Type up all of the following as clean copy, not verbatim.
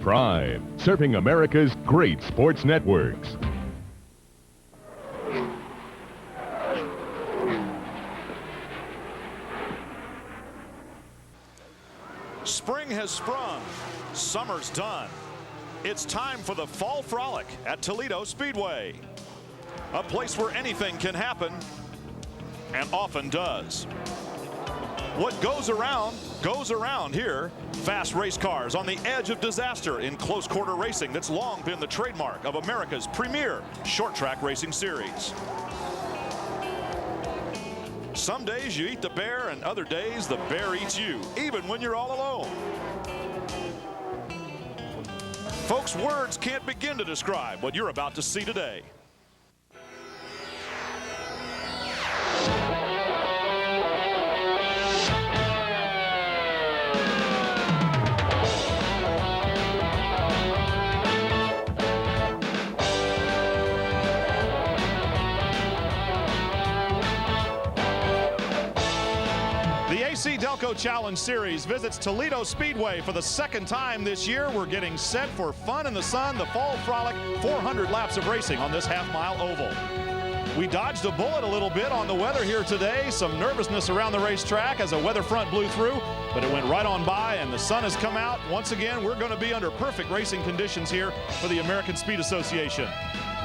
Prime, serving America's great sports networks. Spring has sprung, summer's done. It's time for the Fall Frolic at Toledo Speedway. A place where anything can happen, and often does. What goes around here. Fast race cars on the edge of disaster in close quarter racing that's long been the trademark of America's premier short track racing series. Some days you eat the bear, and other days the bear eats you, even when you're all alone. Folks, words can't begin to describe what you're about to see today. The AC-Delco Challenge Series visits Toledo Speedway for the second time this year. We're getting set for fun in the sun, the Fall Frolic, 400 laps of racing on this half-mile oval. We dodged a bullet a little bit on the weather here today. Some nervousness around the racetrack as a weather front blew through, but it went right on by and the sun has come out. Once again, we're going to be under perfect racing conditions here for the American Speed Association.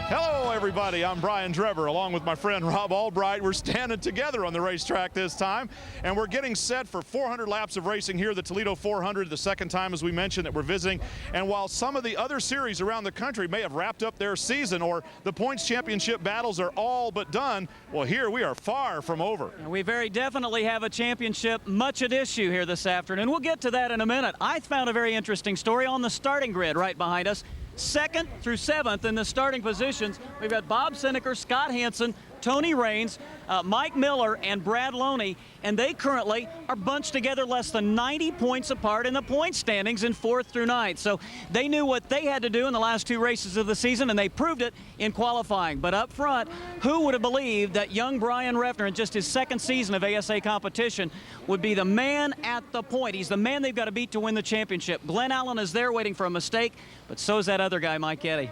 Hello, everybody. I'm Brian Drever, along with my friend Rob Albright. We're standing together on the racetrack this time, and we're getting set for 400 laps of racing here, the Toledo 400, the second time, as we mentioned, that we're visiting. And while some of the other series around the country may have wrapped up their season or the points championship battles are all but done, well, here we are far from over. We very definitely have a championship much at issue here this afternoon. We'll get to that in a minute. I found a very interesting story on the starting grid right behind us. 2nd through 7th in the starting positions, we've got Bob Seneker, Scott Hansen, Tony Raines, Mike Miller, and Brad Loney, and they currently are bunched together less than 90 points apart in the point standings in 4th through 9th. So they knew what they had to do in the last 2 races of the season, and they proved it in qualifying. But up front, who would have believed that young Brian Refner, in just his 2nd season of ASA competition, would be the man at the point? He's the man they've got to beat to win the championship. Glenn Allen is there waiting for a mistake, but so is that other guy, Mike Eddy.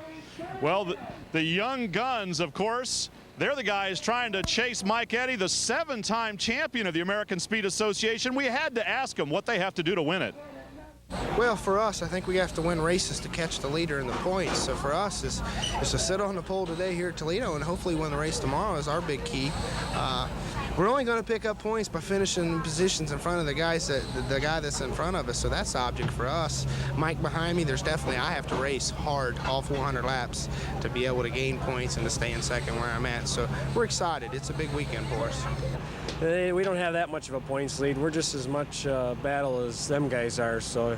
Well, the young guns, of course, they're the guys trying to chase Mike Eddy, the 7-time champion of the American Speed Association. We had to ask them what they have to do to win it. Well, for us, I think we have to win races to catch the leader in the points. So for us, is to sit on the pole today here at Toledo and hopefully win the race tomorrow is our big key. We're only going to pick up points by finishing positions in front of the guy that's in front of us. So that's the object for us. Mike behind me, I have to race hard all 400 laps to be able to gain points and to stay in 2nd where I'm at. So we're excited. It's a big weekend for us. We don't have that much of a points lead. We're just as much battle as them guys are. So,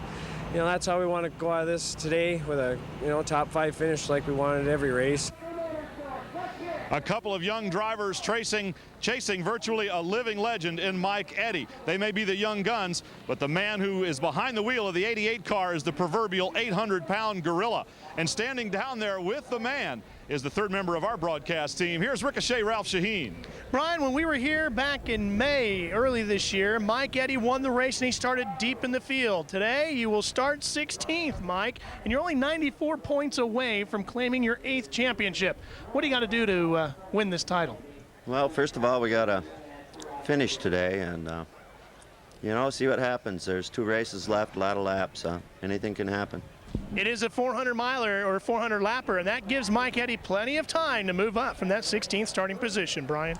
that's how we want to go out of this today with a, top 5 finish like we wanted every race. A couple of young drivers chasing virtually a living legend in Mike Eddy. They may be the young guns, but the man who is behind the wheel of the 88 car is the proverbial 800-pound gorilla. And standing down there with the man is the 3rd member of our broadcast team. Here's Ricochet Ralph Shaheen. Brian, when we were here back in May, early this year, Mike Eddy won the race and he started deep in the field. Today, you will start 16th, Mike, and you're only 94 points away from claiming your 8th championship. What do you got to do to win this title? Well, first of all, we got to finish today and, see what happens. There's 2 races left, a lot of laps. Anything can happen. It is a 400-miler or 400-lapper, and that gives Mike Eddy plenty of time to move up from that 16th starting position, Brian.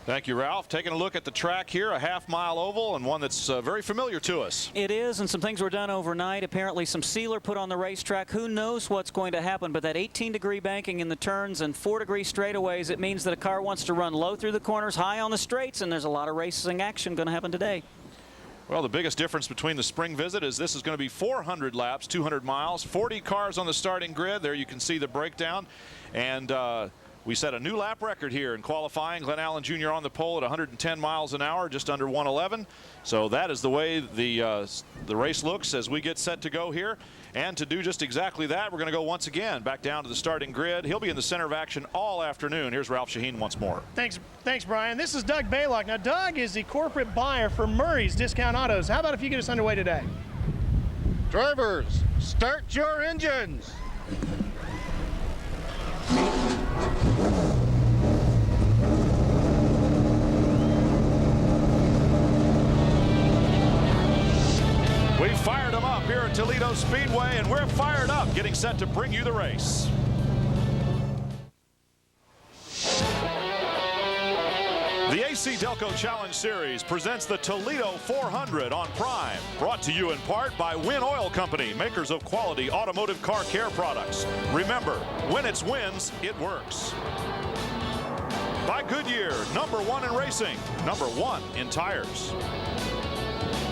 Thank you, Ralph. Taking a look at the track here, a half-mile oval and one that's very familiar to us. It is, and some things were done overnight. Apparently some sealer put on the racetrack. Who knows what's going to happen, but that 18-degree banking in the turns and 4-degree straightaways, it means that a car wants to run low through the corners, high on the straights, and there's a lot of racing action going to happen today. Well, the biggest difference between the spring visit is this is going to be 400 laps, 200 miles, 40 cars on the starting grid. There you can see the breakdown. And we set a new lap record here in qualifying. Glenn Allen Jr. on the pole at 110 miles an hour, just under 111. So that is the way the race looks as we get set to go here. And to do just exactly that, we're going to go once again back down to the starting grid. He'll be in the center of action all afternoon. Here's Ralph Shaheen once more. Thanks, Brian. This is Doug Baylock. Now, Doug is the corporate buyer for Murray's Discount Autos. How about if you get us underway today? Drivers, start your engines. We fired them up here at Toledo Speedway, and we're fired up, getting set to bring you the race. The AC-Delco Challenge Series presents the Toledo 400 on Prime. Brought to you in part by Win Oil Company, makers of quality automotive car care products. Remember, when it's wins, it works. By Goodyear, #1 in racing, #1 in tires.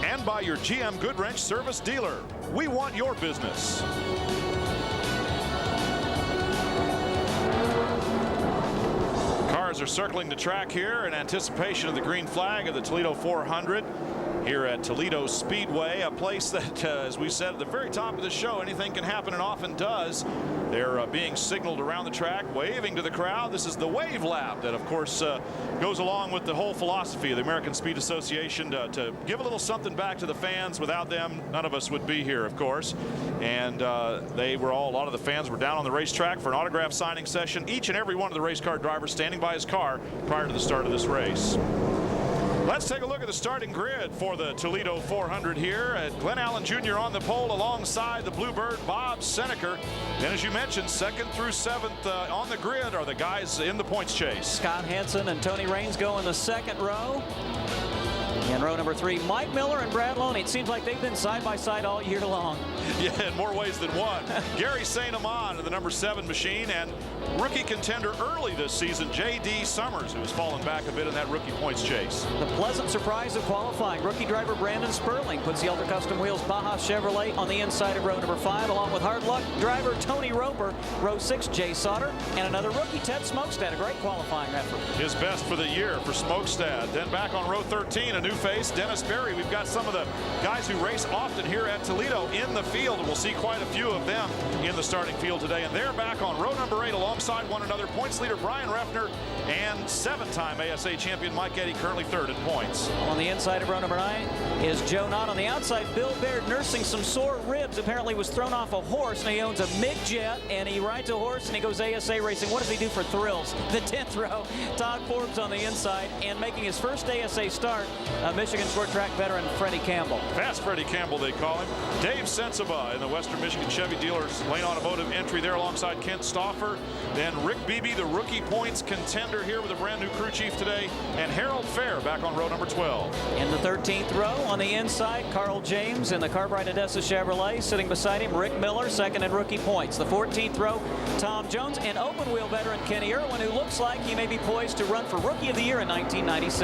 And by your GM Goodwrench service dealer. We want your business. Cars are circling the track here in anticipation of the green flag of the Toledo 400 here at Toledo Speedway, a place that, as we said at the very top of the show, anything can happen and often does. They're being signaled around the track, waving to the crowd. This is the wave lap that, of course, goes along with the whole philosophy of the American Speed Association to give a little something back to the fans. Without them, none of us would be here, of course. And a lot of the fans were down on the racetrack for an autograph signing session. Each and every one of the race car drivers standing by his car prior to the start of this race. Let's take a look at the starting grid for the Toledo 400 here. Glenn Allen Jr. on the pole alongside the Bluebird Bob Seneker. And as you mentioned, 2nd through 7th on the grid are the guys in the points chase. Scott Hansen and Tony Raines go in the 2nd row. In row number 3, Mike Miller and Brad Loney. It seems like they've been side by side all year long. Yeah, in more ways than one. Gary St. Amand in the number 7 machine, and rookie contender early this season, J.D. Summers, who has fallen back a bit in that rookie points chase. The pleasant surprise of qualifying, rookie driver Brandon Sperling puts the Ultra Custom Wheels Baja Chevrolet on the inside of row number 5, along with hard luck driver Tony Roper, row 6, Jay Sauter, and another rookie, Ted Smokestad. A great qualifying effort. His best for the year for Smokestad. Then back on row 13, a new face, Dennis Berry. We've got some of the guys who race often here at Toledo in the field, and we'll see quite a few of them in the starting field today. And they're back on row number 8 alongside one another. Points leader Brian Refner and 7-time ASA champion Mike Eddy, currently 3rd in points. On the inside of row number 9 is Joe Knott. On the outside, Bill Baird nursing some sore ribs. Apparently was thrown off a horse, and he owns a MiG jet, and he rides a horse, and he goes ASA racing. What does he do for thrills? The 10th row, Todd Forbes on the inside, and making his first ASA start, Michigan short track veteran Freddie Campbell. Fast Freddie Campbell, they call him. Dave Sensiba in the Western Michigan Chevy Dealers Lane Automotive entry there alongside Kent Stauffer. Then Rick Beebe, the rookie points contender here with a brand new crew chief today. And Harold Fair back on row number 12. In the 13th row on the inside, Carl James in the Cartwright Odessa Chevrolet. Sitting beside him, Rick Miller, 2nd in rookie points. The 14th row, Tom Jones, and open wheel veteran Kenny Irwin, who looks like he may be poised to run for Rookie of the Year in 1996.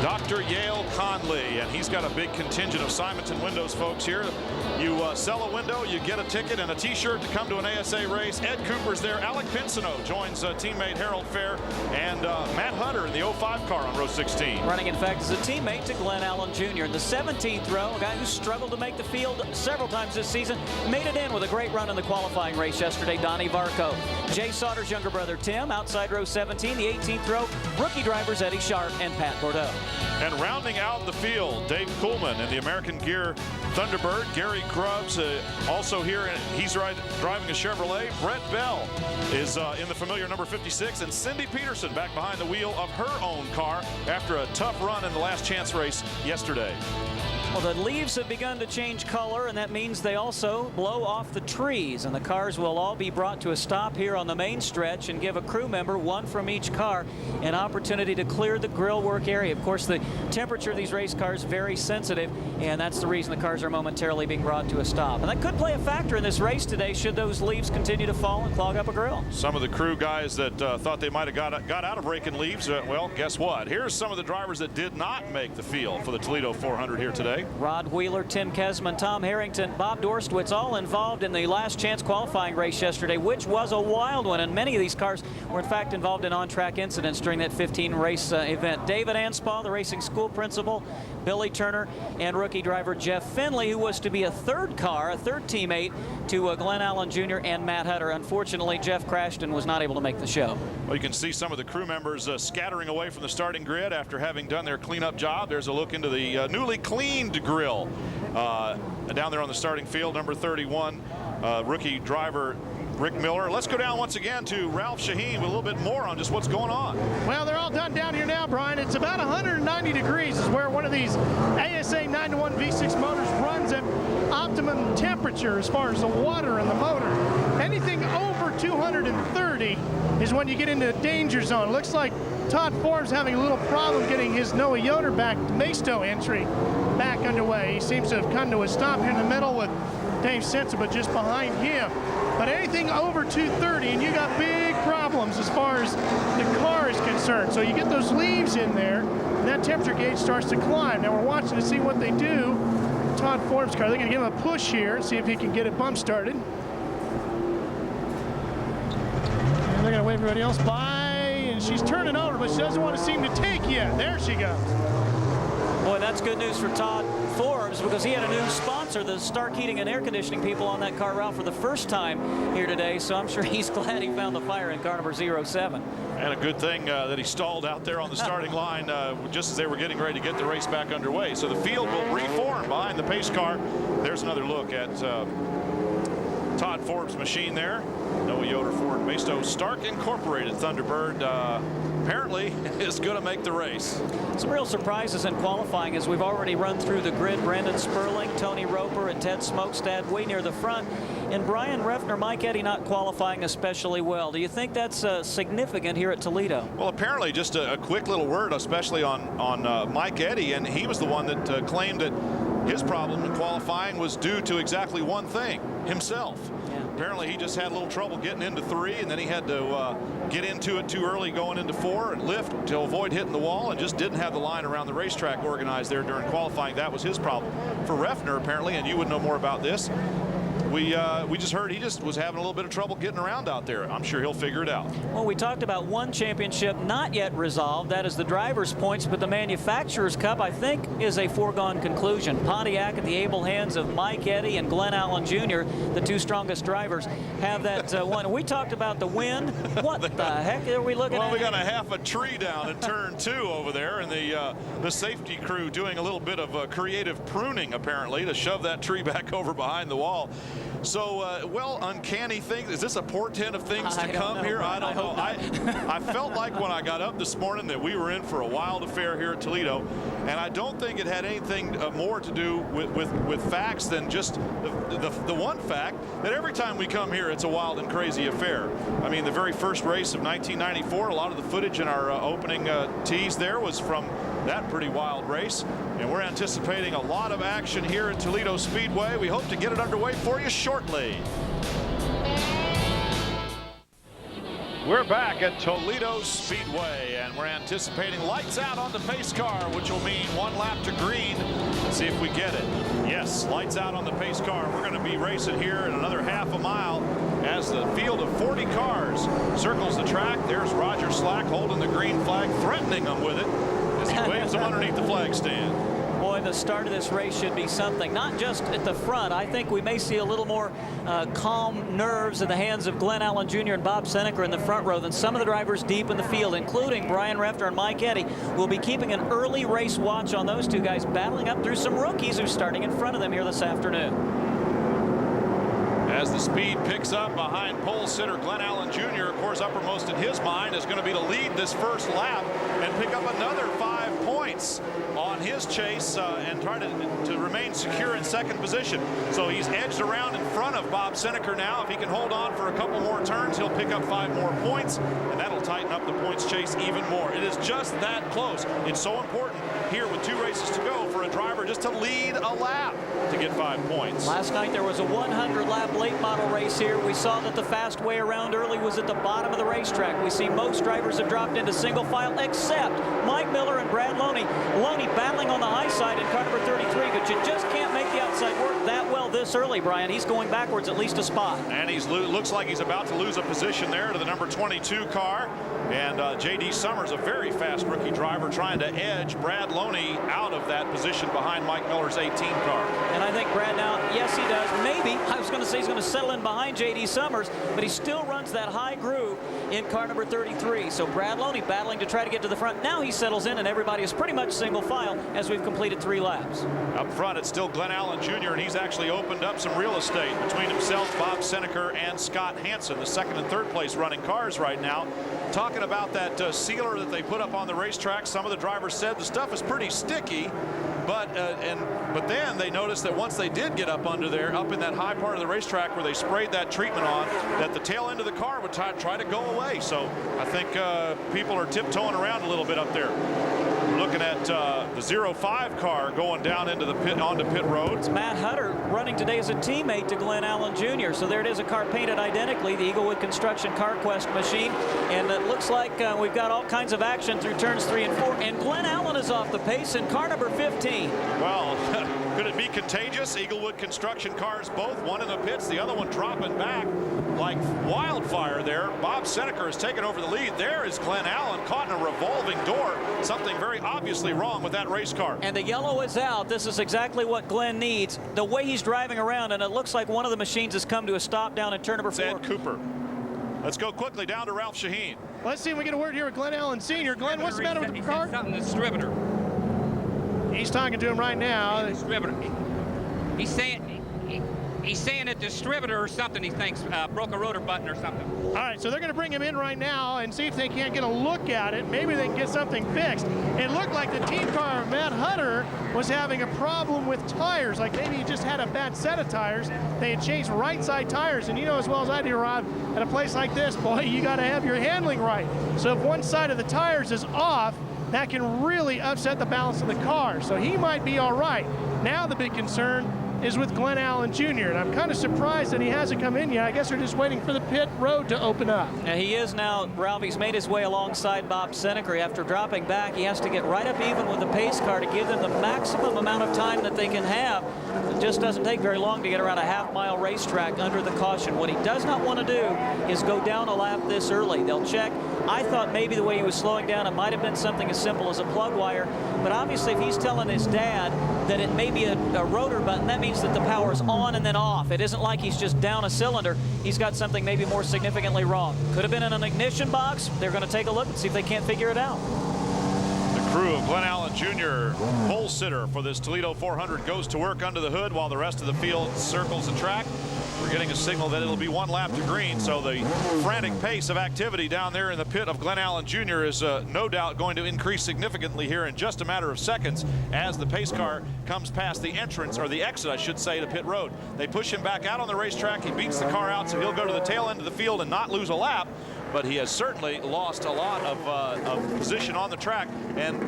Dr. Yale Conley, and he's got a big contingent of Simonton Windows folks here. You sell a window, you get a ticket and a t-shirt to come to an ASA race. Ed Cooper's there. Alec Pinsino joins teammate Harold Fair, and Matt Hunter in the 05 car on row 16. Running, in fact, as a teammate to Glenn Allen Jr. In the 17th row, a guy who struggled to make the field several times this season, made it in with a great run in the qualifying race yesterday, Donnie Varco. Jay Sauter's younger brother Tim, outside row 17. The 18th row, rookie drivers Eddie Sharp and Pat Bordeaux. And rounding out the field, Dave Kuhlman in the American Gear Thunderbird. Gary Grubbs also here, and he's driving a Chevrolet. Brett Bell is in the familiar number 56, and Cindy Peterson back behind the wheel of her own car after a tough run in the last chance race yesterday. Well, the leaves have begun to change color, and that means they also blow off the trees, and the cars will all be brought to a stop here on the main stretch and give a crew member, one from each car, an opportunity to clear the grill work area. Of course, the temperature of these race cars is very sensitive, and that's the reason the cars are momentarily being brought to a stop. And that could play a factor in this race today should those leaves continue to fall and clog up a grill. Some of the crew guys that thought they might have got out of raking leaves, well, guess what? Here's some of the drivers that did not make the field for the Toledo 400 here today. Rod Wheeler, Tim Kesman, Tom Harrington, Bob Dorstwitz, all involved in the last chance qualifying race yesterday, which was a wild one, and many of these cars were in fact involved in on-track incidents during that 15 race event. David Anspaugh, the racing school principal, Billy Turner, and rookie driver Jeff Finley, who was to be a third teammate to Glenn Allen Jr. and Matt Hutter. Unfortunately, Jeff crashed and was not able to make the show. Well, you can see some of the crew members scattering away from the starting grid after having done their cleanup job. There's a look into the newly cleaned grill Down there on the starting field, number 31, rookie driver Rick Miller. Let's go down once again to Ralph Shaheen with a little bit more on just what's going on. Well, they're all done down here now, Brian. It's about 190 degrees is where one of these ASA 9-to-1 V6 motors runs at optimum temperature as far as the water in the motor. Anything over 230 is when you get into the danger zone. Looks like Todd Forbes having a little problem getting his Noah Yoder back Maisto entry back underway. He seems to have come to a stop here in the middle with Dave Sensiba just behind him. But anything over 230 and you got big problems as far as the car is concerned. So you get those leaves in there and that temperature gauge starts to climb. Now we're watching to see what they do. Todd Forbes' car, they're going to give him a push here and see if he can get it bump started. And they're going to wave everybody else by. And she's turning over, but she doesn't want to seem to take yet. There she goes. Boy, that's good news for Todd Forbes because he had a new sponsor, the Stark Heating and Air Conditioning people on that car route for the first time here today. So I'm sure he's glad he found the fire in car number 07. And a good thing that he stalled out there on the starting line just as they were getting ready to get the race back underway. So the field will reform behind the pace car. There's another look at Todd Forbes' machine there. Noah Yoder Ford Maisto Stark Incorporated Thunderbird apparently is going to make the race. Some real surprises in qualifying as we've already run through the grid. Brandon Sperling, Tony Roper, and Ted Smokestad way near the front. And Brian Refner, Mike Eddy not qualifying especially well. Do you think that's significant here at Toledo? Well, apparently just a quick little word, especially on Mike Eddy, and he was the one that claimed that his problem in qualifying was due to exactly one thing, himself. Apparently he just had a little trouble getting into 3, and then he had to get into it too early going into 4 and lift to avoid hitting the wall, and just didn't have the line around the racetrack organized there during qualifying. That was his problem. For Refner, apparently, and you would know more about this, we just heard he just was having a little bit of trouble getting around out there. I'm sure he'll figure it out. Well, we talked about one championship not yet resolved. That is the driver's points, but the manufacturer's cup, I think, is a foregone conclusion. Pontiac at the able hands of Mike Eddy and Glenn Allen Jr., the two strongest drivers, have that one. We talked about the wind. What the heck are we looking at? Well, we got a half a tree down in turn 2 over there, and the safety crew doing a little bit of creative pruning, apparently, to shove that tree back over behind the wall. So, well, uncanny thing. Is this a portent of things to come here? I don't know. I felt like when I got up this morning that we were in for a wild affair here at Toledo, and I don't think it had anything more to do with facts than just the one fact that every time we come here, it's a wild and crazy affair. I mean, the very first race of 1994, a lot of the footage in our opening tease there was from that pretty wild race, and we're anticipating a lot of action here at Toledo Speedway. We hope to get it underway for you shortly. We're back at Toledo Speedway, and we're anticipating lights out on the pace car, which will mean 1 lap to green. Let's see if we get it. Yes, lights out on the pace car. We're going to be racing here in another half a mile as the field of 40 cars circles the track. There's Roger Slack holding the green flag, threatening them with it as he waves them underneath the flag stand. Boy, the start of this race should be something. Not just at the front. I think we may see a little more calm nerves in the hands of Glenn Allen Jr. and Bob Seneca in the front row than some of the drivers deep in the field, including Brian Refner and Mike Eddy. We'll be keeping an early race watch on those two guys battling up through some rookies who's starting in front of them here this afternoon. As the speed picks up behind pole sitter Glenn Allen Jr., of course, uppermost in his mind is going to be to lead this first lap and pick up another 5 points on his chase and try to remain secure in second position. So he's edged around in front of Bob Seneca now. If he can hold on for a couple more turns, he'll pick up 5 more points, and that'll tighten up the points chase even more. It is just that close. It's so important here with 2 races to go for a driver just to lead a lap to get 5 points. Last night there was a 100-lap late model race here. We saw that the fast way around early was at the bottom of the racetrack. We see most drivers have dropped into single file except Mike Miller and Brad Loney. Loney battling on the high side in car number 33, but you just can't make the outside work that well this early, Brian. He's going backwards at least a spot. And he's looks like he's about to lose a position there to the number 22 car. And J.D. Summers, a very fast rookie driver, trying to edge Brad Loney out of that position behind Mike Miller's 18 car. And I think Brad now, yes, Yes, he does. Maybe. I was going to say he's going to settle in behind J.D. Summers, but he still runs that high groove in car number 33. So Brad Loney battling to try to get to the front. Now he settles in, and everybody is pretty much single file as we've completed 3 laps. Up front, it's still Glenn Allen Jr., and he's actually opened up some real estate between himself, Bob Seneker, and Scott Hansen, the second and third place running cars right now. Talking about that sealer that they put up on the racetrack, some of the drivers said the stuff is pretty sticky, but then they noticed that once they did get up under there, up in that high part of the racetrack where they sprayed that treatment on, that the tail end of the car would try to go away. So I think people are tiptoeing around a little bit up there. We're looking at the 05 car going down into the pit, onto pit road. It's Matt Hutter running today as a teammate to Glenn Allen Jr. So there it is, a car painted identically, the Eaglewood Construction CarQuest machine. And it looks like we've got all kinds of action through turns 3 and 4. And Glenn Allen is off the pace in car number 15. Well, could it be contagious? Eaglewood Construction cars both, one in the pits, the other one dropping back like wildfire there. Bob Seneker has taken over the lead. There is Glenn Allen caught in a revolving door. Something very obviously wrong with that race car. And the yellow is out. This is exactly what Glenn needs. The way he's driving around, and it looks like one of the machines has come to a stop down in turn number 4. Ed Cooper. Let's go quickly down to Ralph Shaheen. Let's see if we get a word here with Glenn Allen Sr. Glenn, what's the matter with the car? Something distributor. He's talking to him right now. Distributor. He's saying a distributor or something. He thinks broke a rotor button or something. All right, so they're going to bring him in right now and see if they can't get a look at it. Maybe they can get something fixed. It looked like the team car of Matt Hutter was having a problem with tires, like maybe he just had a bad set of tires. They had changed right side tires, and you know as well as I do, Rob, at a place like this, boy, you got to have your handling right. So if one side of the tires is off, that can really upset the balance of the car. So he might be all right. Now the big concern is with Glenn Allen Jr., and I'm kind of surprised that he hasn't come in yet. I guess they're just waiting for the pit road to open up. Now he is now, Ralph, he's made his way alongside Bob Seneker. After dropping back, he has to get right up even with the pace car to give them the maximum amount of time that they can have. It just doesn't take very long to get around a half-mile racetrack under the caution. What he does not want to do is go down a lap this early. They'll check. I thought maybe the way he was slowing down, it might have been something as simple as a plug wire, but obviously if he's telling his dad that it may be a rotor button, that means that the power is on and then off. It isn't like he's just down a cylinder. He's got something maybe more significantly wrong. Could have been in an ignition box. They're going to take a look and see if they can't figure it out. The crew of Glenn Allen Jr., pole sitter for this Toledo 400, goes to work under the hood while the rest of the field circles the track. We're getting a signal that it'll be 1 lap to green, so the frantic pace of activity down there in the pit of Glenn Allen Jr. is no doubt going to increase significantly here in just a matter of seconds as the pace car comes past the entrance, or the exit, I should say, to pit road. They push him back out on the racetrack. He beats the car out, so he'll go to the tail end of the field and not lose a lap, but he has certainly lost a lot of position on the track. And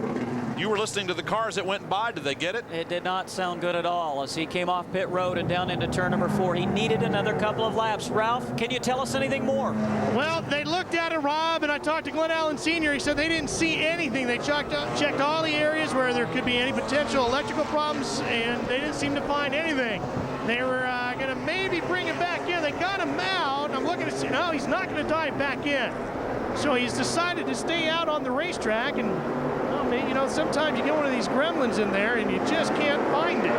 you were listening to the cars that went by. Did they get it? It did not sound good at all as he came off pit road and down into turn number 4. He needed another couple of laps. Ralph, can you tell us anything more? Well, they looked at it, Rob, and I talked to Glenn Allen Sr. He said they didn't see anything. They checked all the areas where there could be any potential electrical problems, and they didn't seem to find anything. They were going to maybe bring him back in. They got him out. I'm looking to see, no, he's not going to dive back in. So he's decided to stay out on the racetrack, and you know, sometimes you get one of these gremlins in there and you just can't find it.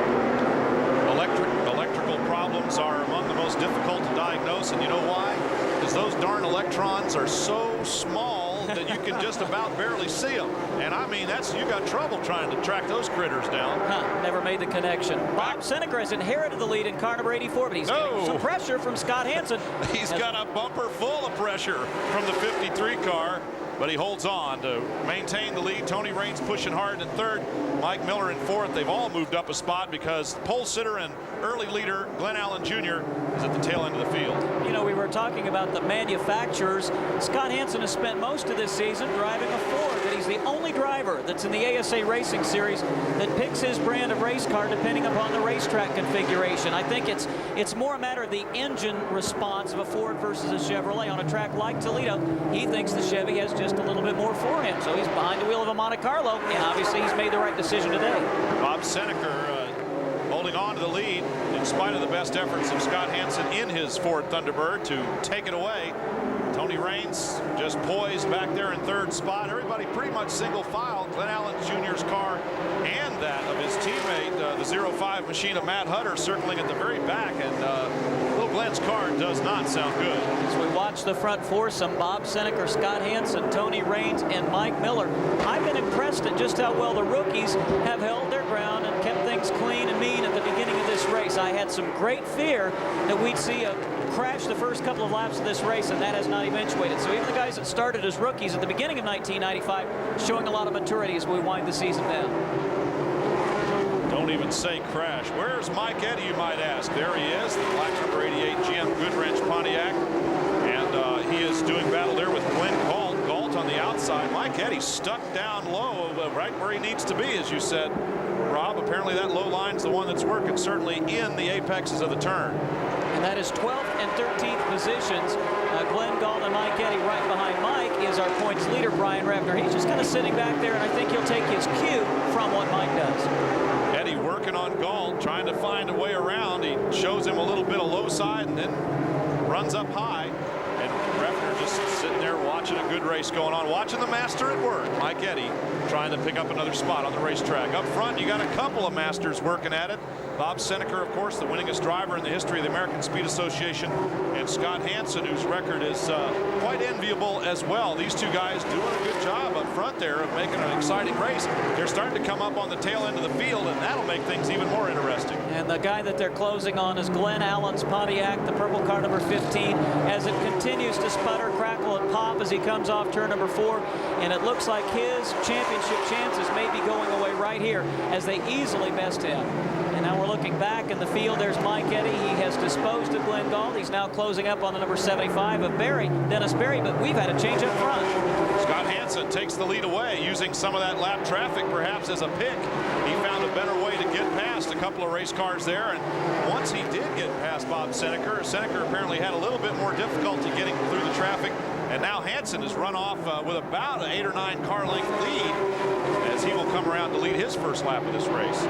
Electrical problems are among the most difficult to diagnose, and you know why? Because those darn electrons are so small that you can just about barely see them. And I mean, you got trouble trying to track those critters down. Never made the connection. Bob Seneker has inherited the lead in car number 84, but he's getting some pressure from Scott Hansen. He's got a bumper full of pressure from the 53 car, but he holds on to maintain the lead. Tony Raines pushing hard in third, Mike Miller in fourth. They've all moved up a spot because pole sitter and early leader Glenn Allen Jr. is at the tail end of the field. You know, we were talking about the manufacturers. Scott Hansen has spent most of this season driving a Ford, but he's the only driver that's in the ASA Racing Series that picks his brand of race car depending upon the racetrack configuration. I think it's more a matter of the engine response of a Ford versus a Chevrolet. On a track like Toledo, he thinks the Chevy has just a little bit more for him, so he's behind the wheel of a Monte Carlo, and obviously he's made the right decision today. Bob Seneker holding on to the lead in spite of the best efforts of Scott Hansen in his Ford Thunderbird to take it away. Tony Raines just poised back there in third spot. Everybody pretty much single file. Glenn Allen Jr.'s car and that of his teammate, the 05 machine of Matt Hutter, circling at the very back. And little Glenn's car does not sound good. As we watch the front foursome, Bob Seneker, Scott Hansen, Tony Raines, and Mike Miller, I've been impressed at just how well the rookies have held their ground and kept things clean and mean at the beginning of this race. I had some great fear that we'd see a crash the first couple of laps of this race, and that has not eventuated. So even the guys that started as rookies at the beginning of 1995 showing a lot of maturity as we wind the season down. Don't even say crash. Where's Mike Eddy, you might ask? There he is, the black number 88 GM Goodwrench Pontiac. And he is doing battle there with Glenn Galt on the outside. Mike Eddy stuck down low, right where he needs to be, as you said, Rob. Apparently that low line's the one that's working, certainly in the apexes of the turn. And that is 12th and 13th positions. Glenn Galt and Mike Eddy right behind Mike is our points leader, Brian Revner. He's just kind of sitting back there, and I think he'll take his cue from what Mike does. Eddy working on Galt, trying to find a way around. He shows him a little bit of low side and then runs up high. And Revner just sitting there watching a good race going on, watching the master at work. Mike Eddy trying to pick up another spot on the racetrack. Up front, you got a couple of masters working at it. Bob Seneker, of course, the winningest driver in the history of the American Speed Association, and Scott Hansen, whose record is quite enviable as well. These two guys doing a good job up front there of making an exciting race. They're starting to come up on the tail end of the field, and that'll make things even more interesting. And the guy that they're closing on is Glenn Allen's Pontiac, the purple car number 15, as it continues to sputter, crackle, and pop as he comes off turn number 4. And it looks like his championship chances may be going away right here as they easily best him. And now we're looking back in the field. There's Mike Eddy. He has disposed of Glenn Galt. He's now closing up on the number 75 of Dennis Berry, but we've had a change up front. Scott Hansen takes the lead away, using some of that lap traffic perhaps as a pick. He found a better way to get past a couple of race cars there, and once he did get past Bob Seneker, Seneker apparently had a little bit more difficulty getting through the traffic, and now Hansen has run off with about an 8 or 9 car length lead as he will come around to lead his first lap of this race.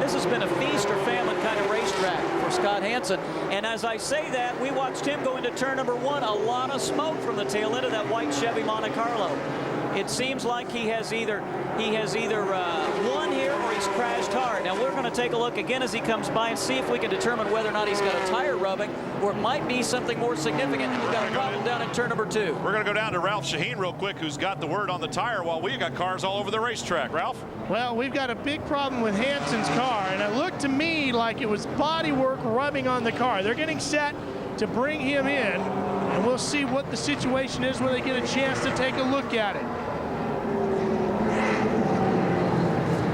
This has been a feast or famine kind of racetrack for Scott Hansen. And as I say that, we watched him go into turn number 1. A lot of smoke from the tail end of that white Chevy Monte Carlo. It seems like he has either won here or he's crashed hard. Now we're going to take a look again as he comes by and see if we can determine whether or not he's got a tire rubbing, or it might be something more significant. We've got a problem down in turn number 2. We're going to go down to Ralph Shaheen real quick, who's got the word on the tire, while we got cars all over the racetrack. Ralph? Well, we've got a big problem with Hansen's car, and it looked to me like it was bodywork rubbing on the car. They're getting set to bring him in, and we'll see what the situation is when they get a chance to take a look at it.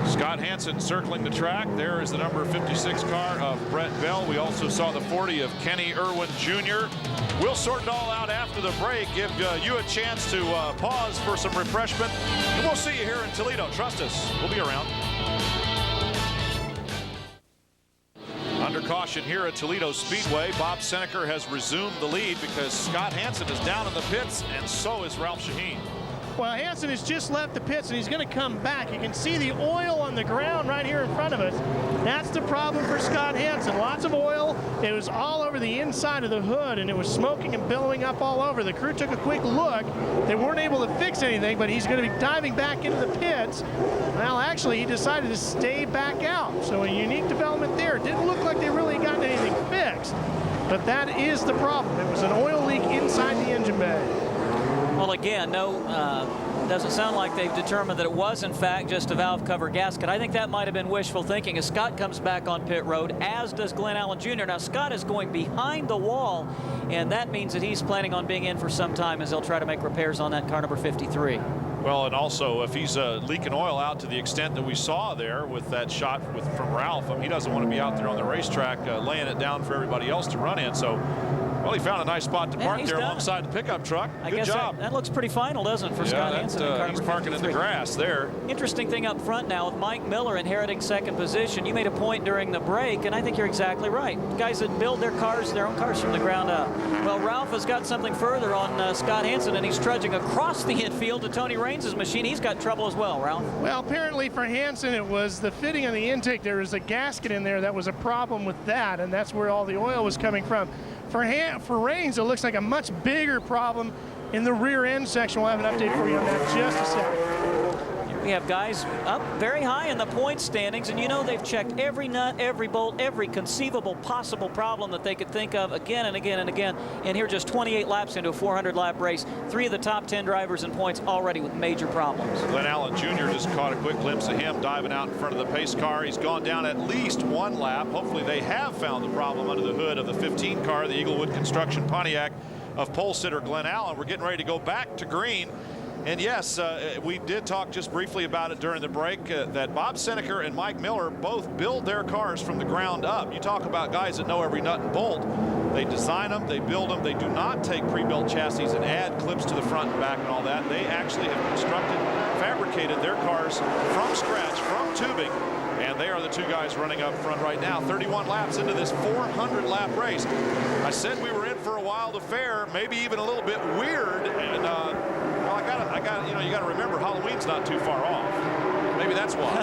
Scott Hansen circling the track. There is the number 56 car of Brett Bell. We also saw the 40 of Kenny Irwin Jr. We'll sort it all out after the break, give you a chance to pause for some refreshment, and we'll see you here in Toledo. Trust us, we'll be around. Under caution here at Toledo Speedway, Bob Seneker has resumed the lead because Scott Hansen is down in the pits, and so is Ralph Shaheen. Well, Hansen has just left the pits, and he's going to come back. You can see the oil on the ground right here in front of us. That's the problem for Scott Hansen. Lots of oil. It was all over the inside of the hood, and it was smoking and billowing up all over. The crew took a quick look. They weren't able to fix anything, but he's going to be diving back into the pits. Well, actually, he decided to stay back out. So a unique development there. It didn't look like they really got anything fixed, but that is the problem. It was an oil leak inside the engine bay. Well, again, doesn't sound like they've determined that it was, in fact, just a valve cover gasket. I think that might have been wishful thinking as Scott comes back on pit road, as does Glenn Allen Jr. Now, Scott is going behind the wall, and that means that he's planning on being in for some time as they'll try to make repairs on that car number 53. Well, and also, if he's leaking oil out to the extent that we saw there with that shot from Ralph, he doesn't want to be out there on the racetrack laying it down for everybody else to run in. So, well, he found a nice spot to park there alongside the pickup truck. Good job. That looks pretty final, doesn't it, for Scott Hansen? He's parking in the grass there. Interesting thing up front now with Mike Miller inheriting second position. You made a point during the break, and I think you're exactly right. Guys that build their own cars from the ground up. Well, Ralph has got something further on Scott Hansen, and he's trudging across the infield to Tony Raines' machine. He's got trouble as well, Ralph. Well, apparently for Hansen, it was the fitting of the intake. There was a gasket in there that was a problem with that, and that's where all the oil was coming from. For Raines, it looks like a much bigger problem in the rear end section. We'll have an update for you on that in just a second. We have guys up very high in the point standings, and you know they've checked every nut, every bolt, every conceivable possible problem that they could think of again and again and again. And here just 28 laps into a 400-lap race, 3 of the top 10 drivers in points already with major problems. Glenn Allen Jr. just caught a quick glimpse of him diving out in front of the pace car. He's gone down at least 1 lap. Hopefully they have found the problem under the hood of the 15 car, the Eaglewood Construction Pontiac of pole sitter Glenn Allen. We're getting ready to go back to green. And yes, we did talk just briefly about it during the break, that Bob Seneker and Mike Miller both build their cars from the ground up. You talk about guys that know every nut and bolt. They design them, they build them. They do not take pre-built chassis and add clips to the front and back and all that. They actually have constructed, fabricated their cars from scratch, from tubing. And they are the 2 guys running up front right now, 31 laps into this 400-lap race. I said we were in for a wild affair, maybe even a little bit weird. And you got to remember Halloween's not too far off. Maybe that's why.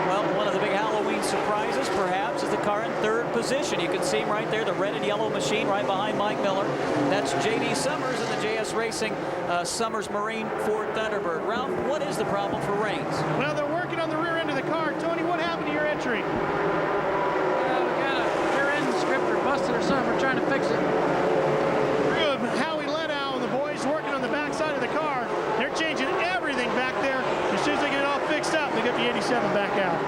Well, one of the big Halloween surprises, perhaps, is the car in 3rd position. You can see him right there, the red and yellow machine right behind Mike Miller. That's J.D. Summers in the JS Racing Summers Marine Ford Thunderbird. Ralph, what is the problem for Raines? Well, they're working on the rear end of the car. Tony, what happened to your entry? We got a rear end scripter busted or something. We're trying to fix it. Good. Howie Leddow and the boys working on the back side of the car. They're changing everything back there. As soon as they get it all fixed up, they get the 87 back out.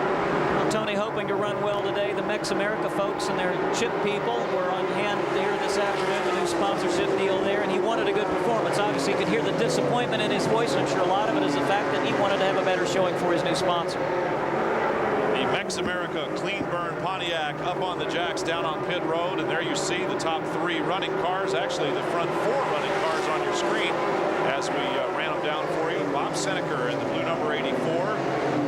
Well, Tony hoping to run well today. The Mex America folks and their chip people were on hand here this afternoon, the new sponsorship deal there, and he wanted a good performance. Obviously, you could hear the disappointment in his voice, and I'm sure a lot of it is the fact that he wanted to have a better showing for his new sponsor. The Mex America Clean Burn Pontiac up on the jacks down on pit road, and there you see the top 3 running cars, actually the front 4 running cars on your screen as we ran them down for you. Bob Seneker in the blue number 84.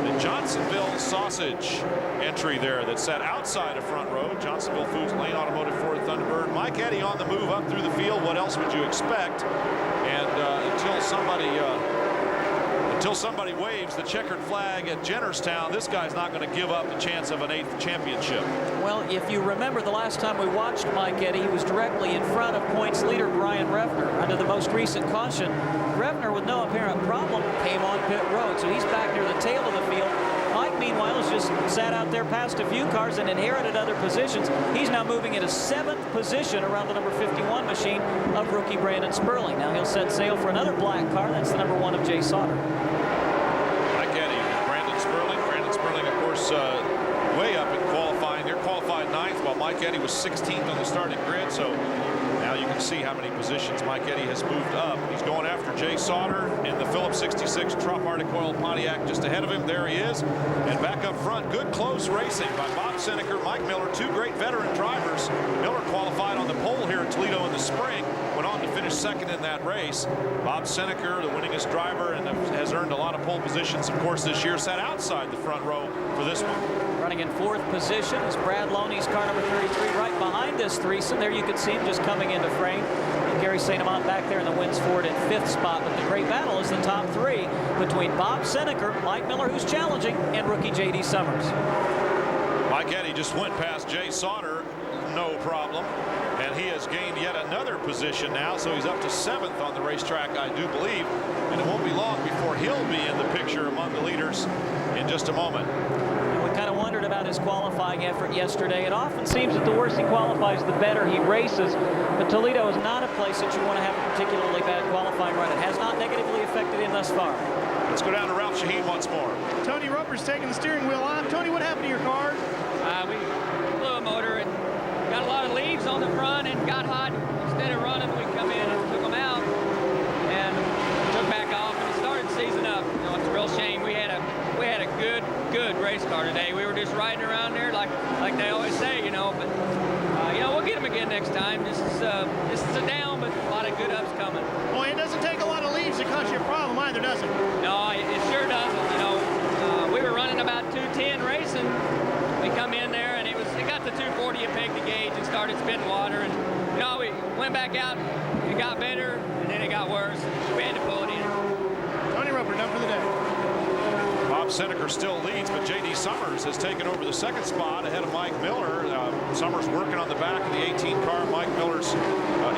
The Johnsonville Sausage entry there that sat outside of front row. Johnsonville Foods Lane Automotive Ford Thunderbird. Mike Eddy on the move up through the field. What else would you expect? And until somebody waves the checkered flag at Jennerstown, this guy's not going to give up the chance of an 8th championship. Well, if you remember the last time we watched Mike Eddy, he was directly in front of points leader Brian Revner. Under the most recent caution, Revner, with no apparent problem, came on pit road. So he's back near the tail of the field. Mike, meanwhile, has just sat out there past a few cars and inherited other positions. He's now moving into 7th position around the number 51 machine of rookie Brandon Sperling. Now he'll set sail for another black car. That's the number 1 of Jay Sauter. Mike Eddy, Brandon Sperling. Brandon Sperling, of course, way up in qualifying. They're qualified 9th, while Mike Eddy was 16th on the starting grid. So now you can see how many positions Mike Eddy has moved up. He's going after Jay Sauter in the Phillips 66 Trop Arctic Oil Pontiac just ahead of him. There he is. And back up front, good close racing by Bob Seneker, Mike Miller, 2 great veteran drivers. Miller qualified on the pole here at Toledo in the spring, went on to finish 2nd in that race. Bob Seneker, the winningest driver, and has earned a lot of pole positions, of course, this year, sat outside the front row for this one. Running in 4th position is Brad Loney's car number 33 right behind this threesome. There you can see him just coming into frame. And Gary St. Amant back there in the Wins Ford in 5th spot. But the great battle is the top 3 between Bob Seneker, Mike Miller, who's challenging, and rookie J.D. Summers. Mike Eddy just went past Jay Sauter, no problem. And he has gained yet another position now, so he's up to 7th on the racetrack, I do believe. And it won't be long before he'll be in the picture among the leaders in just a moment. We kind of wondered about his qualifying effort yesterday. It often seems that the worse he qualifies, the better he races. But Toledo is not a place that you want to have a particularly bad qualifying run. It has not negatively affected him thus far. Let's go down to Ralph Shaheen once more. Tony Roper's taking the steering wheel off. Tony, what happened to your car? We blew a motor and got a lot of leaves on the front and got hot. Instead of running, we come in and took them out and took back off and it started seizing up. You know, it's a real shame. We had a good race car today. We were just riding around there like they always say, you know. But you know, we'll get them again next time. This is a down, but a lot of good ups coming. Boy, it doesn't take a lot of leaves to cause you a problem either, does it? No, it sure doesn't. You know, we were running about 210 racing. We come in there and it got to 240. You pegged the gauge and started spitting water, and you know, we went back out. It got better, and then it got worse. We had to pull it in. Tony Roper, done for the day. Bob Seneker still leads, but J.D. Summers has taken over the 2nd spot ahead of Mike Miller. Summers working on the back of the 18 car. Mike Miller's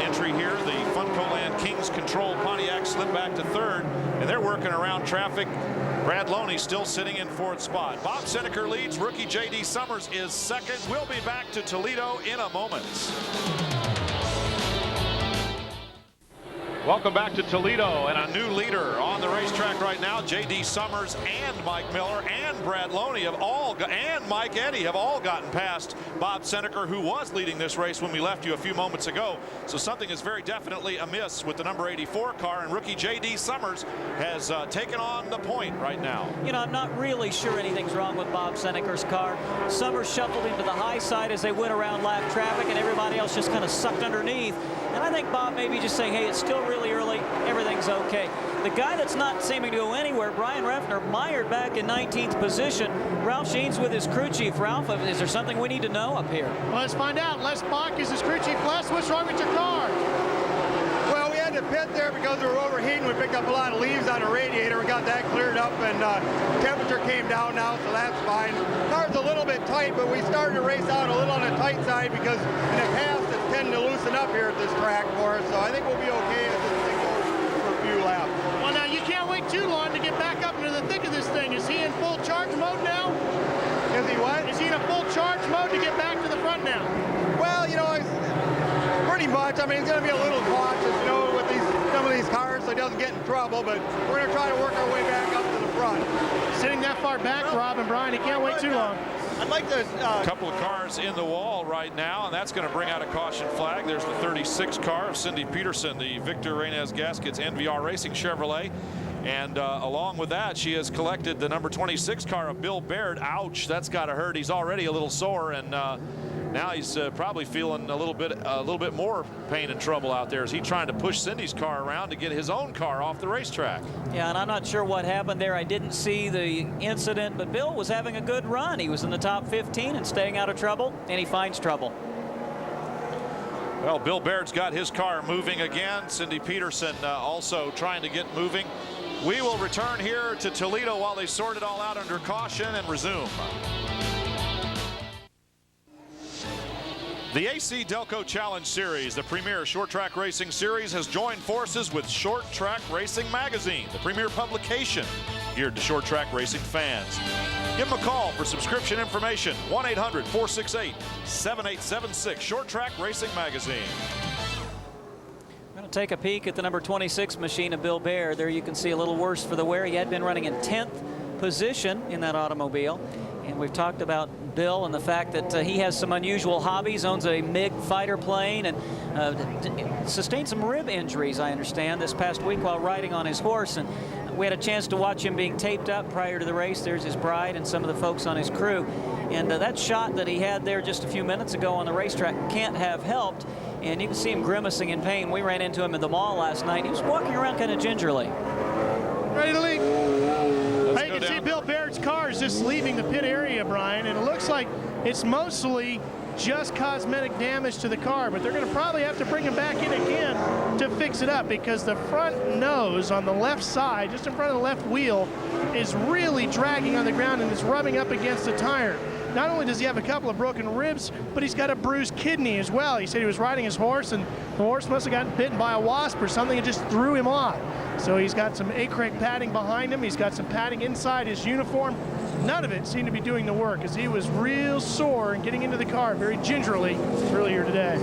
entry here. The Funcoland Kings control Pontiac slipped back to third, and they're working around traffic. Brad Loney still sitting in fourth spot. Bob Seneker leads. Rookie J.D. Summers is second. We'll be back to Toledo in a moment. Welcome back to Toledo, and a new leader on the racetrack right now. J.D. Summers and Mike Miller and Brad Loney and Mike Eddy have all gotten past Bob Seneker, who was leading this race when we left you a few moments ago. So something is very definitely amiss with the number 84 car, and rookie J.D. Summers has taken on the point right now. You know, I'm not really sure anything's wrong with Bob Seneker's car. Summers shuffled into the high side as they went around lap traffic, and everybody else just kind of sucked underneath. And I think Bob may be just saying, hey, it's still really early, everything's okay. The guy that's not seeming to go anywhere, Brian Reffner, mired back in 19th position. Ralph Sheen's with his crew chief. Ralph, is there something we need to know up here? Well, let's find out. Les Bach is his crew chief. Les, what's wrong with your car? Well, we had to pit there because we were overheating. We picked up a lot of leaves on the radiator. We got that cleared up, and temperature came down now, so that's fine. Car's a little bit tight, but we started to race out a little on the tight side because in the past it's tending to loosen up here at this track for us. So I think we'll be okay as this thing goes for a few laps. Well, now you can't wait too long to get back up into the thick of this thing. Is he in full charge mode now? Is he what? Is he in a full charge mode to get back to the front now? Well, you know, pretty much. I mean, he's going to be a little cautious, you know, with some of these cars so he doesn't get in trouble, but we're going to try to work our way back up to the front. Sitting that far back, Rob and Brian, he can't wait too long. I'd like to... A couple of cars in the wall right now, and that's going to bring out a caution flag. There's the 36 car of Cindy Peterson, the Victor Reynez Gaskets NVR Racing Chevrolet. And along with that, she has collected the number 26 car of Bill Baird. Ouch, that's got to hurt. He's already a little sore, and now he's probably feeling a little bit more pain and trouble out there as he's trying to push Cindy's car around to get his own car off the racetrack. Yeah, and I'm not sure what happened there. I didn't see the incident, but Bill was having a good run. He was in the top 15 and staying out of trouble, and he finds trouble. Well, Bill Baird's got his car moving again. Cindy Peterson also trying to get moving. We will return here to Toledo while they sort it all out under caution and resume. The AC-Delco Challenge Series, the premier short track racing series, has joined forces with Short Track Racing Magazine, the premier publication geared to short track racing fans. Give them a call for subscription information, 1-800-468-7876, Short Track Racing Magazine. We're going to take a peek at the number 26 machine of Bill Baird. There you can see a little worse for the wear. He had been running in 10th position in that automobile. And we've talked about Bill and the fact that he has some unusual hobbies, owns a MiG fighter plane, and sustained some rib injuries, I understand, this past week while riding on his horse. And we had a chance to watch him being taped up prior to the race. There's his bride and some of the folks on his crew. And that shot that he had there just a few minutes ago on the racetrack can't have helped. And you can see him grimacing in pain. We ran into him at the mall last night. He was walking around kind of gingerly. Ready to leave. Hey, you can see Bill Baird's car is just leaving the pit area, Brian, and it looks like it's mostly just cosmetic damage to the car, but they're going to probably have to bring him back in again to fix it up because the front nose on the left side, just in front of the left wheel, is really dragging on the ground and it's rubbing up against the tire. Not only does he have a couple of broken ribs, but he's got a bruised kidney as well. He said he was riding his horse and the horse must have gotten bitten by a wasp or something and just threw him off. So he's got some acrylic padding behind him. He's got some padding inside his uniform. None of it seemed to be doing the work as he was real sore and getting into the car very gingerly earlier today.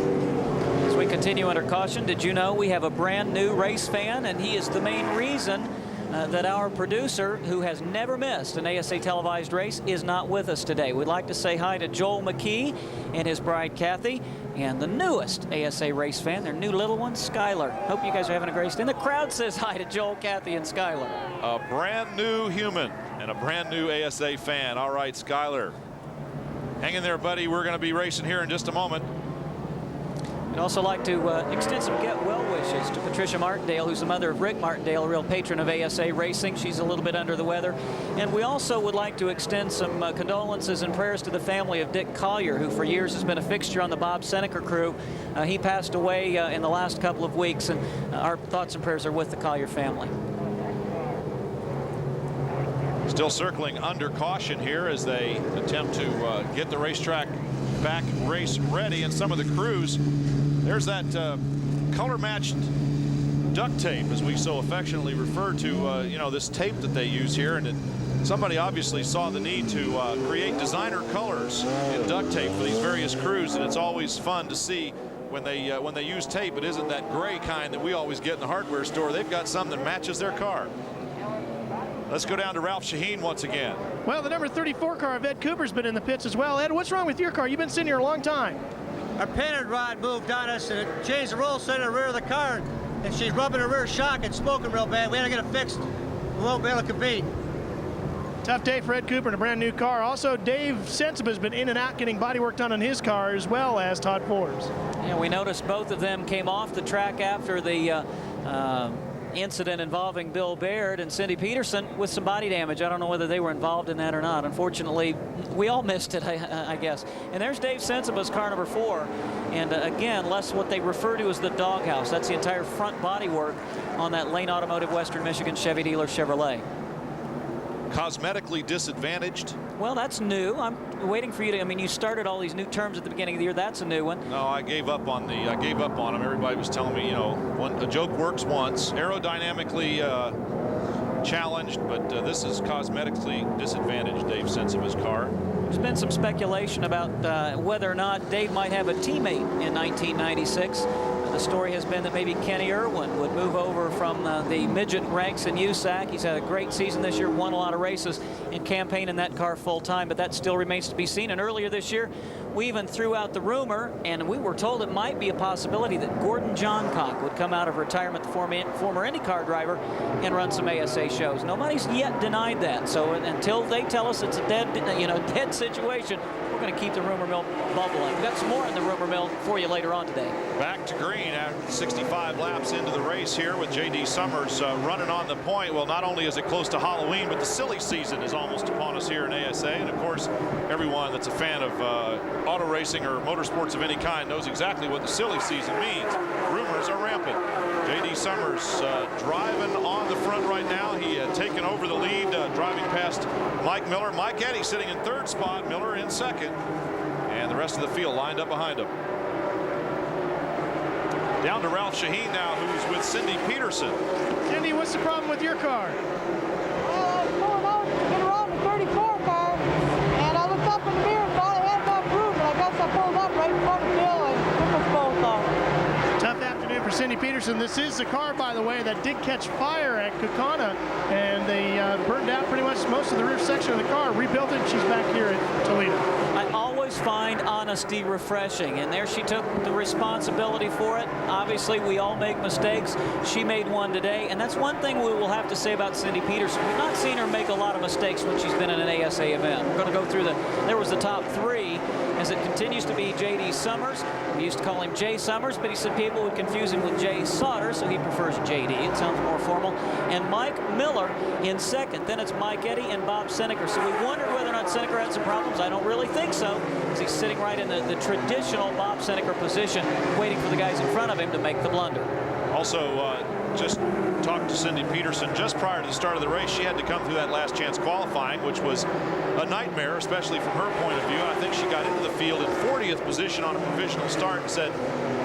As we continue under caution, did you know we have a brand new race fan, and he is the main reason that our producer, who has never missed an ASA televised race, is not with us today. We'd like to say hi to Joel McKee and his bride Kathy, and the newest ASA race fan, their new little one, Skylar. Hope you guys are having a great day. And the crowd says hi to Joel, Kathy, and Skylar. A brand new human and a brand new ASA fan. All right, Skylar, hang in there, buddy. We're going to be racing here in just a moment. I'd also like to extend some get well wishes to Patricia Martindale, who's the mother of Rick Martindale, a real patron of ASA racing. She's a little bit under the weather. And we also would like to extend some condolences and prayers to the family of Dick Collier, who for years has been a fixture on the Bob Seneker crew. He passed away in the last couple of weeks, and our thoughts and prayers are with the Collier family. Still circling under caution here as they attempt to get the racetrack back race ready. And some of the crews, there's that color matched duct tape, as we so affectionately refer to, you know, this tape that they use here. And somebody obviously saw the need to create designer colors in duct tape for these various crews, and it's always fun to see when they use tape. It isn't that gray kind that we always get in the hardware store. They've got some that matches their car. Let's go down to Ralph Shaheen once again. Well, the number 34 car of Ed Cooper's been in the pits as well. Ed, what's wrong with your car? You've been sitting here a long time. Our painted rod moved on us and it changed the roll set in the rear of the car, and she's rubbing her rear shock and smoking real bad. We had to get it fixed. We won't be able to compete. Tough day for Ed Cooper in a brand new car. Also, Dave Sensiba has been in and out getting body work done on his car, as well as Todd Forbes. Yeah, we noticed both of them came off the track after the incident involving Bill Baird and Cindy Peterson with some body damage. I don't know whether they were involved in that or not. Unfortunately, we all missed it, I guess. And there's Dave Sensiba's car number 4. And again, less what they refer to as the doghouse. That's the entire front body work on that Lane Automotive Western Michigan Chevy dealer Chevrolet. Cosmetically disadvantaged? Well, that's new. I'm waiting for you to, I mean, you started all these new terms at the beginning of the year. That's a new one. No, I gave up on them. Everybody was telling me, you know, a joke works once. Aerodynamically challenged, but this is cosmetically disadvantaged, Dave Sensiba's car. There's been some speculation about whether or not Dave might have a teammate in 1996. The story has been that maybe Kenny Irwin would move over from the midget ranks in USAC. He's had a great season this year, won a lot of races, and campaigned in that car full time, but that still remains to be seen. And earlier this year, we even threw out the rumor, and we were told it might be a possibility that Gordon Johncock would come out of retirement, the former IndyCar driver, and run some ASA shows. Nobody's yet denied that. So until they tell us it's a dead situation, we're going to keep the rumor mill bubbling. We've got some more in the rumor mill for you later on today. Back to green after 65 laps into the race here with J.D. Summers running on the point. Well, not only is it close to Halloween, but the silly season is almost upon us here in ASA. And, of course, everyone that's a fan of auto racing or motorsports of any kind knows exactly what the silly season means. Rumors are rampant. J.D. Summers driving on the front right now. He had taken over the lead, driving past Mike Miller. Mike Eddy sitting in third spot, Miller in second. And the rest of the field lined up behind him. Down to Ralph Shaheen now, who's with Cindy Peterson. Cindy, what's the problem with your car? Well, I was pulling out to get around the 34 car, and I looked up in the mirror and thought I had it approved, and I guess I pulled up right in front of Bill and took us both out. Tough afternoon for Cindy Peterson. This is the car, by the way, that did catch fire at Kaukauna, and they burned out pretty much most of the rear section of the car, rebuilt it, and she's back here at Toledo. I always find honesty refreshing, and there she took the responsibility for it. Obviously, we all make mistakes. She made one today, and that's one thing we will have to say about Cindy Peterson. We've not seen her make a lot of mistakes when she's been in an ASA event. We're going to go through there was the top 3, as it continues to be J.D. Summers. We used to call him Jay Summers, but he said people would confuse him with Jay Sauter, so he prefers J.D. It sounds more formal. And Mike Miller in second. Then it's Mike Eddy and Bob Seneker. So we wondered whether or not Seneker had some problems. I don't really think so, because he's sitting right in the traditional Bob Seneker position, waiting for the guys in front of him to make the blunder. Also, just talked to Cindy Peterson just prior to the start of the race. She had to come through that last chance qualifying, which was a nightmare, especially from her point of view. I think she got into the field in 40th position on a provisional start and said,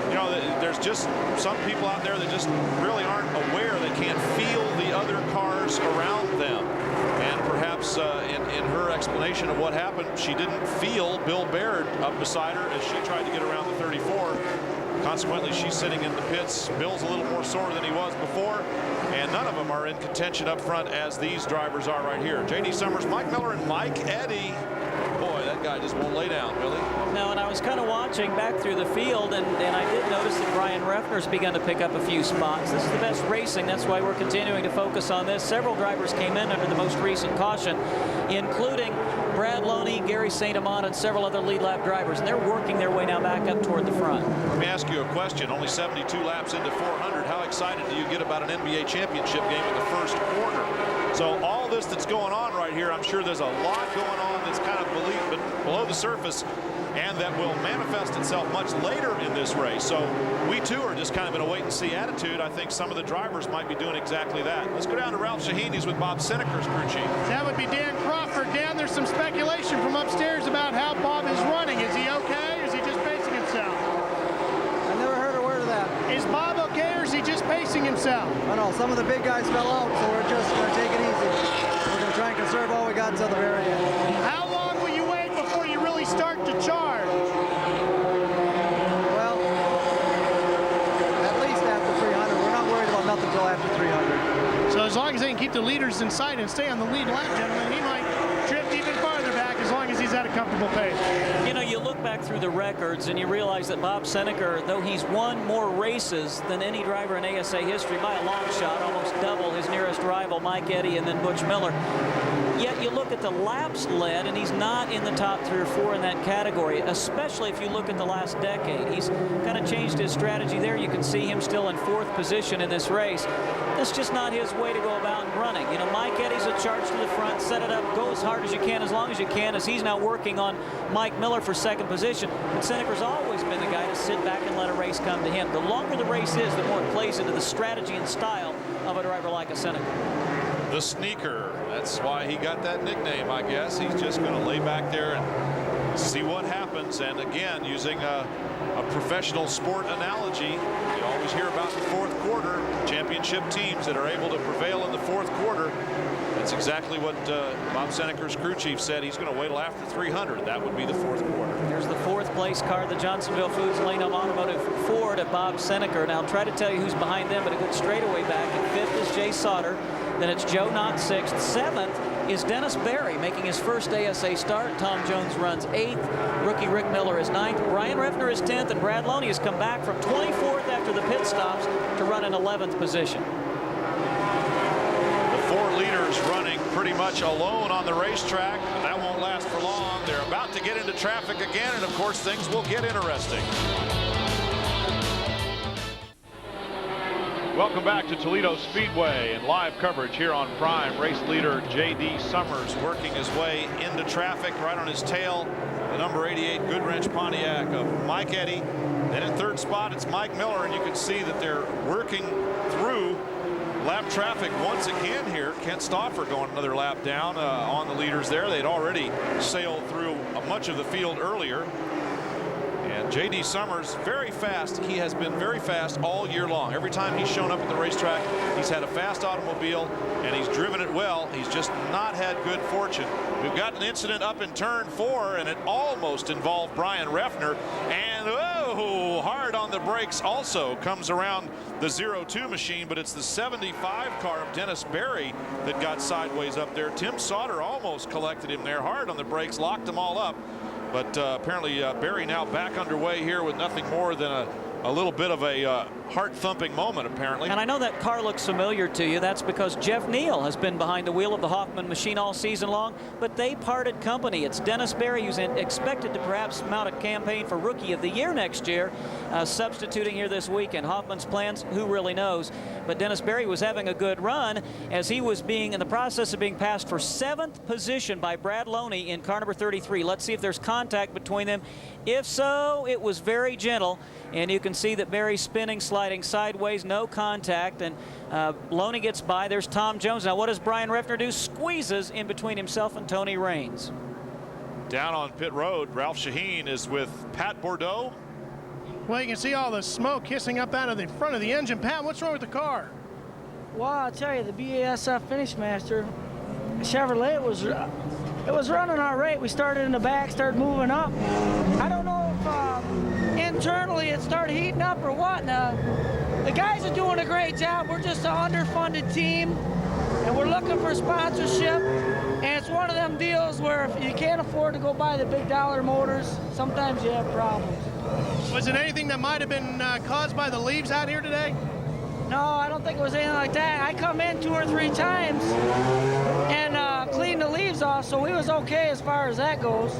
you know, there's just some people out there that just really aren't aware. They can't feel the other cars around them. And perhaps in her explanation of what happened, she didn't feel Bill Baird up beside her as she tried to get around the 34. Consequently, she's sitting in the pits. Bill's a little more sore than he was before, and none of them are in contention up front as these drivers are right here. J.D. Summers, Mike Miller, and Mike Eddy. Boy, that guy just won't lay down, Billy. No, and I was kind of watching back through the field, and I did notice that Brian Refner's begun to pick up a few spots. This is the best racing. That's why we're continuing to focus on this. Several drivers came in under the most recent caution, including Brad Loney, Gary St. Amant, and several other lead lap drivers, and they're working their way now back up toward the front. Let me ask you a question. Only 72 laps into 400. How excited do you get about an NBA championship game in the first quarter? So all this that's going on right here, I'm sure there's a lot going on that's kind of below the surface. and that will manifest itself much later in this race. So we too are just kind of in a wait-and-see attitude. I think some of the drivers might be doing exactly that. Let's go down to Ralph Shaheen. He's with Bob Seneker's crew chief. That would be Dan Crawford. Dan, there's some speculation from upstairs about how Bob is running. Is he okay, or is he just pacing himself? I never heard a word of that. Is Bob okay, or is he just pacing himself? I know some of the big guys fell out, so we're just going to take it easy. We're going to try and conserve all we got until the very end. How long will you wait before you really start to charge? Well, at least after 300. We're not worried about nothing until after 300. So as long as they can keep the leaders in sight and stay on the lead lap, gentlemen, he might drift even farther back as long as he's at a comfortable pace. You know, you look back through the records and you realize that Bob Seneker, though he's won more races than any driver in ASA history by a long shot, almost double his nearest rival, Mike Eddy, and then Butch Miller. Yet you look at the laps led, and he's not in the top 3 or 4 in that category, especially if you look at the last decade. He's kind of changed his strategy there. You can see him still in 4th position in this race. That's just not his way to go about running. You know, Mike Eddy's a charge to the front, set it up, go as hard as you can, as long as you can, as he's now working on Mike Miller for 2nd position. But Seneker's always been the guy to sit back and let a race come to him. The longer the race is, the more it plays into the strategy and style of a driver like a Seneker. The sneaker, that's why he got that nickname, I guess. He's just going to lay back there and see what happens. And again, using a professional sport analogy, you always hear about the 4th quarter, championship teams that are able to prevail in the 4th quarter. That's exactly what Bob Seneker's crew chief said. He's going to wait till after 300. That would be the 4th quarter. Here's the 4th place car, the Johnsonville Foods Lane-Up Automotive Ford at Bob Seneker. Now I'll try to tell you who's behind them, but a good straightaway back. And 5th is Jay Sauter. Then it's Joe Knott 6th. 7th is Dennis Berry making his first ASA start. Tom Jones runs 8th. Rookie Rick Miller is 9th. Brian Refner is 10th. And Brad Loney has come back from 24th after the pit stops to run in 11th position. The 4 leaders running pretty much alone on the racetrack. But that won't last for long. They're about to get into traffic again. And of course, things will get interesting. Welcome back to Toledo Speedway and live coverage here on Prime. Race leader J.D. Summers working his way into traffic. Right on his tail, the number 88 Goodwrench Pontiac of Mike Eddy. Then in 3rd spot, it's Mike Miller, and you can see that they're working through lap traffic once again here. Kent Stauffer going another lap down on the leaders there. They'd already sailed through much of the field earlier. And J.D. Summers, very fast. He has been very fast all year long. Every time he's shown up at the racetrack, he's had a fast automobile, and he's driven it well. He's just not had good fortune. We've got an incident up in turn 4, and it almost involved Brian Refner. And, oh, hard on the brakes also comes around the 02 machine, but it's the 75 car of Dennis Berry that got sideways up there. Tim Sauter almost collected him there. Hard on the brakes, locked them all up. But apparently Berry now back underway here with nothing more than a little bit of a heart-thumping moment, apparently. And I know that car looks familiar to you. That's because Jeff Neal has been behind the wheel of the Hoffman machine all season long, but they parted company. It's Dennis Berry, who's expected to perhaps mount a campaign for Rookie of the Year next year, substituting here this weekend. Hoffman's plans, who really knows? But Dennis Berry was having a good run as he was being in the process of being passed for 7th position by Brad Loney in car number 33. Let's see if there's contact between them. If so, it was very gentle, and you can see that Berry's spinning, sliding sideways, no contact, and Loney gets by. There's Tom Jones. Now what does Brian Refner do? Squeezes in between himself and Tony Raines. Down on pit road, Ralph Shaheen is with Pat Bordeaux. Well, you can see all the smoke hissing up out of the front of the engine. Pat, what's wrong with the car? Well, I'll tell you, the BASF Finish Master Chevrolet was running all right. We started in the back, started moving up. I don't know if internally it started heating up or what. The guys are doing a great job. We're just an underfunded team, and we're looking for sponsorship. And it's one of them deals where if you can't afford to go buy the big dollar motors, sometimes you have problems. Was it anything that might have been caused by the leaves out here today? No, I don't think it was anything like that. I come in 2 or 3 times and cleaned the leaves off, so we was okay as far as that goes.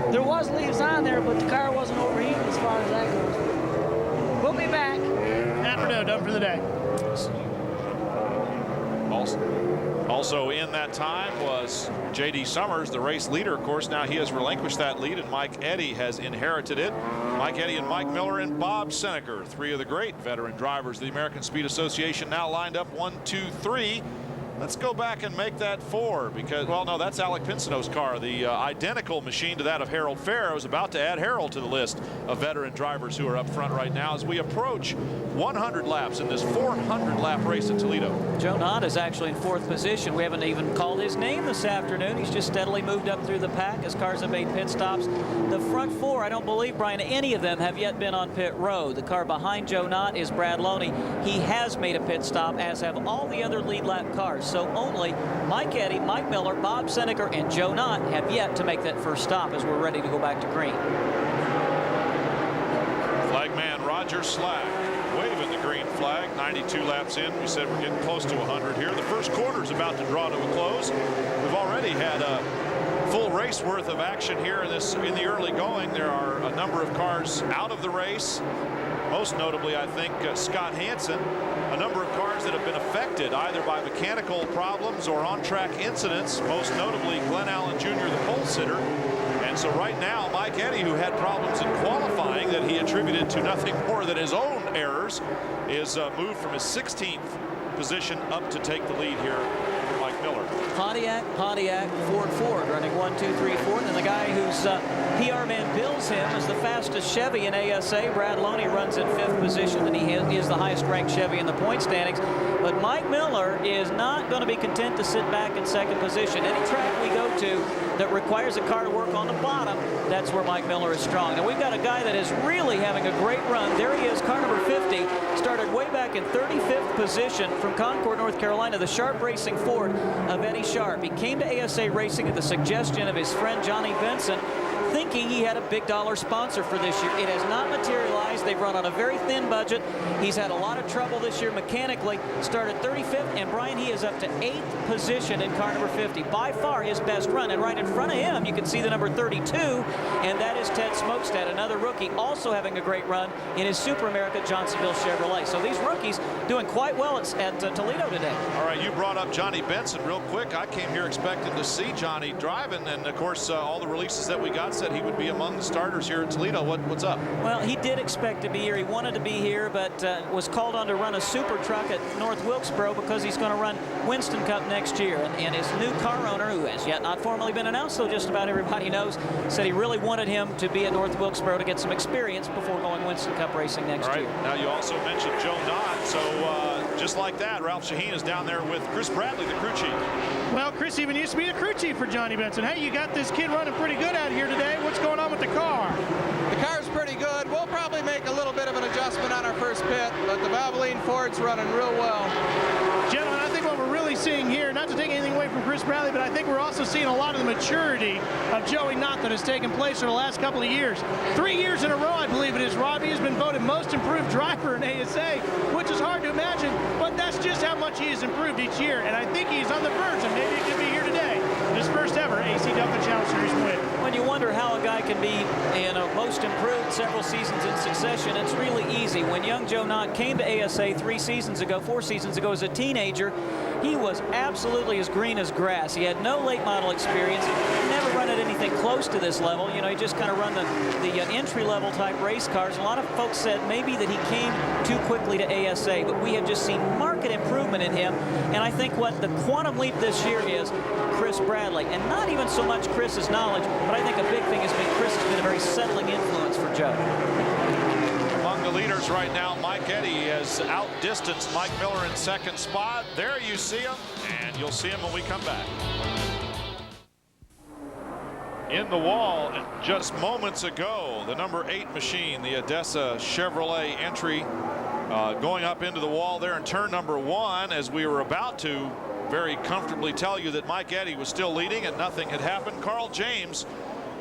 There was leaves on there, but the car wasn't overheating as far as that goes. We'll be back. Pat Bordeaux, done for the day. Also in that time was J.D. Summers, the race leader. Of course, now he has relinquished that lead, and Mike Eddy has inherited it. Mike Eddy and Mike Miller and Bob Seneker, three of the great veteran drivers of the American Speed Association, now lined up 1, 2, 3. Let's go back and make that 4 because, well, no, that's Alec Pinsonneau's car, the identical machine to that of Harold Fair. I was about to add Harold to the list of veteran drivers who are up front right now as we approach 100 laps in this 400-lap race at Toledo. Joe Knott is actually in 4th position. We haven't even called his name this afternoon. He's just steadily moved up through the pack as cars have made pit stops. The front 4, I don't believe, Brian, any of them have yet been on pit road. The car behind Joe Knott is Brad Loney. He has made a pit stop, as have all the other lead lap cars. So only Mike Eddy, Mike Miller, Bob Seneker, and Joe Knott have yet to make that first stop as we're ready to go back to green. Flagman Roger Slack waving the green flag. 92 laps in. We said we're getting close to 100 here. The first quarter is about to draw to a close. We've already had a full race worth of action here in the early going. There are a number of cars out of the race. Most notably, I think, Scott Hansen. A number of cars that have been affected either by mechanical problems or on-track incidents, most notably Glenn Allen Jr., the pole sitter. And so right now, Mike Eddy, who had problems in qualifying that he attributed to nothing more than his own errors, is moved from his 16th position up to take the lead here for Mike Miller. Pontiac, Ford, running 1, 2, 3, 4. And then the guy whose PR man bills him as the fastest Chevy in ASA, Brad Loney, runs in 5th position, and he is the highest ranked Chevy in the point standings. But Mike Miller is not going to be content to sit back in 2nd position. Any track we go to that requires a car to work on the bottom, that's where Mike Miller is strong. Now we've got a guy that is really having a great run. There he is, car number 50, started way back in 35th position from Concord, North Carolina, the Sharp Racing Ford of Eddie Sharp. He came to ASA Racing at the suggestion of his friend Johnny Benson, thinking he had a big dollar sponsor for this year. It has not materialized. They've run on a very thin budget. He's had a lot of trouble this year mechanically. Started 35th, and Brian, he is up to 8th position in car number 50. By far his best run. And right in front of him, you can see the number 32, and that is Ted Smokestad, another rookie, also having a great run in his Super America Johnsonville Chevrolet. So these rookies doing quite well at Toledo today. All right, you brought up Johnny Benson real quick. I came here expecting to see Johnny driving, and of course all the releases that we got said he would be among the starters here at Toledo. What's up? Well, he did expect to be here. He wanted to be here, but was called on to run a super truck at North Wilkesboro because he's going to run Winston Cup next year. And his new car owner, who has yet not formally been announced, so just about everybody knows, said he really wanted him to be at North Wilkesboro to get some experience before going Winston Cup racing next year. Now you also mentioned Joe Knott, so just like that, Ralph Shaheen is down there with Chris Bradley, the crew chief. Well, Chris even used to be the crew chief for Johnny Benson. Hey, you got this kid running pretty good out here today. What's going on with the car? The car's pretty good. We'll probably make a little bit of an adjustment on our first pit, but the Valvoline Ford's running real well. Gentlemen, I think what we're really seeing here, not to take anything away from Chris Bradley, but I think we're also seeing a lot of the maturity of Joey Knott that has taken place for the last couple of years. 3 years in a row, I believe it is, Robbie has been voted most improved driver in ASA, which is hard to imagine, but that's just how much he has improved each year, and I think he's on the verge, and maybe he could be here today. His first ever AC-Delco Challenge Series win. When you wonder how a guy can be, most improved several seasons in succession, it's really easy. When young Joe Knott came to ASA 4 seasons ago as a teenager, he was absolutely as green as grass. He had no late model experience, never run at anything close to this level. He just kind of run the entry-level type race cars. A lot of folks said maybe that he came too quickly to ASA, but we have just seen marked improvement in him. And I think what the quantum leap this year is Chris Bradley. And not even so much Chris's knowledge, but I think a big thing has been Chris has been a very settling influence for Joe. Among the leaders right now, Mike Eddy has outdistanced Mike Miller in 2nd spot. There you see him, and you'll see him when we come back. In the wall just moments ago, the number 8 machine, the ASA Chevrolet entry, going up into the wall there in turn number 1, as we were about to very comfortably tell you that Mike Eddy was still leading and nothing had happened. Carl James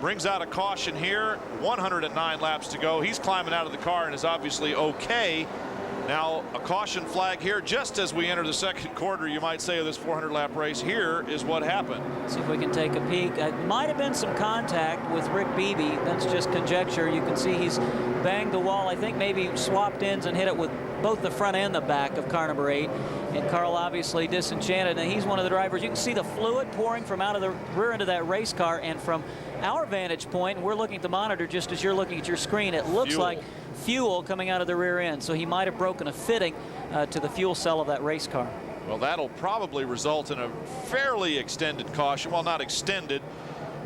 brings out a caution here. 109 laps to go. He's climbing out of the car and is obviously okay. Now a caution flag here just as we enter the 2nd quarter, you might say, of this 400-lap race. Here is what happened. See if we can take a peek. It might have been some contact with Rick Beebe. That's just conjecture. You can see he's banged the wall. I think maybe swapped ends and hit it with both the front and the back of car number 8. And Carl obviously disenchanted, and he's one of the drivers. You can see the fluid pouring from out of the rear end of that race car, and from our vantage point, and we're looking at the monitor just as you're looking at your screen, it looks like fuel coming out of the rear end. So he might have broken a fitting to the fuel cell of that race car. Well, that'll probably result in a fairly extended caution. Well, not extended,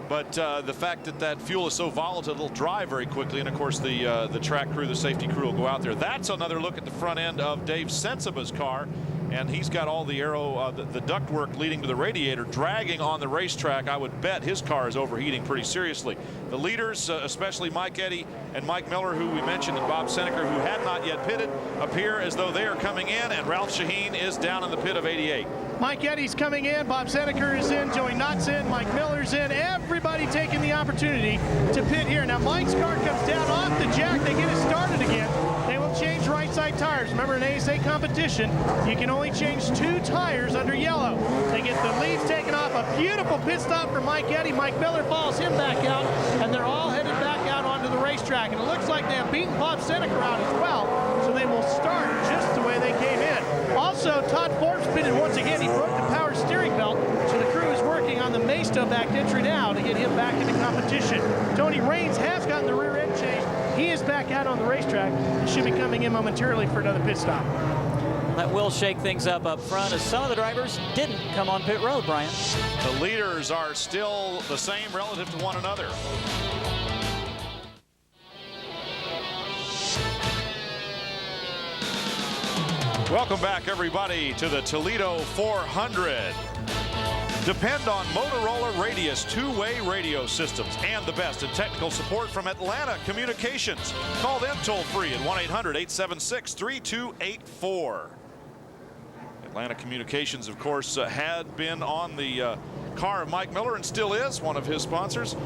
but the fact that that fuel is so volatile, it'll dry very quickly. And of course, the track crew, the safety crew will go out there. That's another look at the front end of Dave Sensiba's car. And he's got all the aero, the ductwork leading to the radiator dragging on the racetrack. I would bet his car is overheating pretty seriously. The leaders, especially Mike Eddy and Mike Miller, who we mentioned, and Bob Seneker, who had not yet pitted, appear as though they are coming in, and Ralph Shaheen is down in the pit of 88. Mike Eddy's coming in, Bob Seneker is in, Joey Knott's in, Mike Miller's in. Everybody taking the opportunity to pit here. Now Mike's car comes down off the jack. They get it started again. They will change right side tires. Remember, in ASA competition, you can only change 2 tires under yellow. They get the leads taken off. A beautiful pit stop for Mike Eddy. Mike Miller follows him back out, and they're all headed back out onto the racetrack. And it looks like they have beaten Bob Seneker out as well, so they will start just the way they came in. Also, Todd Forbes pitted once again. He broke the power steering belt, so the crew is working on the Maisto back entry now to get him back into competition. Tony Raines has gotten the rear end changed. He is back out on the racetrack and should be coming in momentarily for another pit stop. That will shake things up front, as some of the drivers didn't come on pit road, Brian. The leaders are still the same relative to one another. Welcome back, everybody, to the Toledo 400. Depend on Motorola Radius two-way radio systems and the best in technical support from Atlanta Communications. Call them toll-free at 1-800-876-3284. Atlanta Communications, of course, had been on the car of Mike Miller and still is one of his sponsors.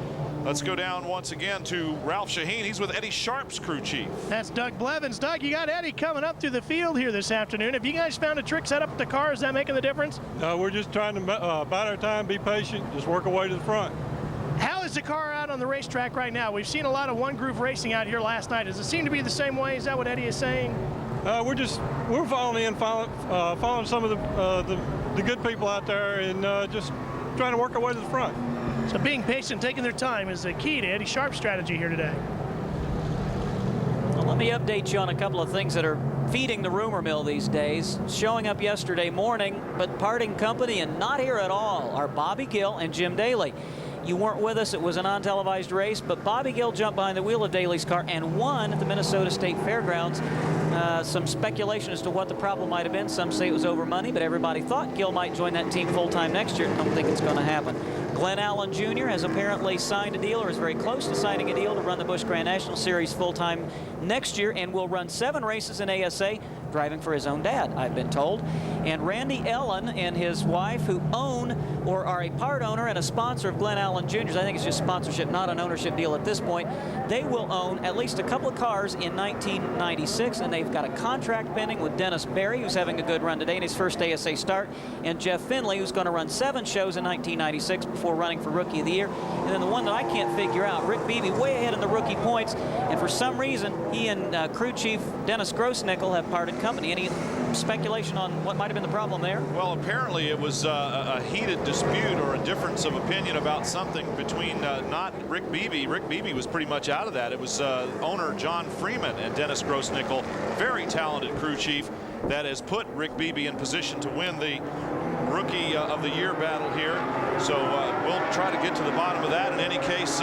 Let's go down once again to Ralph Shaheen. He's with Eddie Sharp's crew chief. That's Doug Blevins. Doug, you got Eddie coming up through the field here this afternoon. Have you guys found a trick set up with the car? Is that making the difference? No, we're just trying to bide our time, be patient, just work our way to the front. How is the car out on the racetrack right now? We've seen a lot of one-groove racing out here last night. Does it seem to be the same way? Is that what Eddie is saying? We're following some of the good people out there and just trying to work our way to the front. So being patient, taking their time is the key to Eddie Sharp's strategy here today. Well, let me update you on a couple of things that are feeding the rumor mill these days. Showing up yesterday morning, but parting company and not here at all are Bobby Gill and Jim Daly. You weren't with us. It was a non-televised race, but Bobby Gill jumped behind the wheel of Daly's car and won at the Minnesota State Fairgrounds. Some speculation as to what the problem might have been. Some say it was over money, but everybody thought Gill might join that team full-time next year. I don't think it's going to happen. Glenn Allen Jr. has apparently signed a deal, or is very close to signing a deal, to run the Busch Grand National Series full-time next year, and will run 7 races in ASA, driving for his own dad, I've been told. And Randy Ellen and his wife, who own or are a part owner and a sponsor of Glenn Allen Jr.'s, I think it's just sponsorship, not an ownership deal at this point, they will own at least a couple of cars in 1996, and they've got a contract pending with Dennis Berry, who's having a good run today in his first ASA start, and Jeff Finley, who's going to run 7 shows in 1996 before running for Rookie of the Year. And then the one that I can't figure out, Rick Beebe, way ahead in the rookie points, and for some reason, he and crew chief Dennis Grossnickel have parted company. Any speculation on what might have been the problem there? Well, apparently it was a heated dispute or a difference of opinion about something between not Rick Beebe. Rick Beebe was pretty much out of that. It was owner John Freeman and Dennis Grossnickel, very talented crew chief, that has put Rick Beebe in position to win the Rookie of the Year battle here. So we'll try to get to the bottom of that. In any case,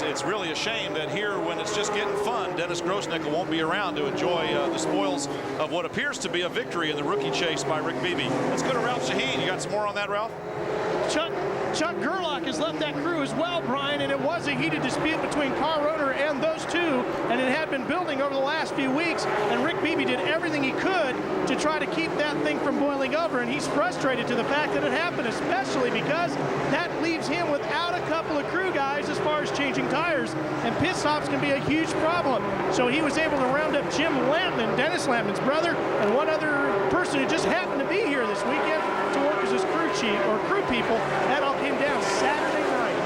it's really a shame that here, when it's just getting fun, Dennis Grossnickel won't be around to enjoy the spoils of what appears to be a victory in the rookie chase by Rick Beebe. Let's go to Ralph Shaheen. You got some more on that, Ralph? Chuck Gerlach has left that crew as well, Brian, and it was a heated dispute between car owner and those two, and it had been building over the last few weeks, and Rick Beebe did everything he could to try to keep that thing from boiling over, and he's frustrated to the fact that it happened, especially because that leaves him without a couple of crew guys as far as changing tires, and pit stops can be a huge problem. So he was able to round up Jim Lampman, Dennis Lampman's brother, and one other person who just happened to be here this weekend to work as his crew chief or crew people. That all came down Saturday night.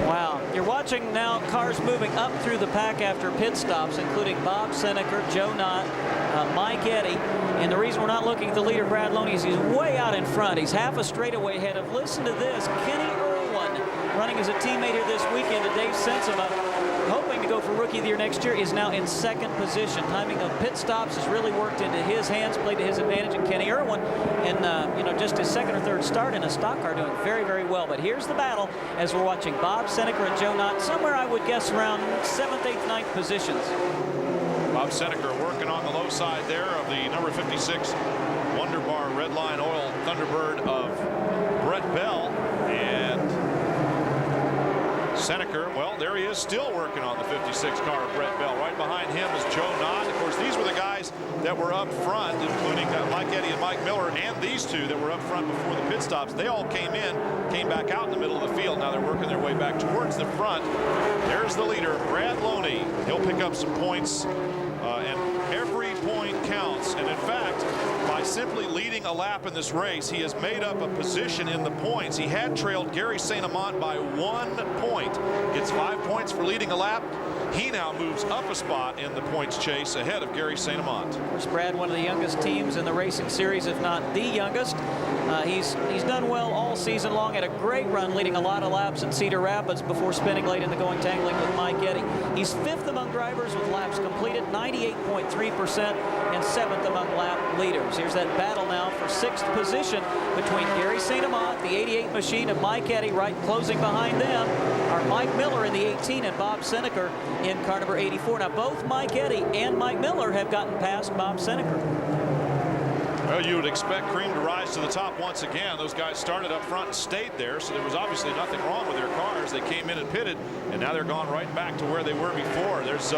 Wow. You're watching now cars moving up through the pack after pit stops, including Bob Seneker, Joe Knott, Mike Eddy. And the reason we're not looking at the leader, Brad Loney, is he's way out in front. He's half a straightaway ahead of, listen to this, Kenny Irwin, running as a teammate here this weekend to Dave Sensiva, hoping to go for Rookie of the Year next year, is now in second position. Timing of pit stops has really worked into his hands, played to his advantage. And Kenny Irwin, in just his second or third start in a stock car, doing very, very well. But here's the battle as we're watching Bob Seneker and Joe Knott, somewhere I would guess around 7th, 8th, 9th positions. Bob Seneker working on the low side there of the number 56 Wonderbar Redline Oil Thunderbird of Brett Bell. And Seneker, well, there he is, still working on the 56 car of Brett Bell. Right behind him is Joe Knott. Of course, these were the guys that were up front, including Mike Eddy and Mike Miller, and these two that were up front before the pit stops. They all came back out in the middle of the field. Now they're working their way back towards the front. There's the leader, Brad Loney. He'll pick up some points, and every point counts. And in fact, by simply leading a lap in this race, he has made up a position in the points. He had trailed Gary St. Amant by 1 point. Gets 5 points for leading a lap. He now moves up a spot in the points chase ahead of Gary St. Amant. Of course, Brad, one of the youngest teams in the racing series, if not the youngest. He's done well all season long. Had a great run, leading a lot of laps in Cedar Rapids before spinning late in the going tangling with Mike Eddy. He's 5th among drivers with laps completed, 98.3%, and 7th among lap leaders. Here's that battle now for 6th position between Gary St. Amant, the 88 machine, and Mike Eddy. Right closing behind them are Mike Miller in the 18 and Bob Seneker in car number 84. Now both Mike Eddy and Mike Miller have gotten past Bob Seneker. Well, you would expect Cream to rise to the top once again. Those guys started up front and stayed there, so there was obviously nothing wrong with their cars. They came in and pitted, and now they're gone right back to where they were before. There's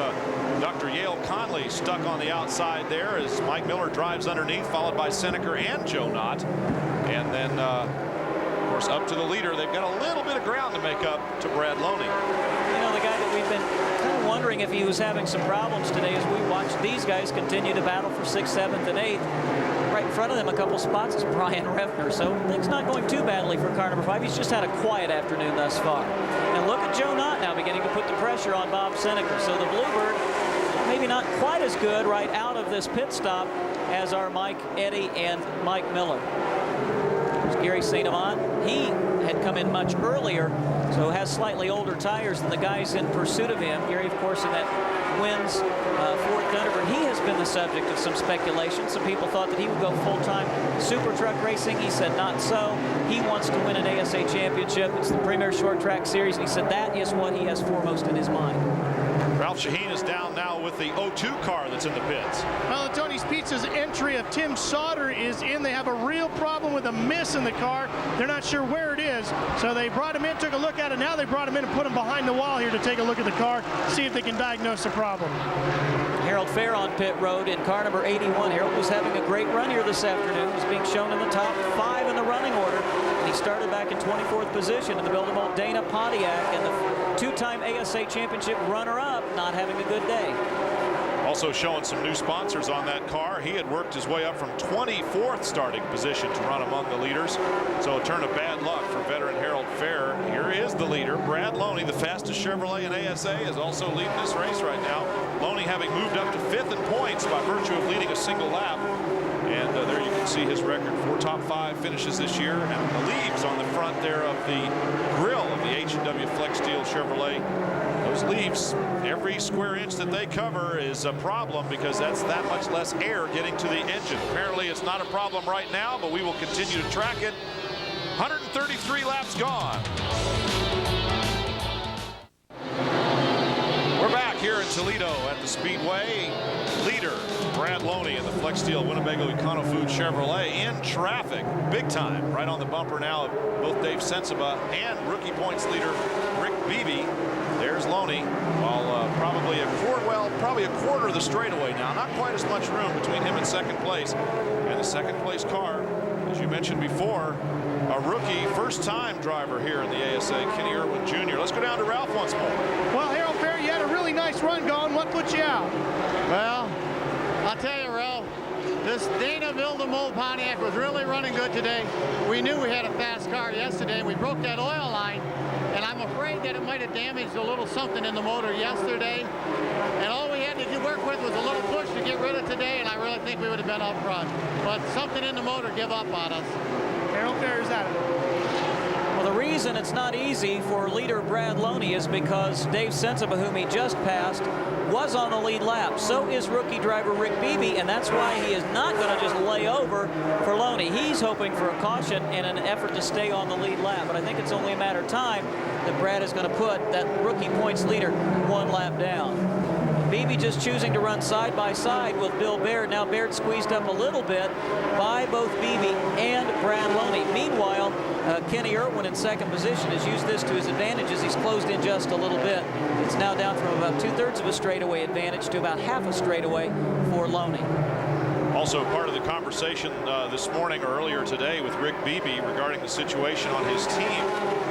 Dr. Yale Conley stuck on the outside there as Mike Miller drives underneath, followed by Seneker and Joe Knott. And then, of course, up to the leader. They've got a little bit of ground to make up to Brad Loney. You know, the guy that we've been kind of wondering if he was having some problems today as we watched these guys continue to battle for 6th, 7th, and 8th. Right in front of them a couple spots is Brian Reffner, so things not going too badly for car number 5. He's just had a quiet afternoon thus far. And look at Joe Knott now beginning to put the pressure on Bob Seneker. So the Bluebird, maybe not quite as good right out of this pit stop as are Mike Eddy and Mike Miller. There's Gary St. Amant. He had come in much earlier, so has slightly older tires than the guys in pursuit of him. Gary, of course, in that wins Ford Thunderbird. He has been the subject of some speculation. Some people thought that he would go full-time super truck racing. He said not so. He wants to win an ASA championship. It's the premier short track series, and he said that is what he has foremost in his mind. Ralph Shaheen is down now with the 02 car that's in the pits. Well, the Tony's Pizza's entry of Tim Sauter is in. They have a real problem with a miss in the car. They're not sure where it is, so they brought him in, took a look at it. Now they brought him in and put him behind the wall here to take a look at the car, see if they can diagnose the problem. Harold Fair on pit road in car number 81. Harold was having a great run here this afternoon. He's being shown in the top 5 in the running order. And he started back in 24th position in the Build-A-Mold Dana Pontiac, and the 2-time ASA championship runner-up not having a good day. Also showing some new sponsors on that car. He had worked his way up from 24th starting position to run among the leaders. So a turn of bad luck for veteran Harold Fair. Here is the leader, Brad Loney, the fastest Chevrolet in ASA, is also leading this race right now. Loney having moved up to 5th in points by virtue of leading a single lap. And there you can see his record, 4 top 5 finishes this year. And the leaves on the front there of the grill of the H&W Flex Steel Chevrolet. Those leaves, every square inch that they cover is a problem because that's that much less air getting to the engine. Apparently it's not a problem right now, but we will continue to track it. 133 laps gone. We're back here in Toledo at the Speedway. Leader Brad Loney in the Flex Steel Winnebago Econo-Food Chevrolet in traffic big time, right on the bumper now of both Dave Sensiva and rookie points leader Rick Beebe. There's Loney, while probably a quarter of the straightaway now. Not quite as much room between him and second place. And the second place car, as you mentioned before, a rookie first-time driver here in the ASA, Kenny Irwin Jr. Let's go down to Ralph once more. Well, Harold Fair, you had a really nice run going. What put you out? Well, I'll tell you, Ralph, This Dana Vildemole Pontiac was really running good today. We knew we had a fast car yesterday. We broke that oil line, and I'm afraid that it might have damaged a little something in the motor yesterday. And all we had to work with was a little push to get rid of today, and I really think we would have been up front. But something in the motor give up on us. Harold Fair's out of it. Well, the reason it's not easy for leader Brad Loney is because Dave Sensiba, whom he just passed, was on the lead lap. So is rookie driver Rick Beebe, and that's why he is not going to just lay over for Loney. He's hoping for a caution in an effort to stay on the lead lap. But I think it's only a matter of time that Brad is going to put that rookie points leader one lap down. Beebe just choosing to run side by side with Bill Baird. Now Baird squeezed up a little bit by both Beebe and Brad Loney. Meanwhile, Kenny Irwin in second position has used this to his advantage as he's closed in just a little bit. It's now down from about 2/3 of a straightaway advantage to about half a straightaway for Loney. Also part of the conversation this morning or earlier today with Rick Beebe regarding the situation on his team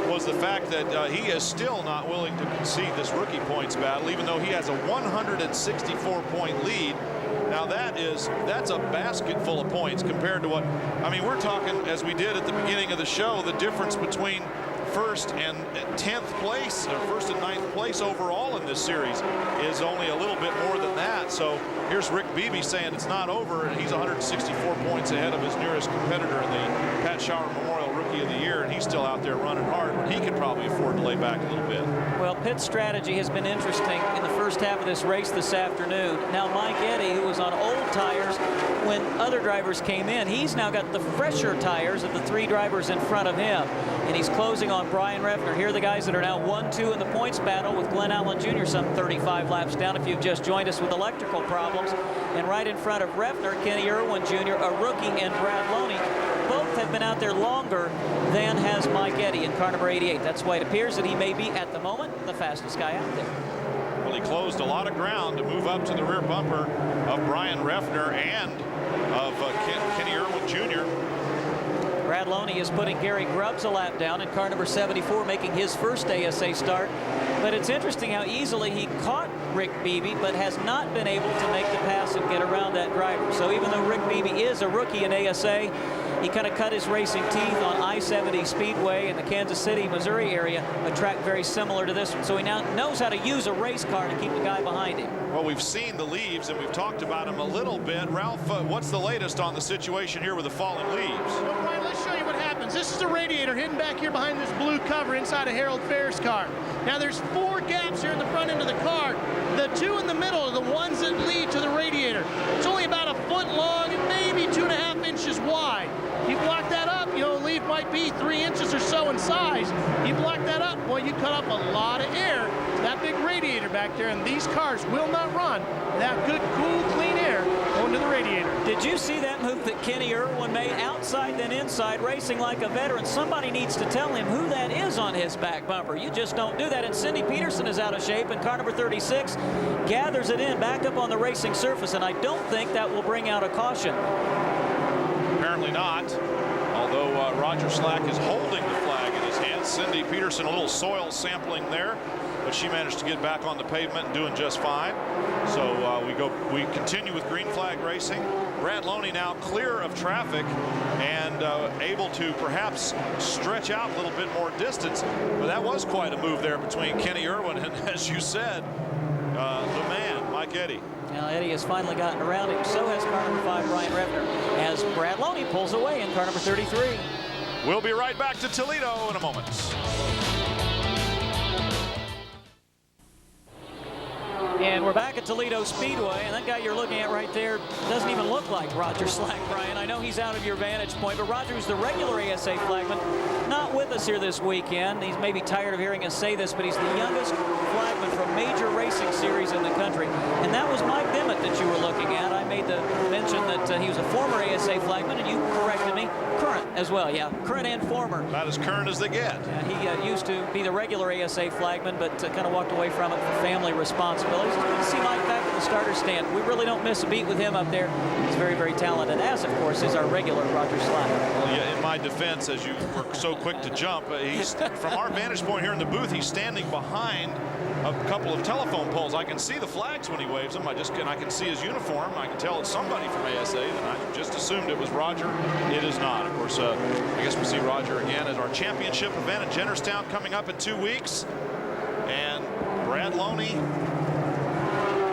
was the fact that he is still not willing to concede this rookie points battle, even though he has a 164-point lead. Now that's a basket full of points compared to what, I mean, we're talking, as we did at the beginning of the show, the difference between first and 10th place, or first and 9th place overall in this series is only a little bit more than that. So here's Rick Beebe saying it's not over, and he's 164 points ahead of his nearest competitor in the Pat Schauer Memorial Rookie of the Year, and he's still out there running hard, but he could probably afford to lay back a little bit. Well, pit strategy has been interesting in the first half of this race this afternoon. Now Mike Eddy, who was on old tires when other drivers came in, he's now got the fresher tires of the three drivers in front of him, and he's closing on Brian Refner. Here are the guys that are now 1-2 in the points battle with Glenn Allen Jr. some 35 laps down if you've just joined us with electrical problems. And right in front of Refner, Kenny Irwin Jr., a rookie, and Brad Loney. Both have been out there longer than has Mike Eddy in car number 88. That's why it appears that he may be, at the moment, the fastest guy out there. Well, he closed a lot of ground to move up to the rear bumper of Brian Refner and of Kenny Irwin Jr. Brad Loney is putting Gary Grubbs a lap down in car number 74, making his first ASA start. But it's interesting how easily he caught Rick Beebe, but has not been able to make the pass and get around that driver. So even though Rick Beebe is a rookie in ASA, he kind of cut his racing teeth on I-70 Speedway in the Kansas City, Missouri area, a track very similar to this one. So he now knows how to use a race car to keep the guy behind him. Well, we've seen the leaves, and we've talked about them a little bit. Ralph, what's the latest on the situation here with the falling leaves? Well, Brian, let's show you what happens. This is the radiator hidden back here behind this blue cover inside of Harold Fair's car. Now, there's 4 gaps here in the front end of the car. The 2 in the middle are the ones that lead to the radiator. It's only about a foot long and maybe 2.5 inches wide. You block that up, you know, the leaf might be 3 inches or so in size. You block that up, boy, you cut up a lot of air to that big radiator back there, and these cars will not run that good, cool, clean air going to the radiator. Did you see that move that Kenny Irwin made, outside then inside, racing like a veteran? Somebody needs to tell him who that is on his back bumper. You just don't do that. And Cindy Peterson is out of shape, and car number 36 gathers it in back up on the racing surface, and I don't think that will bring out a caution. Apparently not, although Roger Slack is holding the flag in his hand. Cindy Peterson, a little soil sampling there, but she managed to get back on the pavement and doing just fine. So we continue with green flag racing. Brad Loney now clear of traffic and able to perhaps stretch out a little bit more distance. But that was quite a move there between Kenny Irwin and, as you said, the man, Mike Eddy. Now Eddy has finally gotten around him. So has car number 5, Brian Refner, as Brad Loney pulls away in car number 33. We'll be right back to Toledo in a moment. And we're back at Toledo Speedway, and that guy you're looking at right there doesn't even look like Roger Slack, Brian. I know he's out of your vantage point, but Roger's the regular ASA flagman, not with us here this weekend. He's maybe tired of hearing us say this, but he's the youngest flagman from major racing series in the country. And that was Mike Dimmitt that you were looking at. I made the mention that he was a former ASA flagman, and you corrected me. Current as well, yeah, current and former. About as current as they get. He used to be the regular ASA flagman, but kind of walked away from it for family responsibilities. It's good to see Mike back in the starter stand. We really don't miss a beat with him up there. He's very, very talented, as, of course, is our regular Roger Slack. Well, yeah, in my defense, as you were so quick to jump, he's from our vantage point here in the booth, he's standing behind a couple of telephone poles. I can see the flags when he waves them. I can see his uniform. I can tell it's somebody from ASA, and I just assumed it was Roger. It is not. Of course, I guess we'll see Roger again at our championship event at Jennerstown coming up in 2 weeks. And Brad Loney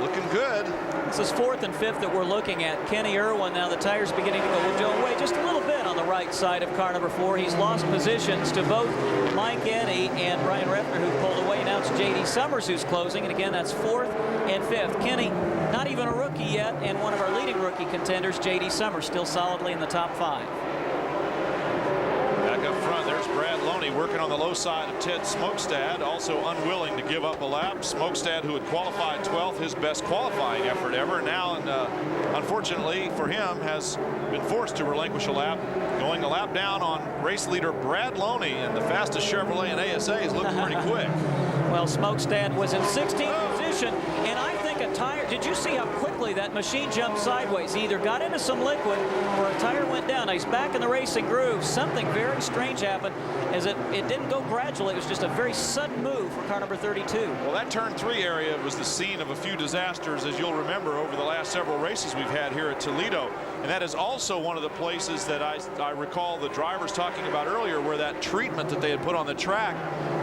looking good. This is 4th and 5th that we're looking at. Kenny Irwin, now the tire's beginning to go away just a little bit on the right side of car number 4. He's lost positions to both Mike Eddy and Brian Refner, who pulled away. Now it's J.D. Summers who's closing, and again, that's 4th and 5th. Kenny, not even a rookie yet, and one of our leading rookie contenders, J.D. Summers, still solidly in the top 5. Back up front, there's Brad Loney working on the low side of Ted Smokestad, also unwilling to give up a lap. Smokestad, who had qualified 12th, his best qualifying effort ever, now, and unfortunately for him, has been forced to relinquish a lap, going a lap down on race leader Brad Loney, and the fastest Chevrolet in ASA is looking pretty quick. Well, Smokestad was in 16th position, and I think a tire, did you see how quickly that machine jumped sideways? He either got into some liquid or a tire went down. Now he's back in the racing groove. Something very strange happened, as it didn't go gradually. It was just a very sudden move for car number 32. Well, that turn 3 area was the scene of a few disasters, as you'll remember, over the last several races we've had here at Toledo. And that is also one of the places that I recall the drivers talking about earlier, where that treatment that they had put on the track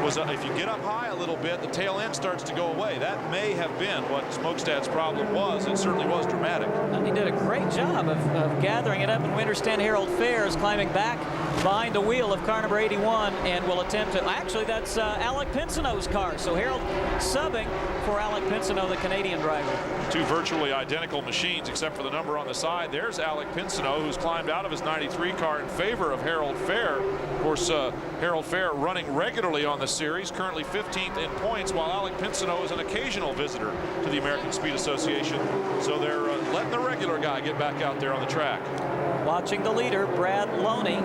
was if you get up high a little bit, the tail end starts to go away. That may have been what Smokestad's problem was. It certainly was dramatic. And he did a great job of gathering it up, and we understand Harold Fair is climbing back behind the wheel of car number 81 and will attempt to, actually that's Alec Pinsonneau's car. So Harold subbing for Alec Pinsonneau, the Canadian driver. 2 virtually identical machines except for the number on the side. There's Alec Pinsonneau, who's climbed out of his 93 car in favor of Harold Fair. Of course, Harold Fair running regularly on the series, currently 15th in points, while Alec Pinsonneau is an occasional visitor to the American Speed Association. So they're letting the regular guy get back out there on the track. Watching the leader, Brad Loney,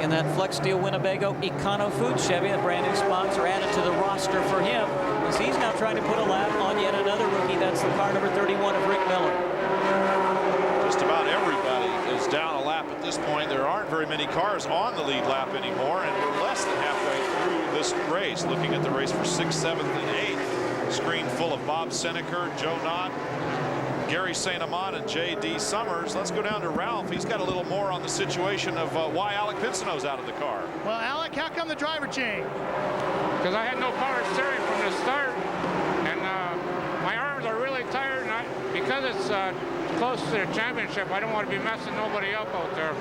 in that Flex Steel Winnebago Econo Food Chevy, a brand new sponsor added to the roster for him, as he's now trying to put a lap on yet another rookie. That's the car number 31 of Rick Miller. Just about everybody is down a lap at this point. There aren't very many cars on the lead lap anymore, and we're less than halfway through this race. Looking at the race for 6th, 7th, and 8th. Screen full of Bob Seneker, Joe Knott, Gary St. Amant, and J.D. Summers. Let's go down to Ralph. He's got a little more on the situation of why Alec Pinsonneau's out of the car. Well, Alec, how come the driver change? Because I had no power steering from the start, and my arms are really tired, and because it's close to the championship, I don't want to be messing nobody up out there.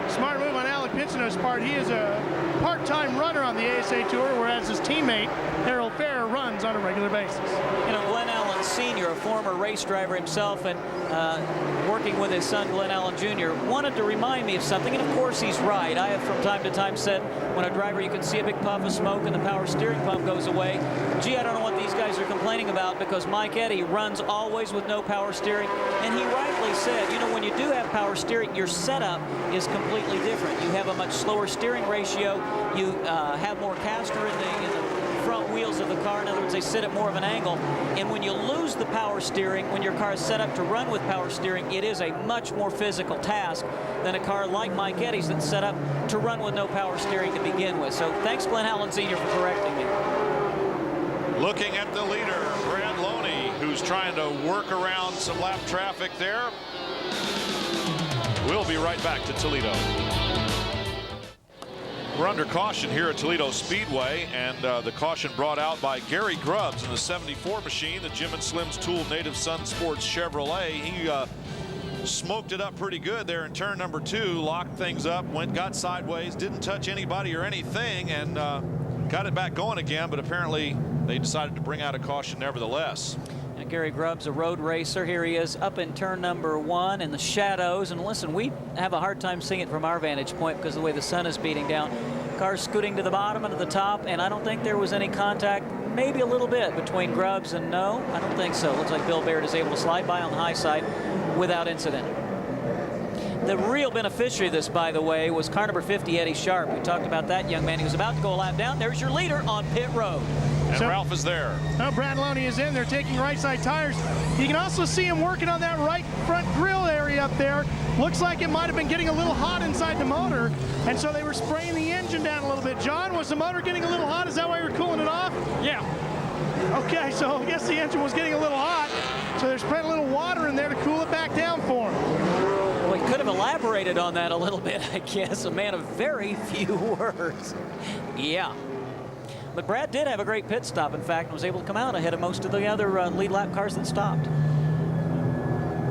Smart move on Alec Pinsonneau's part. He is a part-time runner on the ASA Tour, whereas his teammate, Harold Fair, runs on a regular basis. You know, Glenn Allen Sr., a former race driver himself, and working with his son, Glenn Allen Jr., wanted to remind me of something, and of course he's right. I have from time to time said, when a driver, you can see a big puff of smoke and the power steering pump goes away. Gee, I don't know what these guys are complaining about, because Mike Eddy runs always with no power steering, and he rightly said, you know, when you do have power steering, your setup is completely different. You have a much slower steering ratio. You have more caster in the front wheels of the car. In other words, they sit at more of an angle. And when you lose the power steering, when your car is set up to run with power steering, it is a much more physical task than a car like Mike Eddy's that's set up to run with no power steering to begin with. So thanks, Glenn Allen Sr., for correcting me. Looking at the leader, Brad Loney, who's trying to work around some lap traffic there. We'll be right back to Toledo. We're under caution here at Toledo Speedway, and the caution brought out by Gary Grubbs in the 74 machine, the Jim and Slim's Tool Native Sun Sports Chevrolet. He smoked it up pretty good there in turn number 2, locked things up, got sideways, didn't touch anybody or anything, and got it back going again, but apparently they decided to bring out a caution nevertheless. And Gary Grubbs, a road racer. Here he is up in turn number 1 in the shadows. And listen, we have a hard time seeing it from our vantage point because of the way the sun is beating down. Cars scooting to the bottom and to the top, and I don't think there was any contact, maybe a little bit, between Grubbs and no, I don't think so. Looks like Bill Baird is able to slide by on the high side without incident. The real beneficiary of this, by the way, was car number 50, Eddie Sharp. We talked about that young man. He was about to go a lap down. There's your leader on pit road. And so, Ralph is there. Now Brad Loney is in. They're taking right side tires. You can also see him working on that right front grill area up there. Looks like it might have been getting a little hot inside the motor, and so they were spraying the engine down a little bit. John, was the motor getting a little hot? Is that why you were cooling it off? Yeah. Okay, so I guess the engine was getting a little hot, so there's probably a little water in there to cool it back down for him. Well, he could have elaborated on that a little bit, I guess. A man of very few words. Yeah. But Brad did have a great pit stop, in fact, and was able to come out ahead of most of the other lead lap cars that stopped.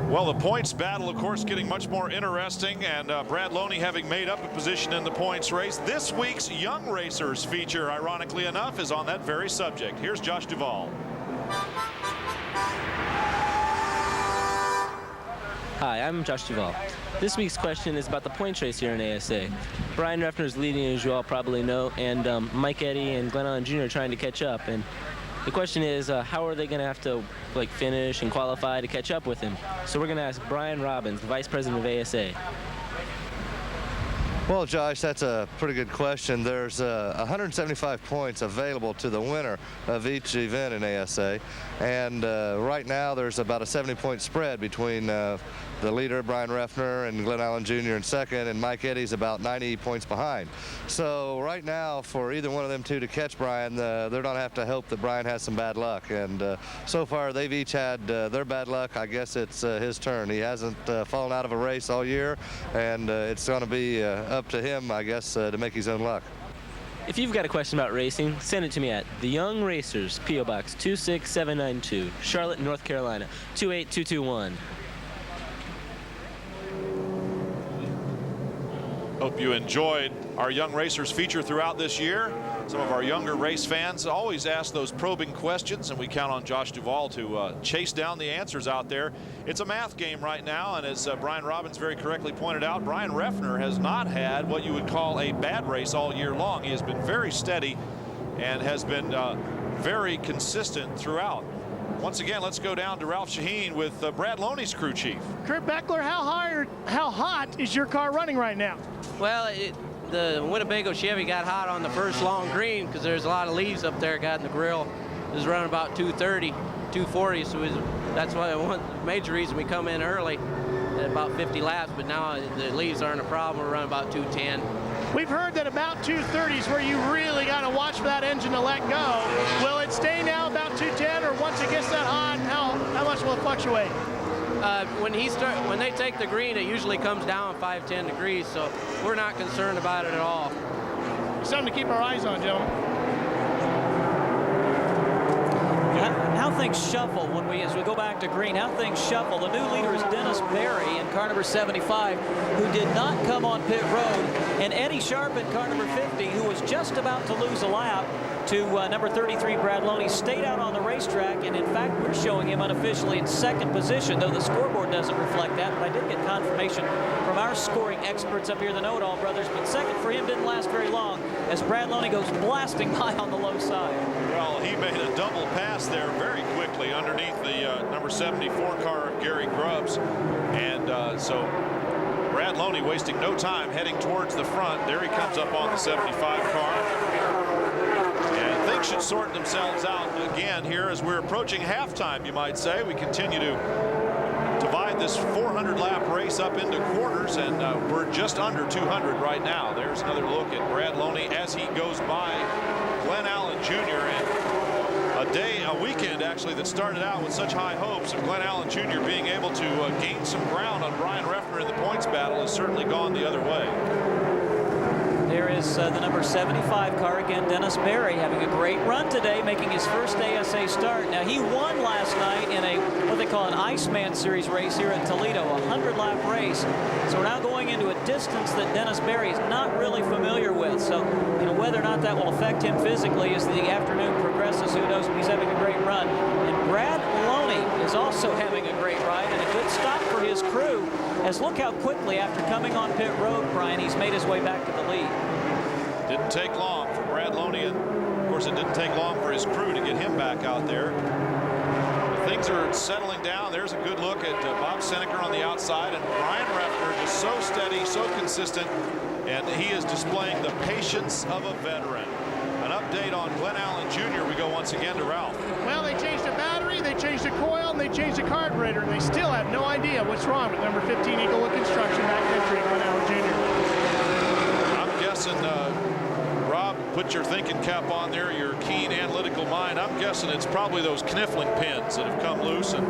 Well, the points battle, of course, getting much more interesting, and Brad Loney having made up a position in the points race. This week's Young Racers feature, ironically enough, is on that very subject. Here's Josh Duvall. Hi, I'm Josh Duvall. This week's question is about the points race here in ASA. Brian Reffner is leading, as you all probably know, and Mike Eddy and Glenn Allen Jr. are trying to catch up. And the question is, how are they going to have to finish and qualify to catch up with him? So we're going to ask Brian Robbins, the Vice President of ASA. Well, Josh, that's a pretty good question. There's 175 points available to the winner of each event in ASA. And right now there's about a 70-point spread between the leader, Brian Reffner, and Glenn Allen Jr. in second, and Mike Eddy's about 90 points behind. So right now, for either one of them two to catch Brian, they're going to have to hope that Brian has some bad luck. And so far, they've each had their bad luck. I guess it's his turn. He hasn't fallen out of a race all year, and it's going to be up to him, I guess, to make his own luck. If you've got a question about racing, send it to me at The Young Racers, P.O. Box 26792, Charlotte, North Carolina, 28221. Hope you enjoyed our Young Racers feature throughout this year. Some of our younger race fans always ask those probing questions, and we count on Josh Duvall to chase down the answers out there. It's a math game right now, and as Brian Robbins very correctly pointed out, Brian Reffner has not had what you would call a bad race all year long. He has been very steady and has been very consistent throughout. Once again, let's go down to Ralph Shaheen with Brad Loney's crew chief. Kurt Beckler, how hot is your car running right now? Well, the Winnebago Chevy got hot on the first long green because there's a lot of leaves up there got in the grill. It was running about 230, 240, so that's why the major reason we come in early at about 50 laps, but now the leaves aren't a problem. We're running about 210. We've heard that about 230 is where you really got to watch for that engine to let go. Will it stay now about 210, or once it gets that hot, how much will it fluctuate? When they take the green, it usually comes down 5-10 degrees, so we're not concerned about it at all. Something to keep our eyes on, gentlemen. How things shuffle as we go back to green, how things shuffle. The new leader is Dennis Berry in car number 75, who did not come on pit road, and Eddie Sharp in car number 50, who was just about to lose a lap to number 33, Brad Loney, stayed out on the racetrack, and in fact, we're showing him unofficially in second position, though the scoreboard doesn't reflect that, but I did get confirmation from our scoring experts up here, the Know-It-All brothers, but second for him didn't last very long as Brad Loney goes blasting by on the low side. Well, he made a double pass there very quickly underneath the number 74 car of Gary Grubbs, and so Brad Loney wasting no time heading towards the front. There he comes up on the 75 car. And things should sort themselves out again here as we're approaching halftime, you might say. We continue to divide this 400 lap race up into quarters, and we're just under 200 right now. There's another look at Brad Loney as he goes by Glenn Allen Jr. and a weekend actually that started out with such high hopes of Glenn Allen Jr. being able to gain some ground on Brian Reffner in the points battle has certainly gone the other way. There is the number 75 car again, Dennis Berry, having a great run today, making his first ASA start. Now, he won last night in what they call an Iceman Series race here at Toledo, a 100-lap race. So we're now going into a distance that Dennis Berry is not really familiar with. So, whether or not that will affect him physically as the afternoon progresses, who knows, but he's having a great run. And Brad Loney is also having a great ride and a good stop for his crew. As look how quickly, after coming on pit road, Brian, he's made his way back to the lead. Didn't take long for Brad Loney, and of course it didn't take long for his crew to get him back out there. But things are settling down. There's a good look at Bob Seneker on the outside, and Brian Reffner just so steady, so consistent, and he is displaying the patience of a veteran. An update on Glenn Allen Jr. We go once again to Ralph. Well, they changed the battery, they changed the coil, and they changed the carburetor, and they still have no idea what's wrong with number 15 Eagle Look Construction back entry, Glenn Allen Jr. I'm guessing Rob put your thinking cap on there, your keen analytical mind. I'm guessing it's probably those kniffling pins that have come loose, and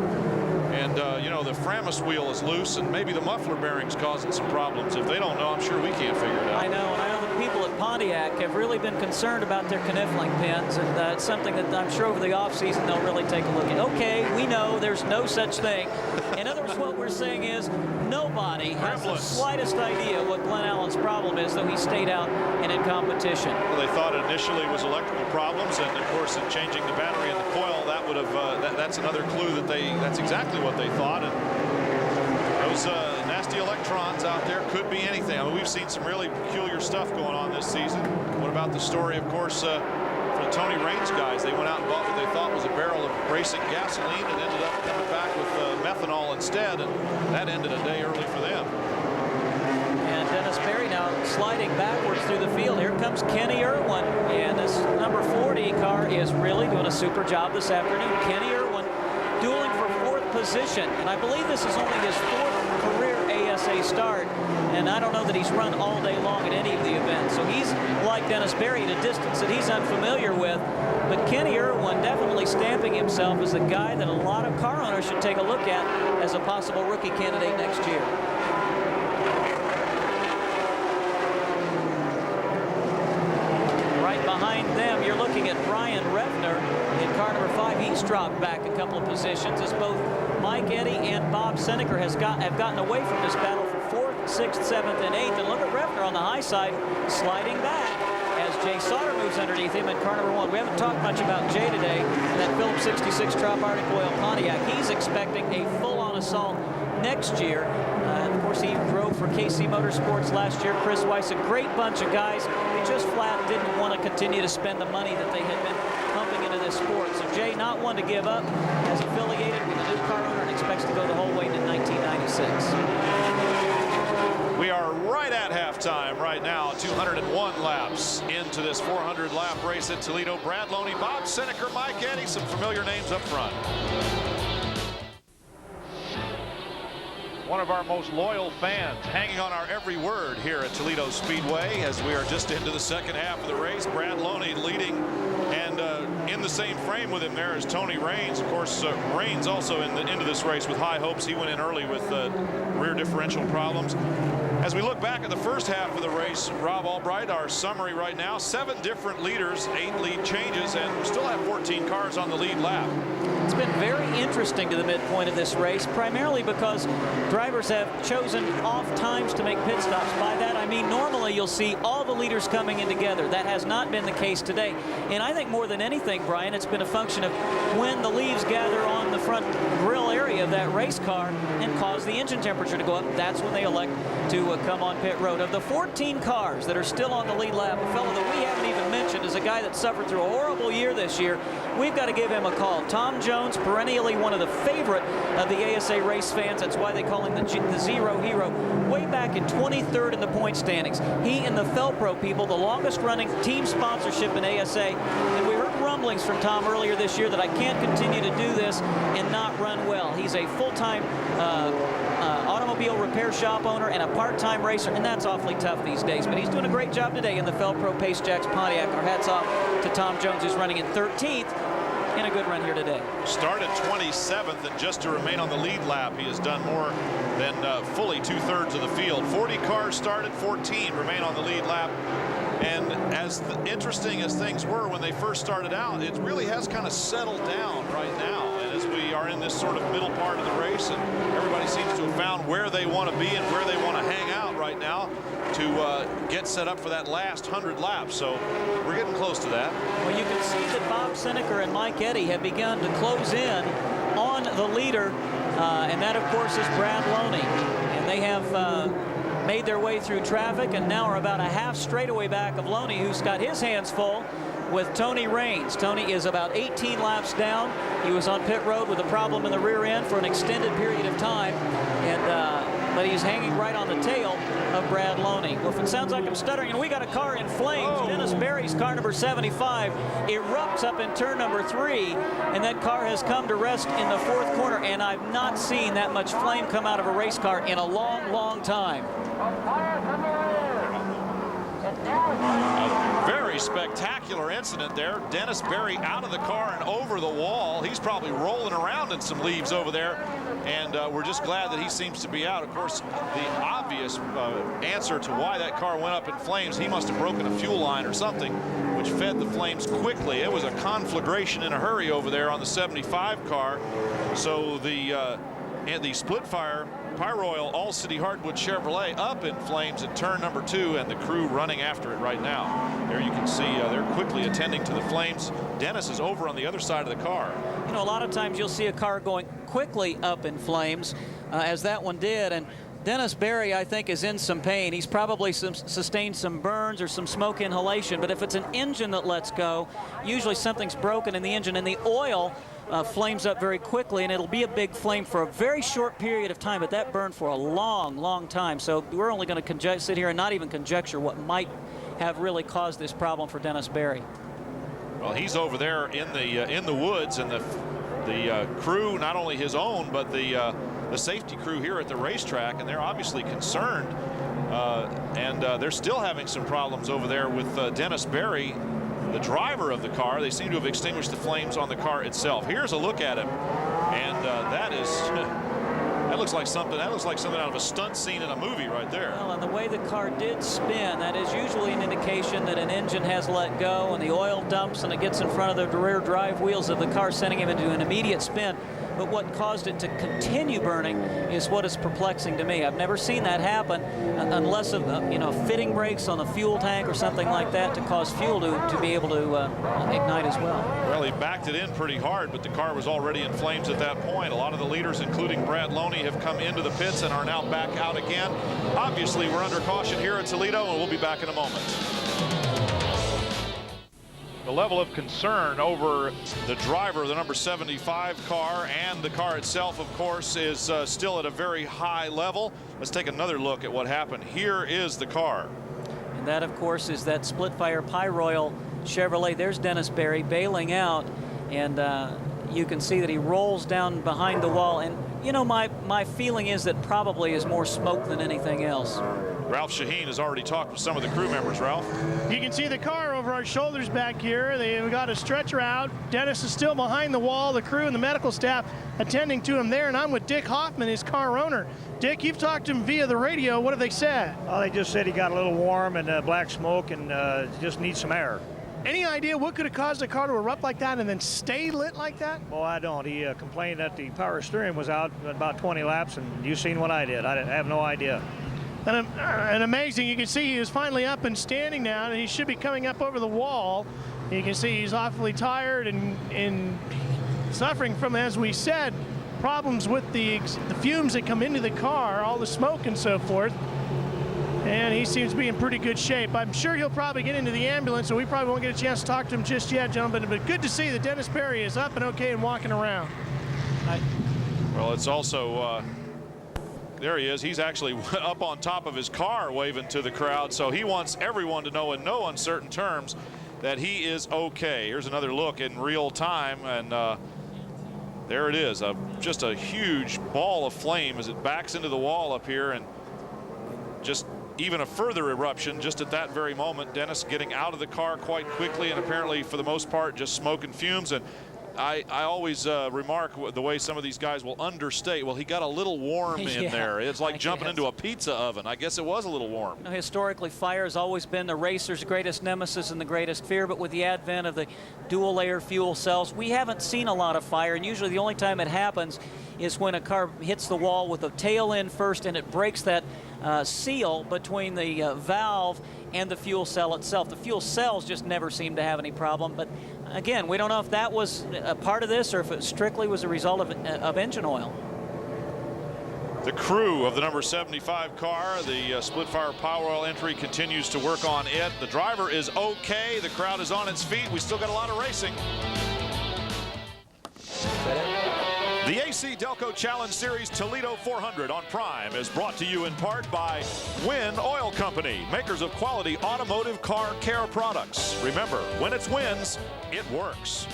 you know, the Framus wheel is loose, and maybe the muffler bearing's causing some problems. If they don't know, I'm sure we can't figure it out. I know, and I know the people at Pontiac have really been concerned about their kniffling pins, and it's something that I'm sure over the offseason they'll really take a look at. Okay, we know there's no such thing. In other words, what we're saying is nobody has the slightest idea what Glenn Allen's problem is, though he stayed out and in competition. Well, they thought initially it was electrical problems, and of course in changing the battery in the coil, that would have that's another clue that that's exactly what they thought. And those nasty electrons out there could be anything. I mean, we've seen some really peculiar stuff going on this season. What about the story, of course, for the Tony Raines guys? They went out and bought what they thought was a barrel of racing gasoline and ended up coming back with methanol instead, and that ended a day early for them. And Dennis Berry now sliding backwards through the field. Here comes Kenny Irwin, and this number 40 car is really doing a super job this afternoon. Kenny Irwin dueling for 4th position, and I believe this is only his 4th career ASA start, and I don't know that he's run all day long at any of the events. So he's like Dennis Berry at a distance that he's unfamiliar with, but Kenny Irwin definitely stamping himself as a guy that a lot of car owners should take a look at as a possible rookie candidate next year. Right behind them, you're looking at Brian Revner in car number 5. He's dropped back a couple of positions as both Mike Eddy and Bob Seneker have gotten away from this battle for 4th, 6th, 7th, and 8th. And look at Revner on the high side sliding back as Jay Sauter moves underneath him in car number 1. We haven't talked much about Jay today. That Phillips 66 Trop Arctic Oil Pontiac. He's expecting a full-on assault next year. Of course, he drove for KC Motorsports last year. Chris Weiss, a great bunch of guys. They just flat didn't want to continue to spend the money that they had been pumping into this sport. So Jay, not one to give up, has affiliated with a new car owner and expects to go the whole way to 1996. We are right at halftime right now. 201 laps into this 400-lap race at Toledo. Brad Loney, Bob Seneker, Mike Eddy, some familiar names up front. One of our most loyal fans hanging on our every word here at Toledo Speedway as we are just into the second half of the race. Brad Loney leading, and in the same frame with him there is Tony Raines. Of course, Raines also into this race with high hopes. He went in early with rear differential problems. As we look back at the first half of the race, Rob Albright, our summary right now, 7 different leaders, 8 lead changes, and we still have 14 cars on the lead lap. It's been very interesting to the midpoint of this race, primarily because drivers have chosen off times to make pit stops. By that I mean normally you'll see all the leaders coming in together. That has not been the case today. And I think more than anything, Brian, it's been a function of when the leaves gather on the front grill area of that race car and cause the engine temperature to go up. That's when they elect to come on pit road. Of the 14 cars that are still on the lead lap, a fellow that we haven't even mentioned is a guy that suffered through a horrible year this year. We've got to give him a call. Tom Jones, perennially one of the favorite of the ASA race fans. That's why they call him the Zero Hero. Way back in 23rd in the point standings. He and the Felpro people, the longest running team sponsorship in ASA. And we heard rumblings from Tom earlier this year that I can't continue to do this and not run well. He's a full-time automobile repair shop owner and a part-time racer, and that's awfully tough these days. But he's doing a great job today in the Felpro Pace Jacks Pontiac. Our hats off to Tom Jones, who's running in 13th. And a good run here today. Started 27th, and just to remain on the lead lap, he has done more than fully 2/3 of the field. 40 cars started, 14 remain on the lead lap. And as interesting as things were when they first started out, it really has kind of settled down right now. And as we are in this sort of middle part of the race, and everybody seems to have found where they want to be and where they want to hang out right now to get set up for that last 100 laps. So we're getting close to that. Well, you can see that Bob Seneker and Mike Eddy have begun to close in on the leader, and that, of course, is Brad Loney. And they have made their way through traffic and now are about a half straightaway back of Loney, who's got his hands full with Tony Raines. Tony is about 18 laps down. He was on pit road with a problem in the rear end for an extended period of time, but he's hanging right on the tail of Brad Loney. Well, if it sounds like I'm stuttering, and we got a car in flames. Oh. Dennis Berry's car number 75 erupts up in turn number 3, and that car has come to rest in the 4th corner, and I've not seen that much flame come out of a race car in a long, long time. A very spectacular incident there. Dennis Berry out of the car and over the wall. He's probably rolling around in some leaves over there, and we're just glad that he seems to be out. Of course, the obvious answer to why that car went up in flames, he must have broken a fuel line or something, which fed the flames quickly. It was a conflagration in a hurry over there on the 75 car. So the split fire Pyroil All City Hardwood Chevrolet up in flames at turn number 2, and the crew running after it right now. There you can see they're quickly attending to the flames. Dennis is over on the other side of the car. You know, a lot of times you'll see a car going quickly up in flames, as that one did, and Dennis Berry, I think, is in some pain. He's probably sustained some burns or some smoke inhalation, but if it's an engine that lets go, usually something's broken in the engine, and the oil flames up very quickly, and it'll be a big flame for a very short period of time, but that burned for a long, long time. So we're only going to sit here and not even conjecture what might have really caused this problem for Dennis Berry. Well, he's over there in the woods, and the crew, not only his own, but the safety crew here at the racetrack, and they're obviously concerned, and they're still having some problems over there with Dennis Berry, the driver of the car. They seem to have extinguished the flames on the car itself. Here's a look at him, and that looks like something out of a stunt scene in a movie right there. Well, and the way the car did spin, that is usually an indication that an engine has let go, and the oil dumps and it gets in front of the rear drive wheels of the car, sending him into an immediate spin. But what caused it to continue burning is what is perplexing to me. I've never seen that happen unless fitting brakes on the fuel tank or something like that to cause fuel to be able to ignite as well. Well, he backed it in pretty hard, but the car was already in flames at that point. A lot of the leaders, including Brad Loney, have come into the pits and are now back out again. Obviously, we're under caution here at Toledo, and we'll be back in a moment. The level of concern over the driver of the number 75 car and the car itself, of course, is still at a very high level. Let's take another look at what happened. Here is the car. And that, of course, is that split fire Pyroil Chevrolet. There's Dennis Berry bailing out, and you can see that he rolls down behind the wall. And, you know, my feeling is that probably is more smoke than anything else. Ralph Shaheen has already talked with some of the crew members. Ralph? You can see the car over our shoulders back here. They've got a stretcher out. Dennis is still behind the wall. The crew and the medical staff attending to him there. And I'm with Dick Hoffman, his car owner. Dick, you've talked to him via the radio. What have they said? Well, they just said he got a little warm and black smoke and just needs some air. Any idea what could have caused the car to erupt like that and then stay lit like that? Well, I don't. He complained that the power steering was out about 20 laps, and you've seen what I did. I have no idea. And amazing, you can see he is finally up and standing now, and he should be coming up over the wall. You can see he's awfully tired and suffering from, as we said, problems with the fumes that come into the car, all the smoke and so forth. And he seems to be in pretty good shape. I'm sure he'll probably get into the ambulance, so we probably won't get a chance to talk to him just yet, gentlemen. But good to see that Dennis Berry is up and okay and walking around. Well, it's also... there he is. He's actually up on top of his car waving to the crowd. So he wants everyone to know in no uncertain terms that he is okay. Here's another look in real time. And there it is. Just a huge ball of flame as it backs into the wall up here. And just even a further eruption just at that very moment. Dennis getting out of the car quite quickly and apparently for the most part just smoke and fumes. And I always remark the way some of these guys will understate. Well, he got a little warm in there. It's like jumping into a pizza oven. I guess it was a little warm. You know, historically, fire has always been the racer's greatest nemesis and the greatest fear, but with the advent of the dual-layer fuel cells, we haven't seen a lot of fire, and usually the only time it happens is when a car hits the wall with the tail end first and it breaks that seal between the valve and the fuel cell itself. The fuel cells just never seem to have any problem, but again, we don't know if that was a part of this or if it strictly was a result of engine oil. The crew of the number 75 car, the split fire power oil entry, continues to work on it. The driver is okay. The crowd is on its feet. We still got a lot of racing. The AC-Delco Challenge Series Toledo 400 on Prime is brought to you in part by Win Oil Company, makers of quality automotive car care products. Remember, when it's wins, it works.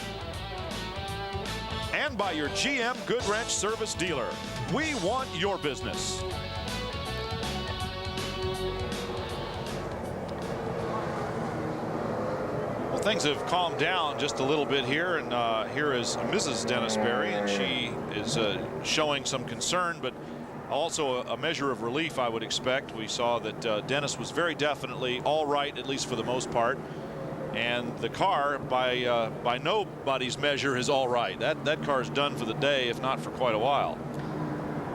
And by your GM Goodwrench service dealer. We want your business. Things have calmed down just a little bit here, and here is Mrs. Dennis Berry, and she is showing some concern, but also a measure of relief, I would expect. We saw that Dennis was very definitely all right, at least for the most part, and the car, by nobody's measure, is all right. That car is done for the day, if not for quite a while.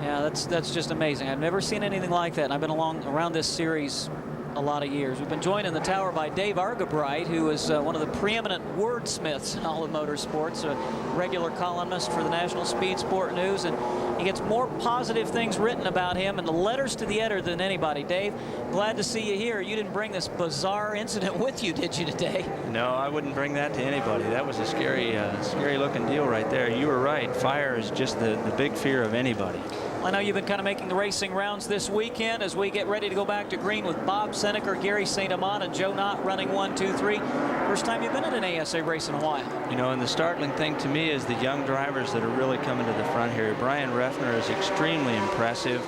Yeah, that's just amazing. I've never seen anything like that, and I've been around this series a lot of years. We've been joined in the tower by Dave Argabright, who is one of the preeminent wordsmiths in all of motorsports, a regular columnist for the National Speed Sport News, and he gets more positive things written about him in the letters to the editor than anybody. Dave, glad to see you here. You didn't bring this bizarre incident with you, did you, today? No, I wouldn't bring that to anybody. That was a scary looking deal right there. You were right. Fire is just the big fear of anybody. I know you've been kind of making the racing rounds this weekend as we get ready to go back to green with Bob Seneker, Gary St. Amant, and Joe Knott running 1, 2, 3. First time you've been at an ASA race in a while. You know, and the startling thing to me is the young drivers that are really coming to the front here. Brian Reffner is extremely impressive.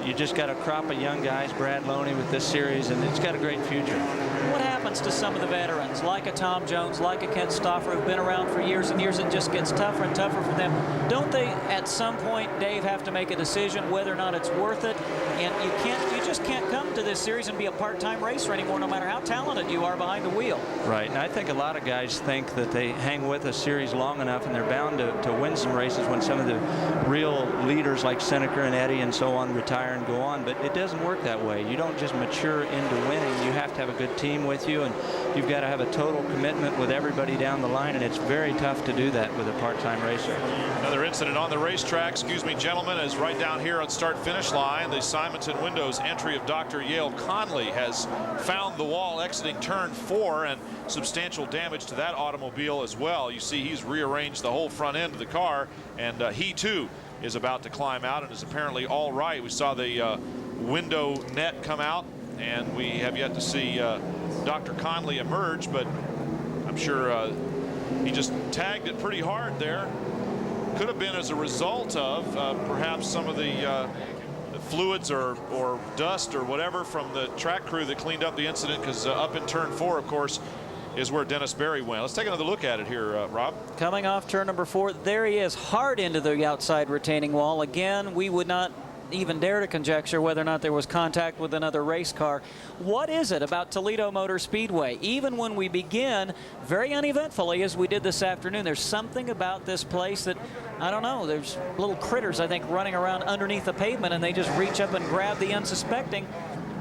You just got a crop of young guys, Brad Loney with this series, and it's got a great future. What happens to some of the veterans, like a Tom Jones, like a Ken Stauffer, who've been around for years and years? It just gets tougher and tougher for them. Don't they, at some point, Dave, have to make a decision whether or not it's worth it? And you just can't come to this series and be a part-time racer anymore, no matter how talented you are behind the wheel. Right, and I think a lot of guys think that they hang with a series long enough and they're bound to win some races when some of the real leaders like Seneker and Eddie and so on retire and go on, but it doesn't work that way. You don't just mature into winning. You have to have a good team with you, and you've got to have a total commitment with everybody down the line, and it's very tough to do that with a part-time racer. Another incident on the racetrack, excuse me, gentlemen, is right down here on start-finish line. The Simonton Windows entry of Dr. Yale Conley has found the wall exiting turn 4, and substantial damage to that automobile as well. You see he's rearranged the whole front end of the car, and he too is about to climb out and is apparently all right. We saw the window net come out, and we have yet to see Dr. Conley emerge, but I'm sure he just tagged it pretty hard there. Could have been as a result of perhaps some of the fluids or dust or whatever from the track crew that cleaned up the incident, because up in turn 4, of course, is where Dennis Berry went. Let's take another look at it here, Rob. Coming off turn number 4, there he is, hard into the outside retaining wall. Again, we would not even dare to conjecture whether or not there was contact with another race car. What is it about Toledo Motor Speedway? Even when we begin very uneventfully, as we did this afternoon, there's something about this place that, I don't know, there's little critters, I think, running around underneath the pavement, and they just reach up and grab the unsuspecting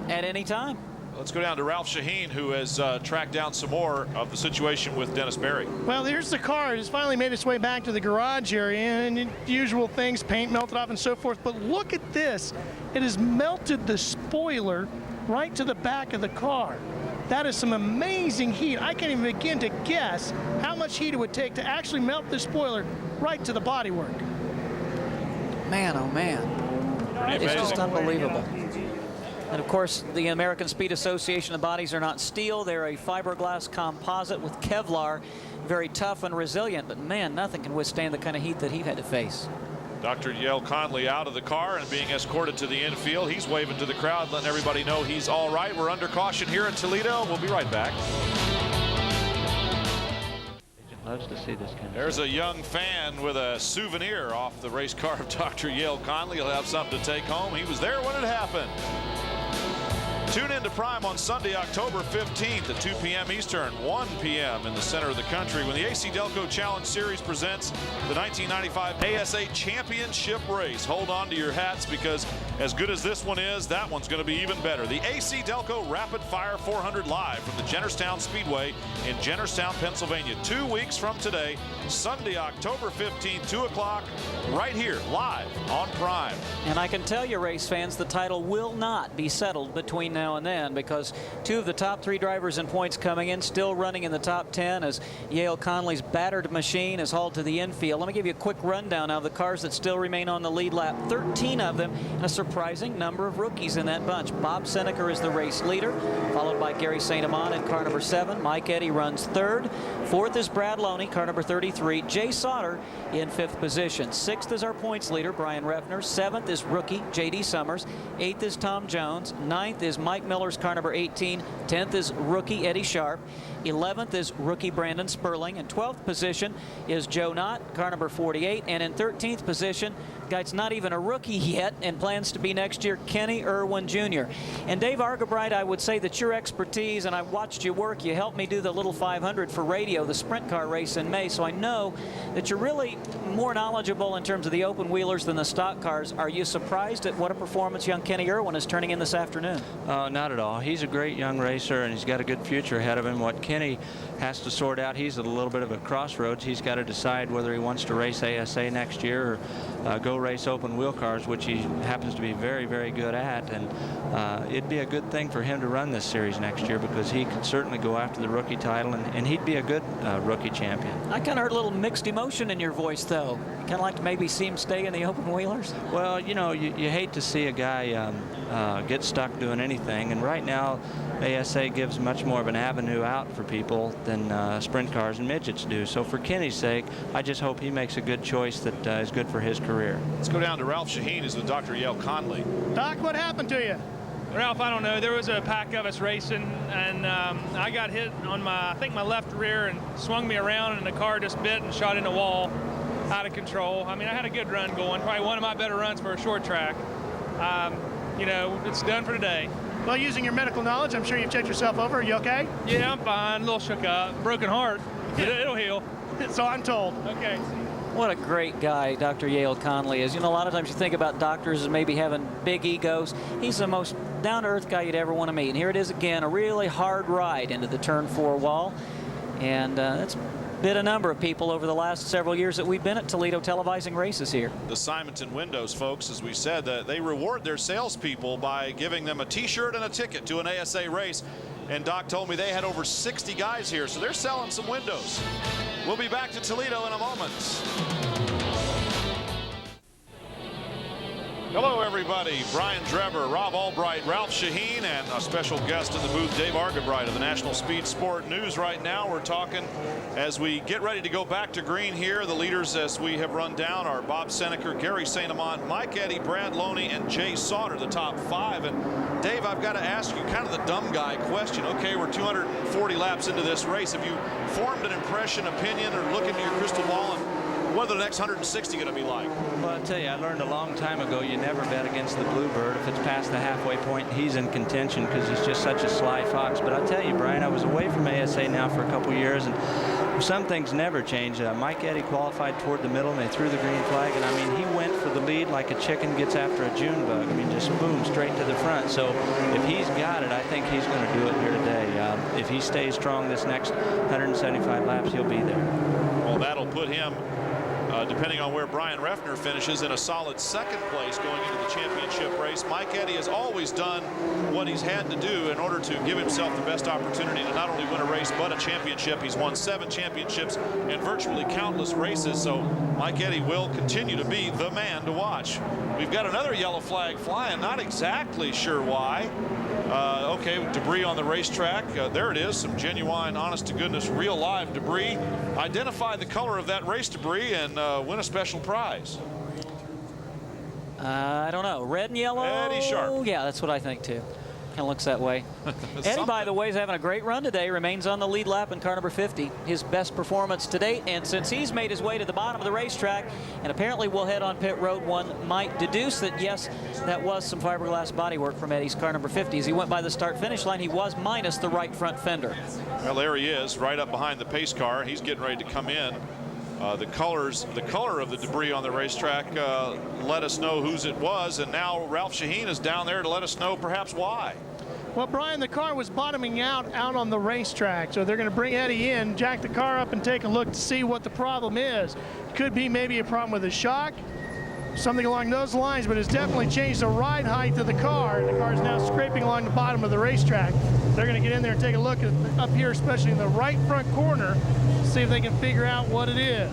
at any time. Let's go down to Ralph Shaheen, who has tracked down some more of the situation with Dennis Berry. Well, here's the car. It's finally made its way back to the garage area, and usual things, paint melted off and so forth. But look at this. It has melted the spoiler right to the back of the car. That is some amazing heat. I can't even begin to guess how much heat it would take to actually melt the spoiler right to the bodywork. Man, oh man. It's just unbelievable. And of course, the American Speed Association, the bodies are not steel. They're a fiberglass composite with Kevlar, very tough and resilient. But man, nothing can withstand the kind of heat that he had to face. Dr. Yale Conley out of the car and being escorted to the infield. He's waving to the crowd, letting everybody know he's all right. We're under caution here in Toledo. We'll be right back. Loves to see this kind of There's a young fan with a souvenir off the race car of Dr. Yale Conley. He'll have something to take home. He was there when it happened. Tune in to Prime on Sunday, October 15th at 2 p.m. Eastern, 1 p.m. in the center of the country, when the AC-Delco Challenge Series presents the 1995 ASA Championship Race. Hold on to your hats, because as good as this one is, that one's going to be even better. The AC-Delco Rapid Fire 400 live from the Jennerstown Speedway in Jennerstown, Pennsylvania. 2 weeks from today, Sunday, October 15th, 2 o'clock, right here, live on Prime. And I can tell you, race fans, the title will not be settled between now and then, because 2 of the top 3 drivers in points coming in, still running in the top 10 as Yale Conley's battered machine is hauled to the infield. Let me give you a quick rundown of the cars that still remain on the lead lap. 13 of them in a surprising number of rookies in that bunch. Bob Seneca is the race leader, followed by Gary St. Amant in car number 7. Mike Eddy runs 3rd. 4th is Brad Loney, car number 33. Jay Sauter in 5th position. 6th is our points leader, Brian Refner. 7th is rookie J.D. Summers. 8th is Tom Jones. 9th is Mike Miller's car number 18. 10th is rookie Eddie Sharp. 11th is rookie Brandon Sperling. In 12th position is Joe Knott, car number 48. And in 13th position, guy's not even a rookie yet and plans to be next year, Kenny Irwin Jr. And Dave Argabright, I would say that your expertise, and I watched you work, you helped me do the Little 500 for radio, the sprint car race in May, so I know that you're really more knowledgeable in terms of the open wheelers than the stock cars. Are you surprised at what a performance young Kenny Irwin is turning in this afternoon? Not at all. He's a great young racer, and he's got a good future ahead of him. What Kenny has to sort out, he's at a little bit of a crossroads. He's got to decide whether he wants to race ASA next year or go race open wheel cars, which he happens to be very, very good at. And it'd be a good thing for him to run this series next year, because he could certainly go after the rookie title, and he'd be a good rookie champion. I kind of heard a little mixed emotion in your voice, though. Kind of like to maybe see him stay in the open wheelers? Well, you know, you hate to see a guy get stuck doing anything, and right now ASA gives much more of an avenue out for people than sprint cars and midgets do. So for Kenny's sake, I just hope he makes a good choice that is good for his career. Let's go down to Ralph Shaheen, who's with Dr. Yale Conley. Doc, what happened to you? Ralph, I don't know. There was a pack of us racing, and I got hit on I think my left rear, and swung me around, and the car just bit and shot in the wall, out of control. I mean, I had a good run going, probably one of my better runs for a short track. You know, it's done for today. Well, using your medical knowledge, I'm sure you've checked yourself over. Are you okay? Yeah, I'm fine. A little shook up. Broken heart. It'll heal. So I'm told. Okay. What a great guy Dr. Yale Conley is. You know, a lot of times you think about doctors as maybe having big egos. He's the most down-to-earth guy you'd ever want to meet. And here it is again, a really hard ride into the turn 4 wall. And that's been a number of people over the last several years that we've been at Toledo televising races here. The Simonton Windows folks, as we said, they reward their salespeople by giving them a t-shirt and a ticket to an ASA race. And Doc told me they had over 60 guys here, so they're selling some windows. We'll be back to Toledo in a moment. Hello, everybody. Brian Drever, Rob Albright, Ralph Shaheen, and a special guest in the booth, Dave Argabright of the National Speed Sport News. Right now, we're talking as we get ready to go back to green here. The leaders, as we have run down, are Bob Seneca, Gary St. Amant, Mike Eddy, Brad Loney, and Jay Sauter, the top 5. And Dave, I've got to ask you kind of the dumb guy question. Okay, we're 240 laps into this race. Have you formed an impression, opinion, or look into your crystal ball and what are the next 160 going to be like? Well, I'll tell you, I learned a long time ago, you never bet against the Bluebird. If it's past the halfway point, he's in contention because he's just such a sly fox. But I'll tell you, Brian, I was away from ASA now for a couple years, and some things never change. Mike Eddy qualified toward the middle, and they threw the green flag. And, I mean, he went for the lead like a chicken gets after a June bug. I mean, just boom, straight to the front. So if he's got it, I think he's going to do it here today. If he stays strong this next 175 laps, he'll be there. Well, that'll put him, depending on where Brian Refner finishes, in a solid second place going into the championship race. Mike Eddy has always done what he's had to do in order to give himself the best opportunity to not only win a race but a championship. He's won 7 championships in virtually countless races, so Mike Eddy will continue to be the man to watch. We've got another yellow flag flying, not exactly sure why. Okay, debris on the racetrack. There it is, some genuine, honest-to-goodness, real live debris. Identify the color of that race debris and win a special prize. I don't know. Red and yellow? Eddie Sharp. Yeah, that's what I think, too. Kind of looks that way. Eddie, by the way, is having a great run today. Remains on the lead lap in car number 50. His best performance to date. And since he's made his way to the bottom of the racetrack, and apparently will head on pit road, one might deduce that, yes, that was some fiberglass bodywork from Eddie's car number 50. As he went by the start-finish line, he was minus the right front fender. Well, there he is, right up behind the pace car. He's getting ready to come in. The color of the debris on the racetrack let us know whose it was, and now Ralph Shaheen is down there to let us know perhaps why. Well, Brian, the car was bottoming out on the racetrack, so they're going to bring Eddie in, jack the car up, and take a look to see what the problem is. Could be maybe a problem with the shock, something along those lines, but it's definitely changed the ride height of the car. The car is now scraping along the bottom of the racetrack. They're going to get in there and take a look at up here, especially in the right front corner, see if they can figure out what it is.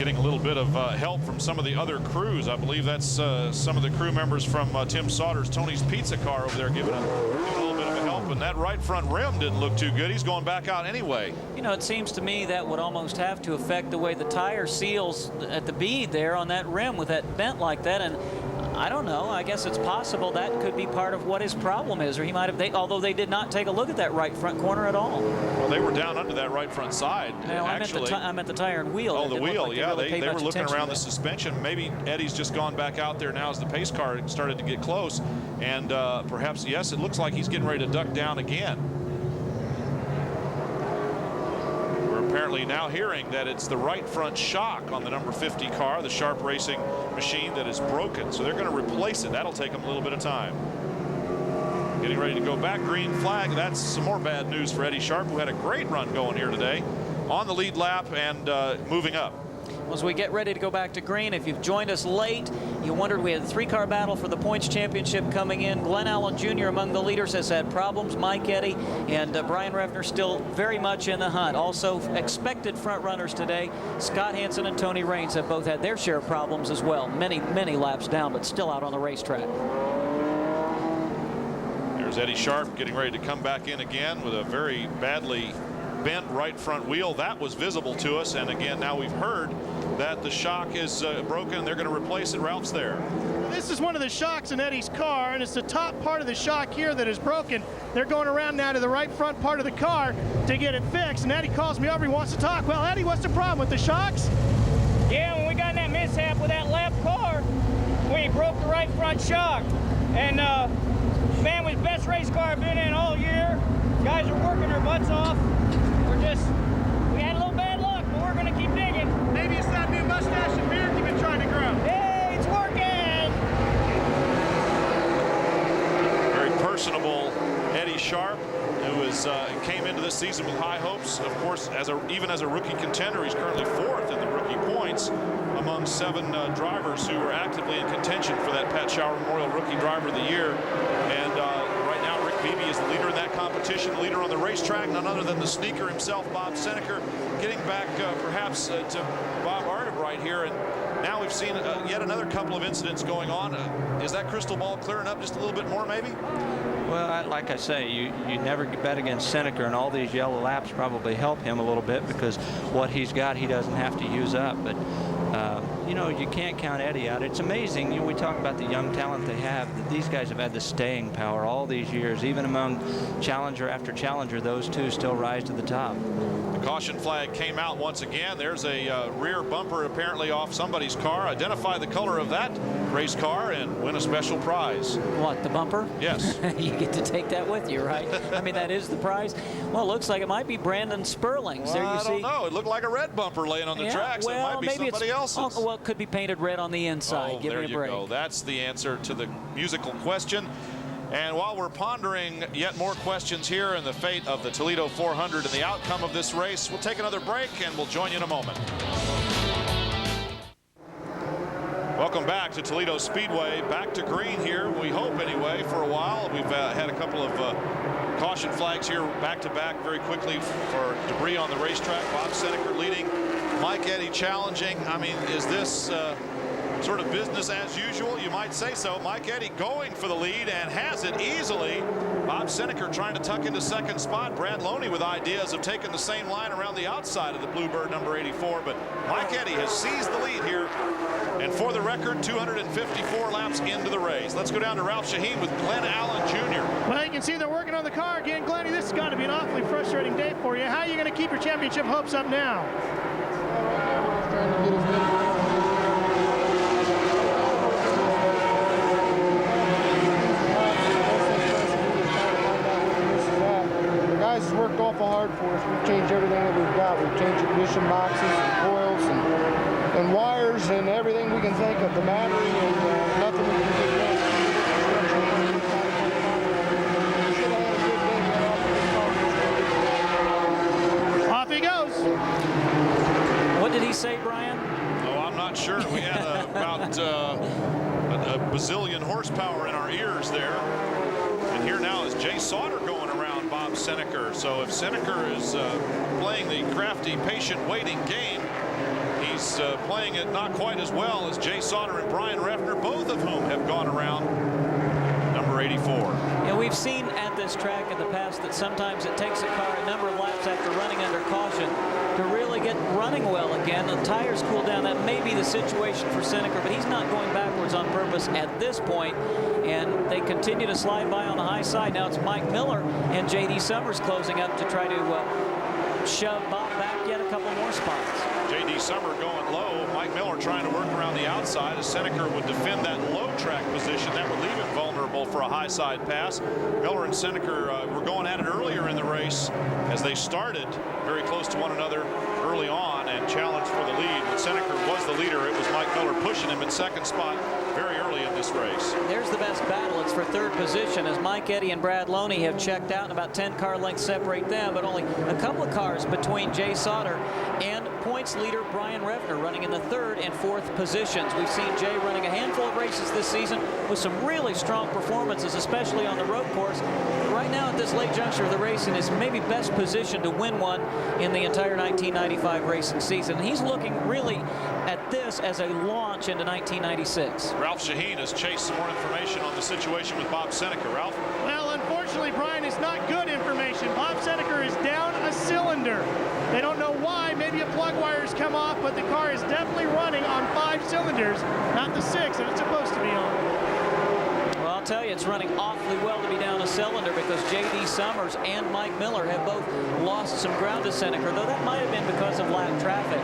getting a little bit of help from some of the other crews. I believe that's some of the crew members from Tim Sauter's Tony's Pizza car over there giving a little bit of help. And that right front rim didn't look too good. He's going back out anyway. You know, it seems to me that would almost have to affect the way the tire seals at the bead there on that rim with that bent like that. And I don't know. I guess it's possible that could be part of what his problem is, or he might have. Although they did not take a look at that right front corner at all. Well, they were down under that right front side. No, actually, I meant the tire and wheel. Oh, the wheel. Like yeah, they were looking around the suspension. Maybe Eddie's just gone back out there now as the pace car started to get close, and perhaps yes, it looks like he's getting ready to duck down again. Apparently now hearing that it's the right front shock on the number 50 car, the Sharp Racing machine, that is broken. So they're going to replace it. That'll take them a little bit of time. Getting ready to go back. Green flag. That's some more bad news for Eddie Sharp, who had a great run going here today on the lead lap and moving up. As we get ready to go back to green, if you've joined us late, you wondered we had a 3-car battle for the points championship coming in. Glenn Allen Jr. among the leaders has had problems. Mike Eddy and Brian Revner still very much in the hunt. Also expected front runners today. Scott Hansen and Tony Raines have both had their share of problems as well. Many laps down, but still out on the racetrack. There's Eddie Sharp getting ready to come back in again with a very badly bent right front wheel. That was visible to us, and again now we've heard that the shock is broken. They're going to replace it. Ralph's there. This is one of the shocks in Eddie's car, and it's the top part of the shock here that is broken. They're going around now to the right front part of the car to get it fixed, and Eddie calls me over. He wants to talk. Well, Eddie, what's the problem with the shocks? Yeah, when we got in that mishap with that left car, we broke the right front shock. And man, it was the best race car I've been in all year. Guys are working their butts off. We had a little bad luck, but we're going to keep digging. Maybe it's that new mustache and beard you've been trying to grow. Hey, it's working. Very personable Eddie Sharp, who came into this season with high hopes. Of course, even as a rookie contender, he's currently 4th in the rookie points among 7 drivers who were actively in contention for that Pat Shower Memorial Rookie Driver of the Year. And right now, Rick Beebe is the leader in that competition, the leader on the racetrack, none other than the sneaker himself, Bob Seneker, getting back perhaps to Bob Arterbright here. And now we've seen yet another couple of incidents going on. Is that crystal ball clearing up just a little bit more, maybe? Well, like I say, you never bet against Seneca, and all these yellow laps probably help him a little bit because what he's got, he doesn't have to use up. But you know, you can't count Eddie out. It's amazing. You know, we talk about the young talent they have. These guys have had the staying power all these years. Even among challenger after challenger, those two still rise to the top. The caution flag came out once again. There's a rear bumper apparently off somebody's car. Identify the color of that race car and win a special prize. What, the bumper? Yes. You get to take that with you, right? I mean, that is the prize. Well, it looks like it might be Brandon Sperling's. Well, I don't know. It looked like a red bumper laying on the track, so well, it might be maybe somebody else's. Oh, well, it could be painted red on the inside. Oh, Give there me a you break. go. That's the answer to the musical question. And while we're pondering yet more questions here in the fate of the Toledo 400 and the outcome of this race, we'll take another break and we'll join you in a moment. Welcome back to Toledo Speedway. Back to green here, we hope anyway, for a while. We've had a couple of caution flags here back to back very quickly for debris on the racetrack. Bob Seneker leading, Mike Eddy challenging. I mean, is this sort of business as usual? You might say so. Mike Eddy going for the lead and has it easily. Bob Seneker trying to tuck into second spot. Brad Loney with ideas of taking the same line around the outside of the Bluebird number 84, but Mike Eddy has seized the lead here. And for the record, 254 laps into the race. Let's go down to Ralph Shaheen with Glenn Allen Jr. Well, you can see they're working on the car again. Glenny, this has got to be an awfully frustrating day for you. How are you going to keep your championship hopes up now? Trying to get as many. Guys worked awful hard for us. We've changed everything that we've got. We've changed ignition boxes and coils and wires and everything we can think of. The battery and nothing we can get done. Off he goes. What did he say, Brian? Oh, I'm not sure. We had about a bazillion horsepower in our ears there. And here now is Jay Sauter going around Bob Seneker. So if Seneker is playing the crafty, patient, waiting game, he he's playing it not quite as well as Jay Sauter and Brian Refner, both of whom have gone around number 84. And we've seen at this track in the past that sometimes it takes a car a number of laps after running under caution to really get running well again. The tires cool down. That may be the situation for Seneca, but he's not going backwards on purpose at this point. And they continue to slide by on the high side. Now it's Mike Miller and J.D. Summers closing up to try to shove Bob back yet a couple more spots. J.D. Summer going low. Mike Miller trying to work around the outside as Seneca would defend that low track position. That would leave him vulnerable for a high side pass. Miller and Seneca were going at it earlier in the race as they started very close to one another early on and challenged for the lead. When Seneca was the leader, it was Mike Miller pushing him in second spot very early in this race. There's the best battle. It's for third position as Mike Eddy and Brad Loney have checked out, and about 10 car lengths separate them, but only a couple of cars between Jay Sauter and points leader Brian Refner running in the third and fourth positions. We've seen Jay running a handful of races this season with some really strong performances, especially on the road course. Right now at this late juncture of the race, in his maybe best position to win one in the entire 1995 racing season. He's looking really at this as a launch into 1996. Ralph Shaheen has chased some more information on the situation with Bob Seneca. Ralph? Well, unfortunately, Brian, it's not good information. Bob Seneca is down a cylinder. They don't know why. Maybe a plug wire's come off, but the car is definitely running on 5 cylinders, not the 6 that it's supposed to be on. Well, I'll tell you, it's running awfully well to be down a cylinder because J.D. Summers and Mike Miller have both lost some ground to Seneca, though that might have been because of lap traffic.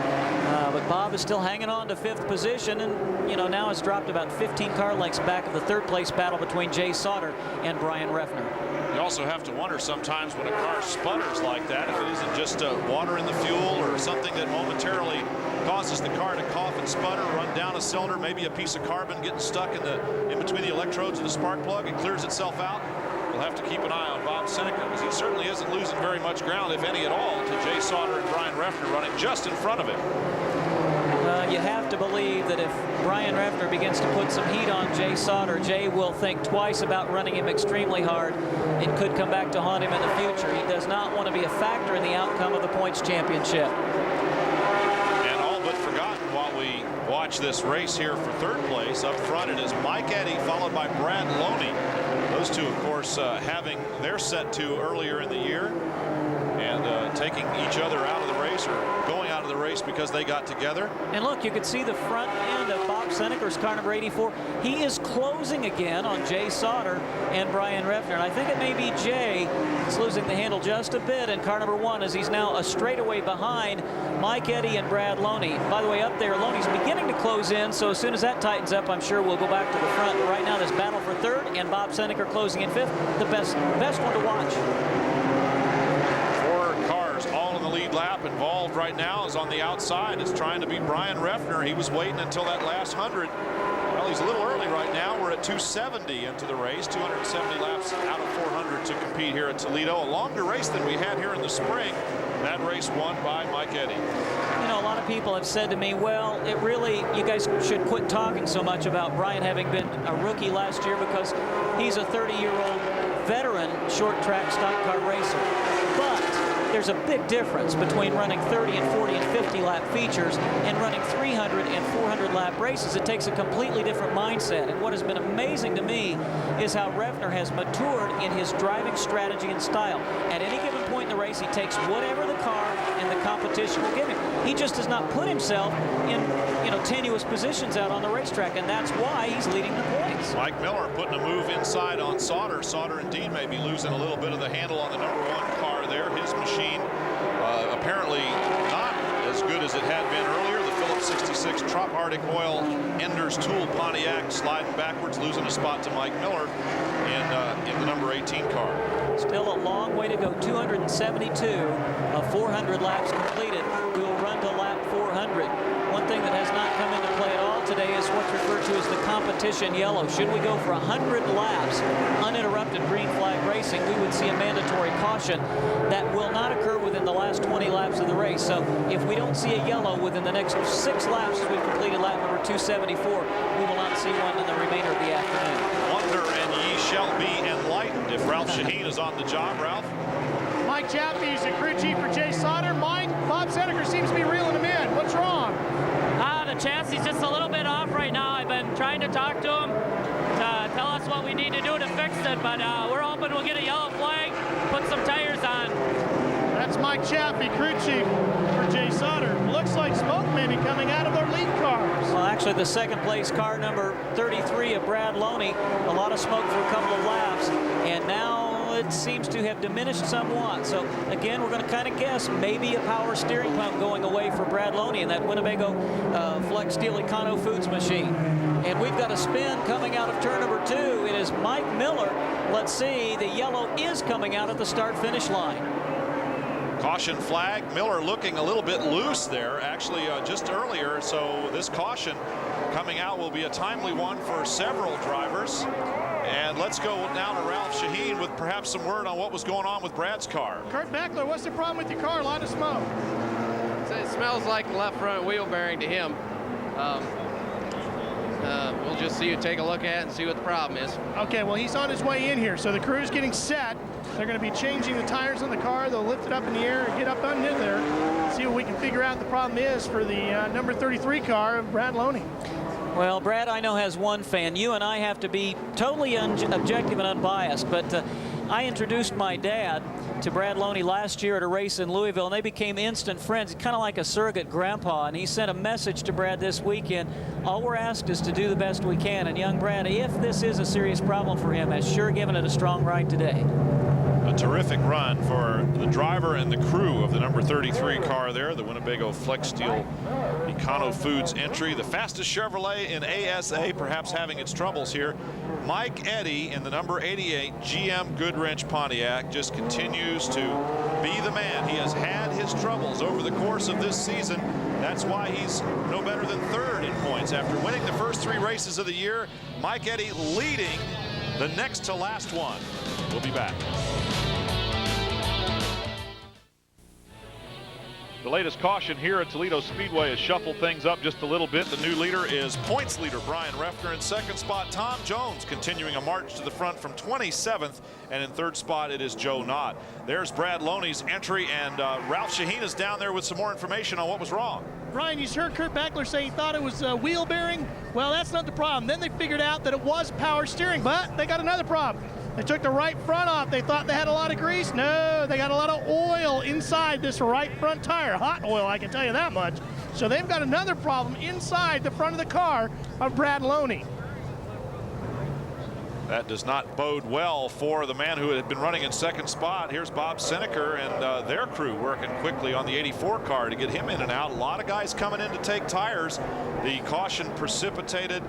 But Bob is still hanging on to 5th position, and you know now it's dropped about 15 car lengths back of the third place battle between Jay Sauter and Brian Refner. You also have to wonder sometimes when a car sputters like that, if it isn't just water in the fuel or something that momentarily causes the car to cough and sputter, run down a cylinder, maybe a piece of carbon getting stuck in between the electrodes of the spark plug. It clears itself out. We'll have to keep an eye on Bob Seneca because he certainly isn't losing very much ground, if any at all, to Jay Sauter and Brian Refner running just in front of him. You have to believe that if Brian Refner begins to put some heat on Jay Sauter, Jay will think twice about running him extremely hard. It could come back to haunt him in the future. He does not want to be a factor in the outcome of the points championship. And all but forgotten while we watch this race here for third place. Up front it is Mike Eddy followed by Brad Loney. Those two, of course, having their set to earlier in the year and taking each other out of the race or going out of the race because they got together. And look, you can see the front end of Bob Seneca's car number 84. He is closing again on Jay Sauter and Brian Refner. And I think it may be Jay is losing the handle just a bit in car number 1 as he's now a straightaway behind Mike Eddy and Brad Loney. By the way, up there, Loney's beginning to close in, so as soon as that tightens up, I'm sure we'll go back to the front. But right now, this battle for third and Bob Seneca closing in 5th, the best one to watch. Lead lap involved right now is on the outside. It's trying to beat Brian Refner. He was waiting until that last 100. Well, he's a little early right now. We're at 270 into the race, 270 laps out of 400 to compete here at Toledo. A longer race than we had here in the spring. That race won by Mike Eddy. You know, a lot of people have said to me, well, it really, you guys should quit talking so much about Brian having been a rookie last year because he's a 30-year-old veteran short track stock car racer. But there's a big difference between running 30 and 40 and 50 lap features and running 300 and 400 lap races. It takes a completely different mindset. And what has been amazing to me is how Refner has matured in his driving strategy and style. At any given point in the race, he takes whatever the car and the competition will give him. He just does not put himself in, tenuous positions out on the racetrack, and that's why he's leading the points. Mike Miller putting a move inside on Sauter. Sauter indeed may be losing a little bit of the handle on the number 1 car there. His machine apparently not as good as it had been earlier. The Phillips 66 Trop Arctic Oil Enders Tool Pontiac sliding backwards, losing a spot to Mike Miller in the number 18 car. Still a long way to go. 272 of 400 laps completed. We will run to lap 400. One thing that has not come into play at all today is what's referred to as the competition yellow. Should we go for 100 laps uninterrupted green flag racing, we would see a mandatory caution that will not occur within the last 20 laps of the race. So if we don't see a yellow within the next 6 laps as we've completed lap number 274, we will not see one in the remainder of the afternoon. Wonder and ye shall be enlightened if Ralph Shaheen is on the job. Ralph? Mike Chaffee is the crew chief for Jay Sauter. Bob Seneca seems to be reeling him in. What's wrong? The chassis is just a little bit off right now. I've been trying to talk to him to tell us what we need to do to fix it, but we're hoping we'll get a yellow flag, put some tires on. That's Mike Chaffee, crew chief for Jay Sauter. Looks like smoke may be coming out of their lead cars. Well, actually, the second place car, number 33 of Brad Loney, a lot of smoke for a couple of laps, and now it seems to have diminished somewhat. So again, we're going to kind of guess maybe a power steering pump going away for Brad Loney in that Winnebago Flex Steel Econo Foods machine. And we've got a spin coming out of turn number 2. It is Mike Miller. Let's see, the yellow is coming out at the start-finish line. Caution flag. Miller looking a little bit loose there, actually just earlier. So this caution coming out will be a timely one for several drivers. And let's go now to Ralph Shaheen with perhaps some word on what was going on with Brad's car. Kurt Beckler, what's the problem with your car? A lot of smoke. It smells like the left front wheel bearing to him. We'll just see you take a look at it and see what the problem is. Okay, well, he's on his way in here. So the crew's getting set. They're going to be changing the tires on the car. They'll lift it up in the air and get up under there. See what we can figure out the problem is for the number 33 car of Brad Loney. Well, Brad, I know, has one fan. You and I have to be totally objective and unbiased, but I introduced my dad to Brad Loney last year at a race in Louisville, and they became instant friends, kind of like a surrogate grandpa, and he sent a message to Brad this weekend. All we're asked is to do the best we can, and young Brad, if this is a serious problem for him, has sure given it a strong ride today. A terrific run for the driver and the crew of the number 33 car there, the Winnebago Flex Steel Econo Foods entry. The fastest Chevrolet in ASA, perhaps having its troubles here. Mike Eddy in the number 88 GM Goodwrench Pontiac just continues to be the man. He has had his troubles over the course of this season. That's why he's no better than third in points. After winning the first 3 races of the year, Mike Eddy leading the next to last one. We'll be back. The latest caution here at Toledo Speedway has shuffled things up just a little bit. The new leader is points leader Brian Reffner. In second spot, Tom Jones continuing a march to the front from 27th. And in third spot, it is Joe Knott. There's Brad Loney's entry, and Ralph Shaheen is down there with some more information on what was wrong. Brian, you heard Kurt Beckler say he thought it was wheel bearing. Well, that's not the problem. Then they figured out that it was power steering, but they got another problem. They took the right front off. They thought they had a lot of grease. No, they got a lot of oil inside this right front tire. Hot oil, I can tell you that much. So they've got another problem inside the front of the car of Brad Loney. That does not bode well for the man who had been running in second spot. Here's Bob Seneker and their crew working quickly on the 84 car to get him in and out. A lot of guys coming in to take tires. The caution precipitated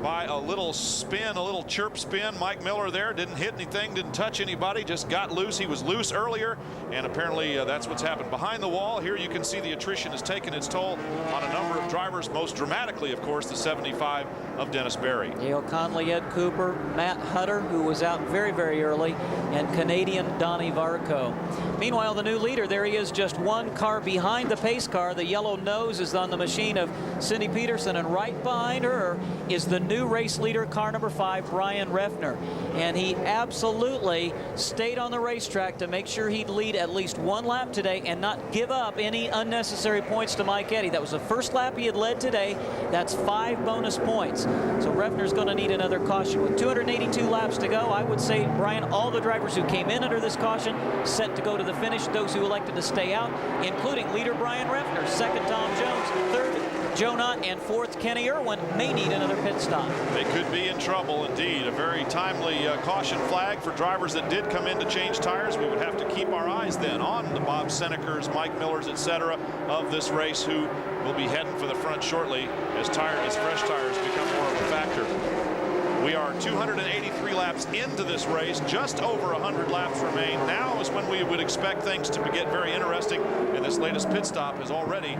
by a little spin, a little chirp spin. Mike Miller there didn't hit anything, didn't touch anybody, just got loose. He was loose earlier, and apparently that's what's happened behind the wall. Here you can see the attrition has taken its toll on a number of drivers, most dramatically, of course, the 75 of Dennis Berry. Dale Conley, Ed Cooper, Matt Hutter, who was out very, very early, and Canadian Donnie Varco. Meanwhile, the new leader, there he is, just one car behind the pace car. The yellow nose is on the machine of Cindy Peterson, and right behind her is the new race leader, car number 5, Brian Reffner. And he absolutely stayed on the racetrack to make sure he'd lead at least one lap today and not give up any unnecessary points to Mike Eddy. That was the first lap he had led today. That's 5 bonus points. So Reffner's going to need another caution. With 282 laps to go, I would say, Brian, all the drivers who came in under this caution set to go to the finish. Those who elected to stay out, including leader Brian Reffner, second Tom Jones, third Joe Knott, and fourth Kenny Irwin, may need another pit stop. They could be in trouble indeed. A very timely caution flag for drivers that did come in to change tires. We would have to keep our eyes then on the Bob Senekers, Mike Millers, etc. of this race, who will be heading for the front shortly as fresh tires become more of a factor. We are 283 laps into this race. Just over 100 laps remain. Now is when we would expect things to get very interesting, and this latest pit stop has already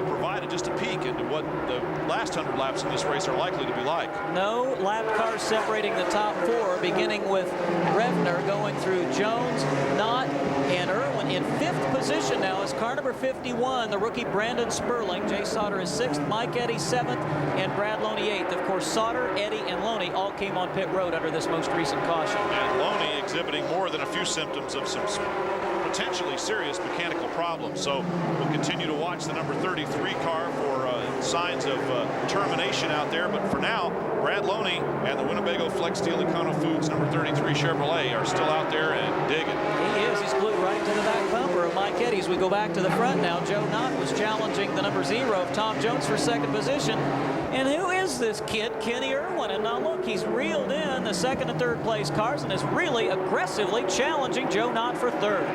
provided just a peek into what the last 100 laps in this race are likely to be like. No lap cars separating the top 4, beginning with Reffner going through Jones, Knott, and Irwin. In 5th position now is car number 51, the rookie Brandon Sperling. Jay Sauter is 6th, Mike Eddy 7th, and Brad Loney 8th. Of course, Sauter, Eddy, and Loney all came on pit road under this most recent caution. And Loney exhibiting more than a few symptoms of some potentially serious mechanical problems. So we'll continue to watch the number 33 car for signs of termination out there. But for now, Brad Loney and the Winnebago Flex Steel Econo Foods number 33 Chevrolet are still out there and digging. He is. He's glued right to the back bumper of Mike Eddy. As we go back to the front now, Joe Knott was challenging the number 0 of Tom Jones for second position. And who is this kid, Kenny Irwin? And now look, he's reeled in the second and third place cars and is really aggressively challenging Joe Knott for third.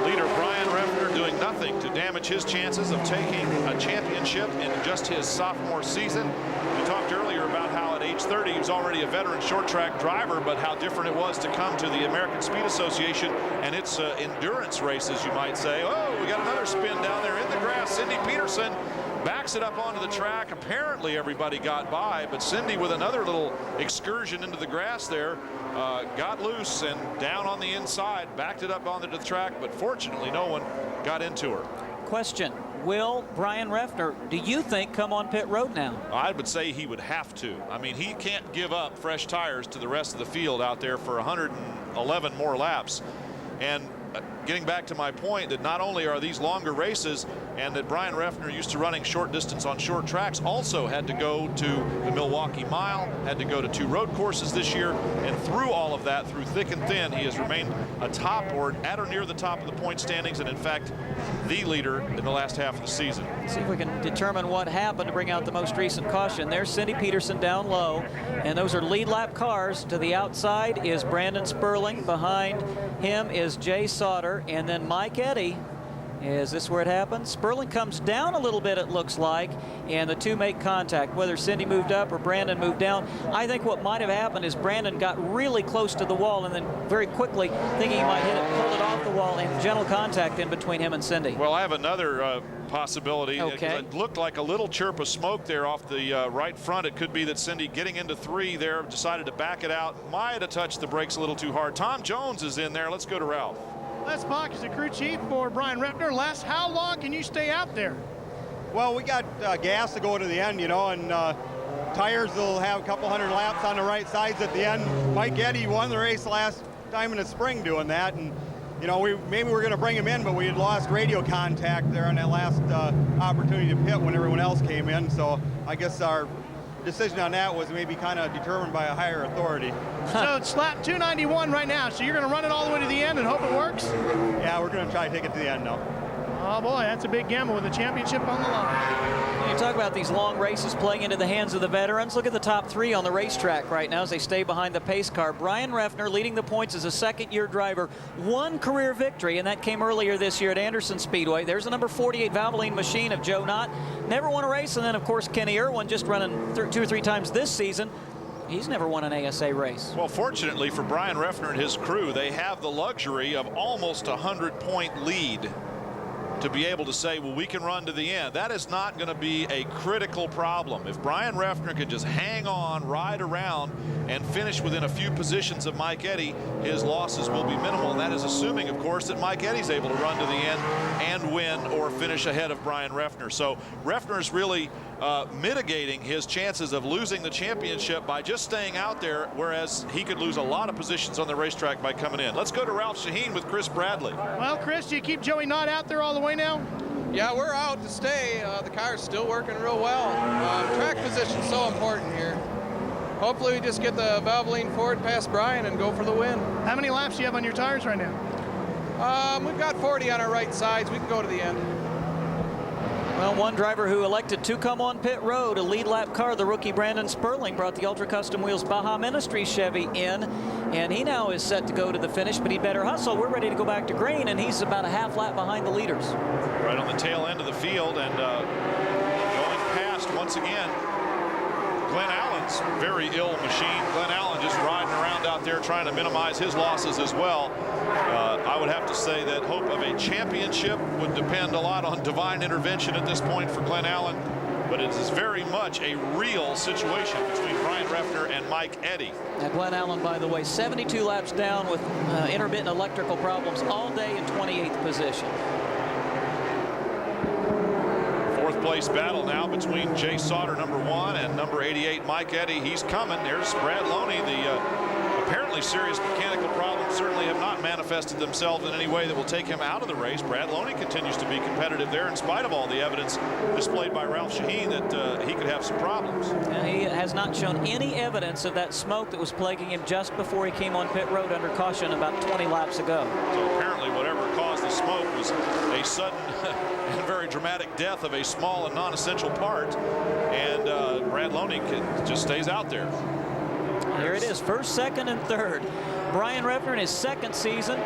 Leader Brian Refner doing nothing to damage his chances of taking a championship in just his sophomore season. We talked earlier about how at age 30 he was already a veteran short track driver, but how different it was to come to the American Speed Association and its endurance races, you might say. Oh, we got another spin down there in the grass. Cindy Peterson backs it up onto the track. Apparently everybody got by, but Cindy with another little excursion into the grass there got loose and down on the inside, backed it up onto the track, but fortunately no one got into her. Question, will Brian Refner, do you think, come on pit road now? I would say he would have to. I mean, he can't give up fresh tires to the rest of the field out there for 111 more laps. And getting back to my point that not only are these longer races, and that Brian Refner, used to running short distance on short tracks, also had to go to the Milwaukee Mile, had to go to 2 road courses this year, and through all of that, through thick and thin, he has remained atop or at or near the top of the point standings, and in fact the leader in the last half of the season. See if we can determine what happened to bring out the most recent caution. There's Cindy Peterson down low, and those are lead lap cars. To the outside is Brandon Sperling. Behind him is Jay Sauter, and then Mike Eddy. Is this where it happens? Sperling comes down a little bit, it looks like, and the two make contact. Whether Cindy moved up or Brandon moved down, I think what might have happened is Brandon got really close to the wall and then very quickly, thinking he might hit it, pulled it off the wall, and gentle contact in between him and Cindy. Well, I have another possibility. Okay. It looked like a little chirp of smoke there off the right front. It could be that Cindy, getting into 3 there, decided to back it out. Might have touched the brakes a little too hard. Tom Jones is in there. Let's go to Ralph. Les Bach is the crew chief for Brian Refner. Les, how long can you stay out there? Well, we got gas to go to the end, you know, and tires will have a couple hundred laps on the right sides at the end. Mike Eddy won the race last time in the spring doing that, and you know, maybe we're going to bring him in, but we had lost radio contact there on that last opportunity to pit when everyone else came in. So I guess our decision on that was maybe kind of determined by a higher authority. So it's lap 291 right now, so you're going to run it all the way to the end and hope it works? Yeah, we're going to try to take it to the end now. Oh boy, that's a big gamble with the championship on the line. You talk about these long races playing into the hands of the veterans. Look at the top 3 on the racetrack right now as they stay behind the pace car. Brian Refner leading the points as a second-year driver. 1 career victory, and that came earlier this year at Anderson Speedway. There's the number 48 Valvoline machine of Joe Knott. Never won a race, and then, of course, Kenny Irwin just running 2 or 3 times this season. He's never won an ASA race. Well, fortunately for Brian Refner and his crew, they have the luxury of almost a 100-point lead to be able to say, well, we can run to the end. That is not going to be a critical problem. If Brian Refner can just hang on, ride around, and finish within a few positions of Mike Eddy, his losses will be minimal. And that is assuming, of course, that Mike Eddy's able to run to the end and win or finish ahead of Brian Refner. So Refner's really mitigating his chances of losing the championship by just staying out there, whereas he could lose a lot of positions on the racetrack by coming in. Let's go to Ralph Shaheen with Chris Bradley. Well, Chris, do you keep Joey Knott out there all the way now? Yeah, we're out to stay. The car's still working real well. Track position's so important here. Hopefully we just get the Valvoline Ford past Brian and go for the win. How many laps do you have on your tires right now? We've got 40 on our right sides. We can go to the end. Well, one driver who elected to come on pit road, a lead lap car, the rookie Brandon Sperling, brought the Ultra Custom Wheels Baja Ministries Chevy in, and he now is set to go to the finish, but he better hustle. We're ready to go back to green, and he's about a half lap behind the leaders. Right on the tail end of the field, and going past once again Glenn Allen's very ill machine. Glenn Allen just riding around out there trying to minimize his losses as well. I would have to say that hope of a championship would depend a lot on divine intervention at this point for Glenn Allen, but it is very much a real situation between Brian Refner and Mike Eddy. Now Glenn Allen, by the way, 72 laps down with intermittent electrical problems all day in 28th position. Fourth place battle now between Jay Sauter, number 1, and number 88, Mike Eddy. He's coming. There's Brad Loney, the apparently serious mechanical problems certainly have not manifested themselves in any way that will take him out of the race. Brad Loney continues to be competitive there in spite of all the evidence displayed by Ralph Shaheen that he could have some problems. And he has not shown any evidence of that smoke that was plaguing him just before he came on pit road under caution about 20 laps ago. So apparently whatever caused the smoke was a sudden and very dramatic death of a small and non-essential part, and Brad Loney just stays out there. Here it is, first, second, and third. Brian Refner in his second season.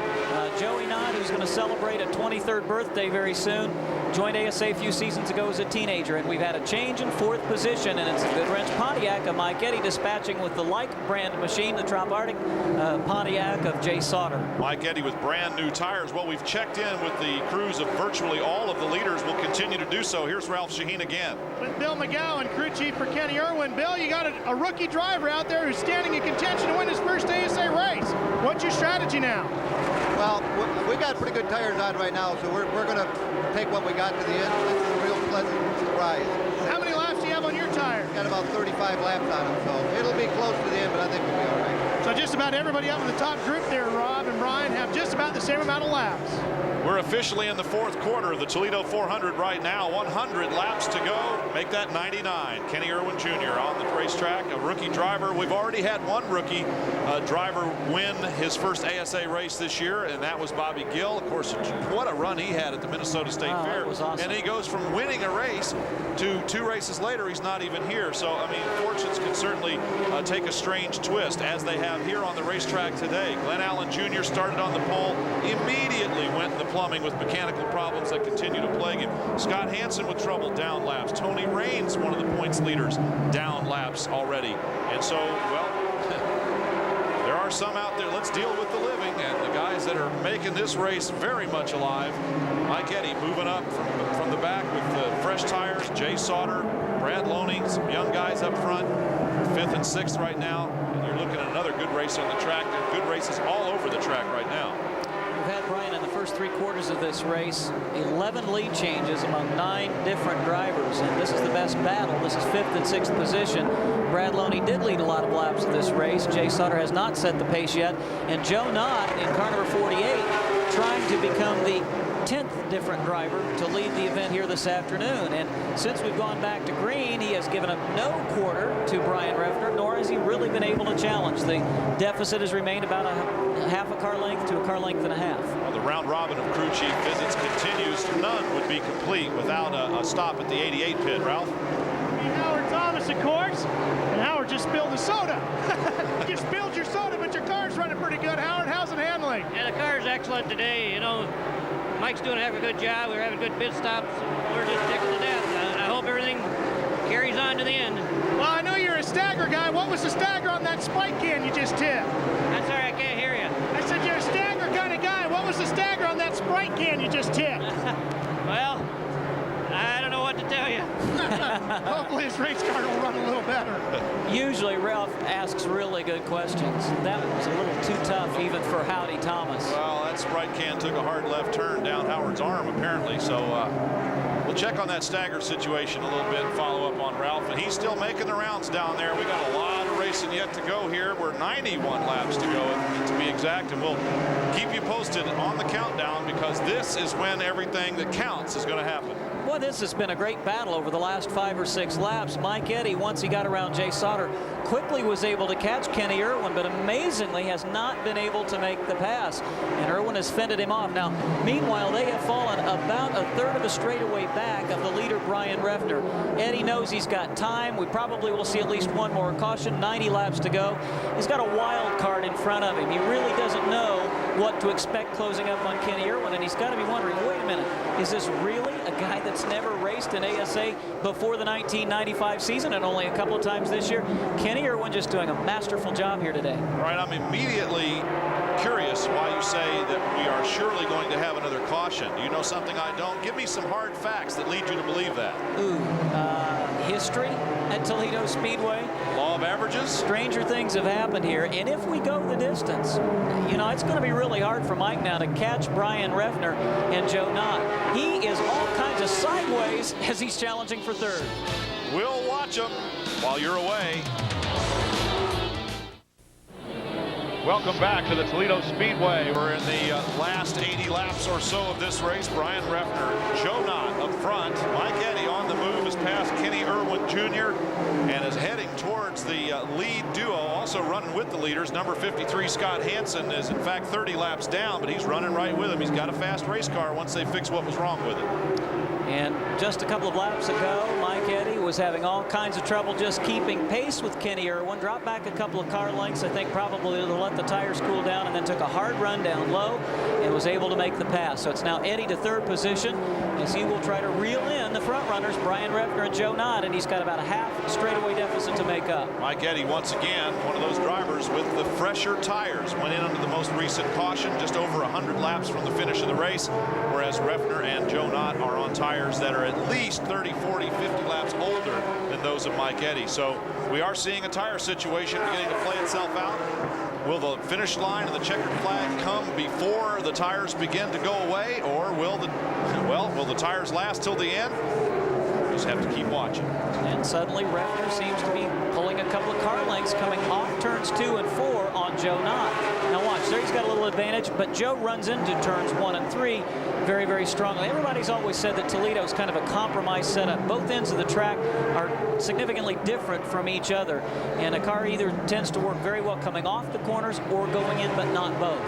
Joey Knott, who's going to celebrate a 23rd birthday very soon, joined ASA a few seasons ago as a teenager, and we've had a change in fourth position, and it's the Good Wrench Pontiac of Mike Eddy dispatching with the like brand machine, the Trop Arctic Pontiac of Jay Sauter. Mike Eddy with brand new tires. Well, we've checked in with the crews of virtually all of the leaders. We'll continue to do so. Here's Ralph Shaheen again. With Bill McGowan, crew chief for Kenny Irwin. Bill, you got a rookie driver out there who's standing in contention to win his first ASA race. What's your strategy now? Well, we got pretty good tires on right now, so we're going to take what we got to the end. It's a real pleasant surprise. How many laps do you have on your tire? Got about 35 laps on them, so it'll be close to the end, but I think we'll be all right. So just about everybody up in the top group there, Rob and Brian, have just about the same amount of laps. We're officially in the fourth quarter of the Toledo 400 right now. 100 laps to go. Make that 99. Kenny Irwin Jr. on the racetrack, a rookie driver. We've already had one rookie driver win his first ASA race this year, and that was Bobby Gill. Of course, what a run he had at the Minnesota State Fair. It was awesome. And he goes from winning a race to 2 races later, he's not even here. So, I mean, fortunes can certainly take a strange twist, as they have here on the racetrack today. Glenn Allen Jr. started on the pole, immediately went in the plumbing with mechanical problems that continue to plague him. Scott Hansen with trouble, down laps. Tony Raines, one of the points leaders, down laps already. And so, well, there are some out there. Let's deal with the living, and the guys that are making this race very much alive. Mike Eddy moving up from the back with fresh tires. Jay Sauter, Brad Loney, some young guys up front. 5th and 6th right now, and you're looking at another good race on the track. There are good races all over the track right now. We've had, Brian, in the first 3 quarters of this race, 11 lead changes among 9 different drivers, and this is the best battle. This is 5th and 6th position. Brad Loney did lead a lot of laps of this race. Jay Sauter has not set the pace yet, and Joe Knott in car number 48 trying to become the 10th different driver to lead the event here this afternoon. And since we've gone back to green, he has given up no quarter to Brian Refner, nor has he really been able to challenge. The deficit has remained about a half a car length to a car length and a half. Well, the round robin of crew chief visits continues. None would be complete without a stop at the 88 pit, Ralph. Howard Thomas, of course, and Howard just spilled the soda. You spilled your soda, but your car's running pretty good. Howard, how's it handling? Yeah, the car's excellent today. You know, Mike's doing a good job. We're having good pit stops. We're just tickled to death. I hope everything carries on to the end. Well, I know you're a stagger guy. What was the stagger on that Sprite can you just tipped? I'm sorry, I can't hear you. I said you're a stagger kind of guy. What was the stagger on that Sprite can you just tipped? Well, I don't know what to tell you. Hopefully his race car will run a little better. Usually Ralph asks really good questions. That was a little too tough even for Howdy Thomas. Well, that Sprite can took a hard left turn down Howard's arm, apparently. So we'll check on that stagger situation a little bit and follow up on Ralph. And he's still making the rounds down there. We got a lot of racing yet to go here. We're 91 laps to go, to be exact. And we'll keep you posted on the countdown, because this is when everything that counts is going to happen. Boy, this has been a great battle over the last 5 or 6 laps. Mike Eddy, once he got around Jay Sauter, quickly was able to catch Kenny Irwin, but amazingly has not been able to make the pass. And Irwin has fended him off. Now, meanwhile, they have fallen about a third of a straightaway back of the leader, Brian Refner. Eddy knows he's got time. We probably will see at least one more caution. 90 laps to go. He's got a wild card in front of him. He really doesn't know what to expect closing up on Kenny Irwin, and he's got to be wondering, wait a minute, is this really a guy that's never raced in ASA before the 1995 season and only a couple of times this year? Kenny Irwin just doing a masterful job here today. All right, I'm immediately curious why you say that we are surely going to have another caution. Do you know something I don't? Give me some hard facts that lead you to believe that. Ooh, history at Toledo Speedway. Law of averages. Stranger things have happened here, and if we go the distance, you know, it's going to be really hard for Mike now to catch Brian Refner and Joe Knott. He is all kinds of sideways as he's challenging for third. We'll watch him while you're away. Welcome back to the Toledo Speedway. We're in the last 80 laps or so of this race. Brian Refner, Joe Knott up front. Mike Eddy on the move has passed Kenny Irwin Jr. and is heading towards the lead duo. Also running with the leaders, number 53 Scott Hansen is in fact 30 laps down, but he's running right with him. He's got a fast race car once they fix what was wrong with it. And just a couple of laps ago, Mike Eddy was having all kinds of trouble just keeping pace with Kenny Irwin. Dropped back a couple of car lengths, I think probably to let the tires cool down, and then took a hard run down low and was able to make the pass. So it's now Eddy to third position as he will try to reel in the front runners, Brian Refner and Joe Knott, and he's got about a half straightaway deficit to make up. Mike Eddy, once again, one of those drivers with the fresher tires. Went in under the most recent caution, just over 100 laps from the finish of the race, whereas Refner and Joe Knott are on tires that are at least 30, 40, 50 laps older than those of Mike Eddy. So we are seeing a tire situation beginning to play itself out. Will the finish line and the checkered flag come before the tires begin to go away, or will the tires last till the end? Just have to keep watching. And suddenly Refner seems to be pulling a couple of car lengths coming off turns 2 and 4 on Joe Knott. Now watch, there he's got a little advantage, but Joe runs into turns 1 and 3 very, very strongly. Everybody's always said that Toledo is kind of a compromise setup. Both ends of the track are significantly different from each other, and a car either tends to work very well coming off the corners or going in, but not both.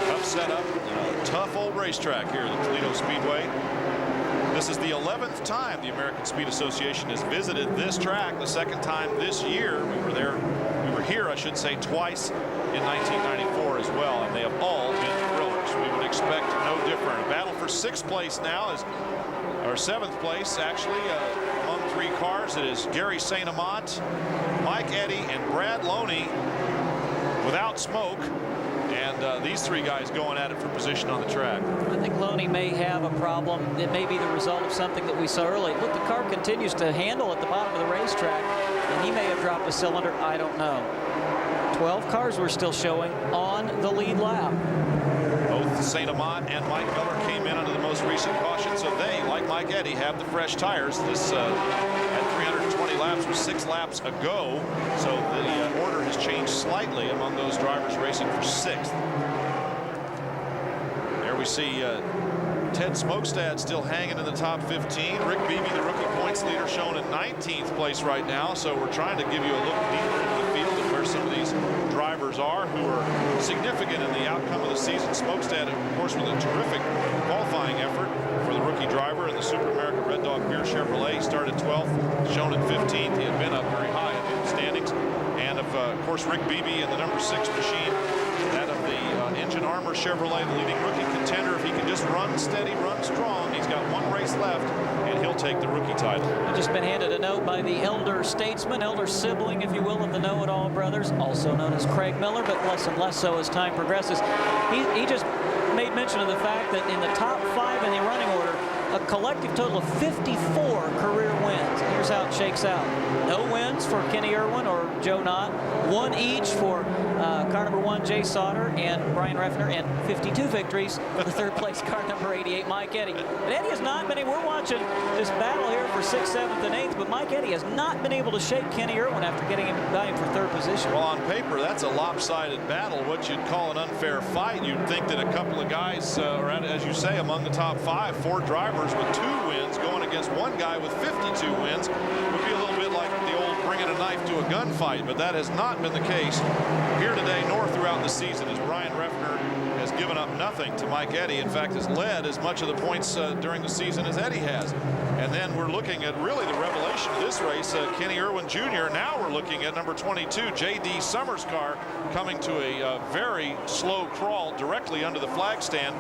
Tough setup, tough old racetrack here at the Toledo Speedway. This is the 11th time the American Speed Association has visited this track. The second time this year. We were here, I should say, twice in 1994 as well, and they have all been thrillers. We would expect no different. A battle for 6th place now is, or 7th place actually, among 3 cars. It is Gary St. Amant, Mike Eddy, and Brad Loney without smoke. And these 3 guys going at it for position on the track. I think Loney may have a problem. It may be the result of something that we saw early. Look, the car continues to handle at the bottom of the racetrack, and he may have dropped a cylinder. I don't know. 12 cars were still showing on the lead lap. Both St. Amant and Mike Miller came in under the most recent caution, so they, like Mike Eddy, have the fresh tires. This at 320 laps was 6 laps ago, so the order has changed slightly among those drivers racing for 6th. There we see Ted Smokestad still hanging in the top 15. Rick Beebe, the rookie points leader, shown in 19th place right now. So we're trying to give you a look deeper into the field and where some of these drivers are who are significant in the outcome of the season. Smokestad, of course, with a terrific qualifying effort for the rookie driver in the Super America Red Dog Beer Chevrolet. He started 12th, shown in 15th. He had been up very high in the standings. And of course, Rick Beebe in the number 6 machine, that of the Engine Armor Chevrolet, the leading rookie contender. If he can just run steady, run strong, he's got 1 race left, and he'll take the rookie title. I've just been handed a note by the elder statesman, elder sibling, if you will, of the Know-It-All brothers, also known as Craig Miller, but less and less so as time progresses. He just made mention of the fact that in the top 5 in the running order, a collective total of 54 career wins. Here's how it shakes out. No wins for Kenny Irwin or Joe Knott. 1 each for car number 1, Jay Sauter and Brian Refner, and 52 victories for the 3rd place car number 88, Mike Eddy. But Eddy has not been able, we're watching this battle here for 6th, 7th, and 8th, but Mike Eddy has not been able to shake Kenny Irwin after getting him dying for 3rd position. Well, on paper, that's a lopsided battle, what you'd call an unfair fight. You'd think that a couple of guys, or as you say, among the top 5, 4 drivers with 2 wins going against 1 guy with 52 wins would be a little bit like the old bringing a knife to a gunfight, but that has not been the case here today nor throughout the season, as Brian Refner has given up nothing to Mike Eddy. In fact, has led as much of the points during the season as Eddy has. And then we're looking at really the revelation of this race, Kenny Irwin Jr. Now we're looking at number 22, J.D. Summers' car, coming to a very slow crawl directly under the flag stand.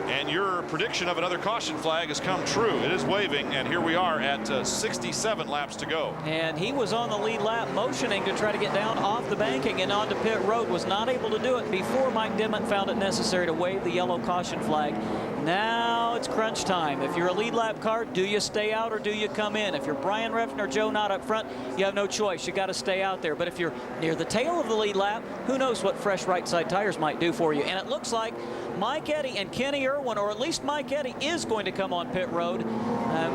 And your prediction of another caution flag has come true. It is waving, and here we are at 67 laps to go. And he was on the lead lap motioning to try to get down off the banking and onto pit road. Was not able to do it before Mike Dimmitt found it necessary to wave the yellow caution flag. Now it's crunch time. If you're a lead lap car, do you stay out or do you come in? If you're Brian Refner or Joe Knott up front, you have no choice. You got to stay out there. But if you're near the tail of the lead lap, who knows what fresh right side tires might do for you. And it looks like Mike Eddy and Kenny Irwin, or at least Mike Eddy, is going to come on pit road.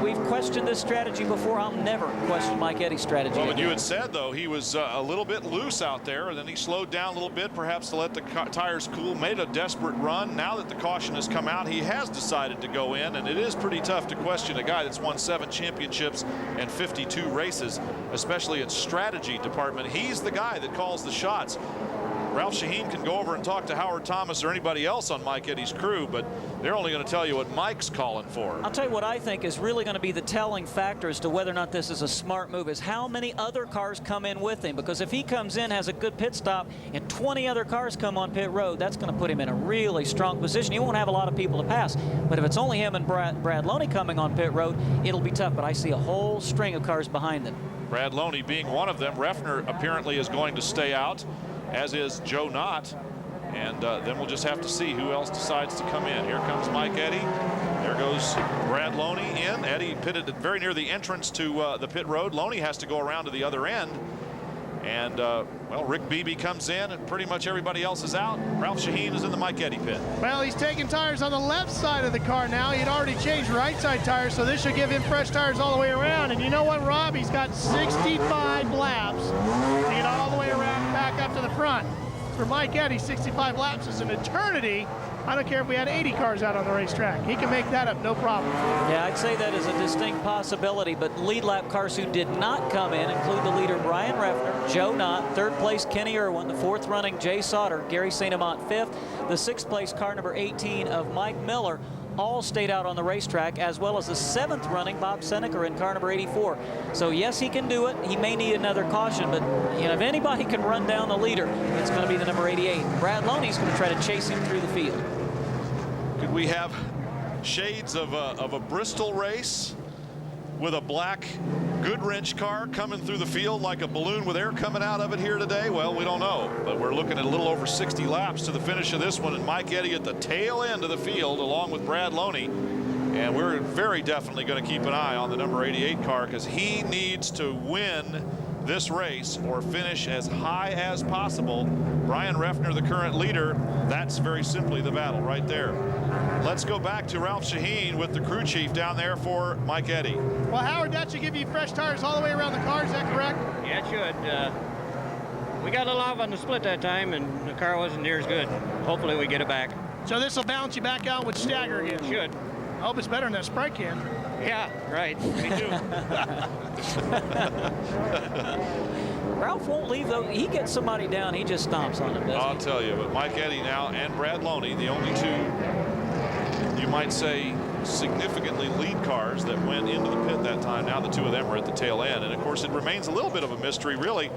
We've questioned this strategy before. I'll never question Mike Eddy's strategy. Well, but you had said, though, he was a little bit loose out there, and then he slowed down a little bit, perhaps to let the tires cool, made a desperate run. Now that the caution has come out, he has decided to go in, and it is pretty tough to question a guy that's won 7 championships and 52 races, especially in strategy department. He's the guy that calls the shots. Ralph Shaheen can go over and talk to Howard Thomas or anybody else on Mike Eddy's crew, but they're only going to tell you what Mike's calling for. I'll tell you what I think is really going to be the telling factor as to whether or not this is a smart move is how many other cars come in with him. Because if he comes in, has a good pit stop, and 20 other cars come on pit road, that's going to put him in a really strong position. He won't have a lot of people to pass. But if it's only him and Brad Loney coming on pit road, it'll be tough. But I see a whole string of cars behind them. Brad Loney being one of them. Refner apparently is going to stay out, as is Joe Knott. And then we'll just have to see who else decides to come in. Here comes Mike Eddy. There goes Brad Loney in. Eddy pitted very near the entrance to the pit road. Loney has to go around to the other end. And, well, Rick Beebe comes in, and pretty much everybody else is out. Ralph Shaheen is in the Mike Eddy pit. Well, he's taking tires on the left side of the car now. He'd already changed right side tires, so this should give him fresh tires all the way around. And you know what, Rob? He's got 65 laps to get all the way around and back up to the front. For Mike Eddy, 65 laps is an eternity. I don't care if we had 80 cars out on the racetrack. He can make that up, no problem. Yeah, I'd say that is a distinct possibility, but lead lap cars who did not come in include the leader Brian Refner, Joe Knott, 3rd place Kenny Irwin, the 4th running Jay Sauter, Gary St. Amant 5th, the 6th place car number 18 of Mike Miller, all stayed out on the racetrack, as well as the 7th running Bob Seneca in car number 84. So yes, he can do it. He may need another caution, but you know, if anybody can run down the leader, it's going to be the number 88. Brad Loney's going to try to chase him through the field. Could we have shades of a Bristol race with a black Goodwrench car coming through the field like a balloon with air coming out of it here today? Well, we don't know, but we're looking at a little over 60 laps to the finish of this one, and Mike Eddy at the tail end of the field along with Brad Loney. And we're very definitely going to keep an eye on the number 88 car, because he needs to win this race or finish as high as possible. Brian Refner, the current leader, that's very simply the battle right there. Let's go back to Ralph Shaheen with the crew chief down there for Mike Eddy. Well, Howard, that should give you fresh tires all the way around the car. Is that correct? Yeah, it should. We got a little off on the split that time, and the car wasn't near as good. Hopefully we get it back. So this will balance you back out with stagger again? Should. I hope it's better than that Sprite can. Yeah, right. Me too. Ralph won't leave, though. He gets somebody down, he just stomps on him, doesn't I'll tell you, but Mike Eddy now and Brad Loney, the only two, you might say, significantly lead cars that went into the pit that time. Now the two of them are at the tail end. And, of course, it remains a little bit of a mystery, really,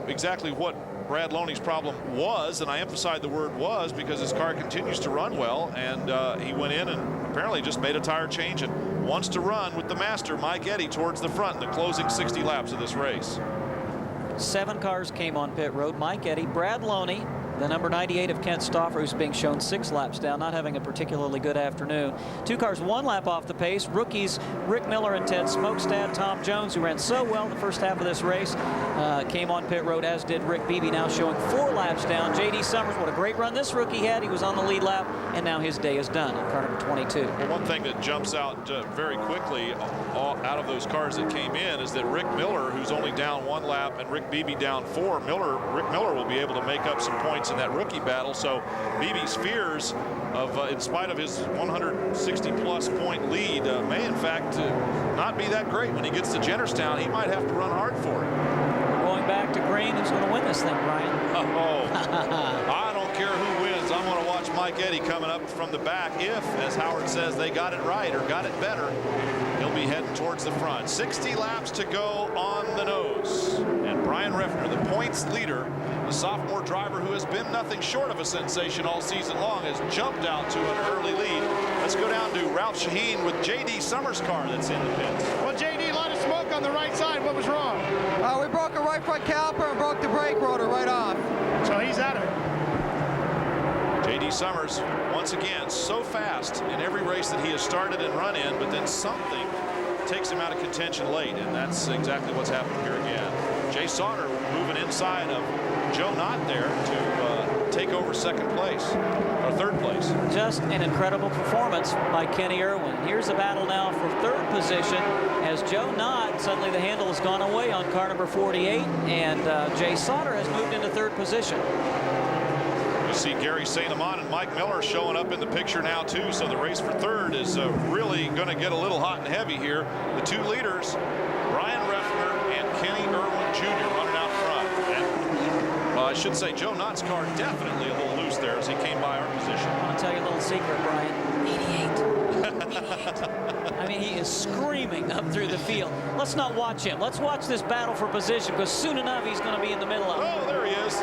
exactly what Brad Loney's problem was, and I emphasize the word was because his car continues to run well, and he went in and apparently just made a tire change and wants to run with the master, Mike Eddy, towards the front in the closing 60 laps of this race. 7 cars came on pit road. Mike Eddy, Brad Loney, the number 98 of Kent Stauffer, who's being shown 6 laps down, not having a particularly good afternoon. 2 cars 1 lap off the pace. Rookies Rick Miller and Ted Smokestad. Tom Jones, who ran so well the first half of this race, came on pit road, as did Rick Beebe, now showing 4 laps down. J.D. Summers, what a great run this rookie had. He was on the lead lap, and now his day is done in car number 22. Well, one thing that jumps out very quickly out of those cars that came in is that Rick Miller, who's only down 1 lap, and Rick Beebe down 4, Rick Miller will be able to make up some points in that rookie battle. So Beebe's fears of, in spite of his 160-plus point lead, may in fact not be that great when he gets to Jennerstown. He might have to run hard for it. Going back to green, who's going to win this thing, Brian? I don't care who wins. I'm going to watch Mike Eddy coming up from the back. If, as Howard says, they got it right or got it better, he'll be heading towards the front. 60 laps to go on the nose. And Brian Refner, the points leader, the sophomore driver who has been nothing short of a sensation all season long, has jumped out to an early lead. Let's go down to Ralph Shaheen with J.D. Summers' car that's in the pits. Well, J.D., a lot of smoke on the right side. What was wrong? We broke a right front caliper and broke the brake rotor right off. So he's out of it. J.D. JT Summers, once again, so fast in every race that he has started and run in, but then something takes him out of contention late, and that's exactly what's happened here again. Jay Sauter moving inside of Joe Knott there to take over second place, or third place. Just an incredible performance by Kenny Irwin. Here's a battle now for third position as Joe Knott, suddenly the handle has gone away on car number 48, and Jay Sauter has moved into third position. You see Gary St. Amant and Mike Miller showing up in the picture now too, so the race for third is really going to get a little hot and heavy here. The two leaders, Brian Reffner and Kenny Irwin Jr. running out front. And, well, I should say Joe Knott's car definitely a little loose there as he came by our position. I want to tell you a little secret, Brian. 88. I mean, he is screaming up through the field. Let's not watch him. Let's watch this battle for position, because soon enough he's going to be in the middle of it. Oh, there he is.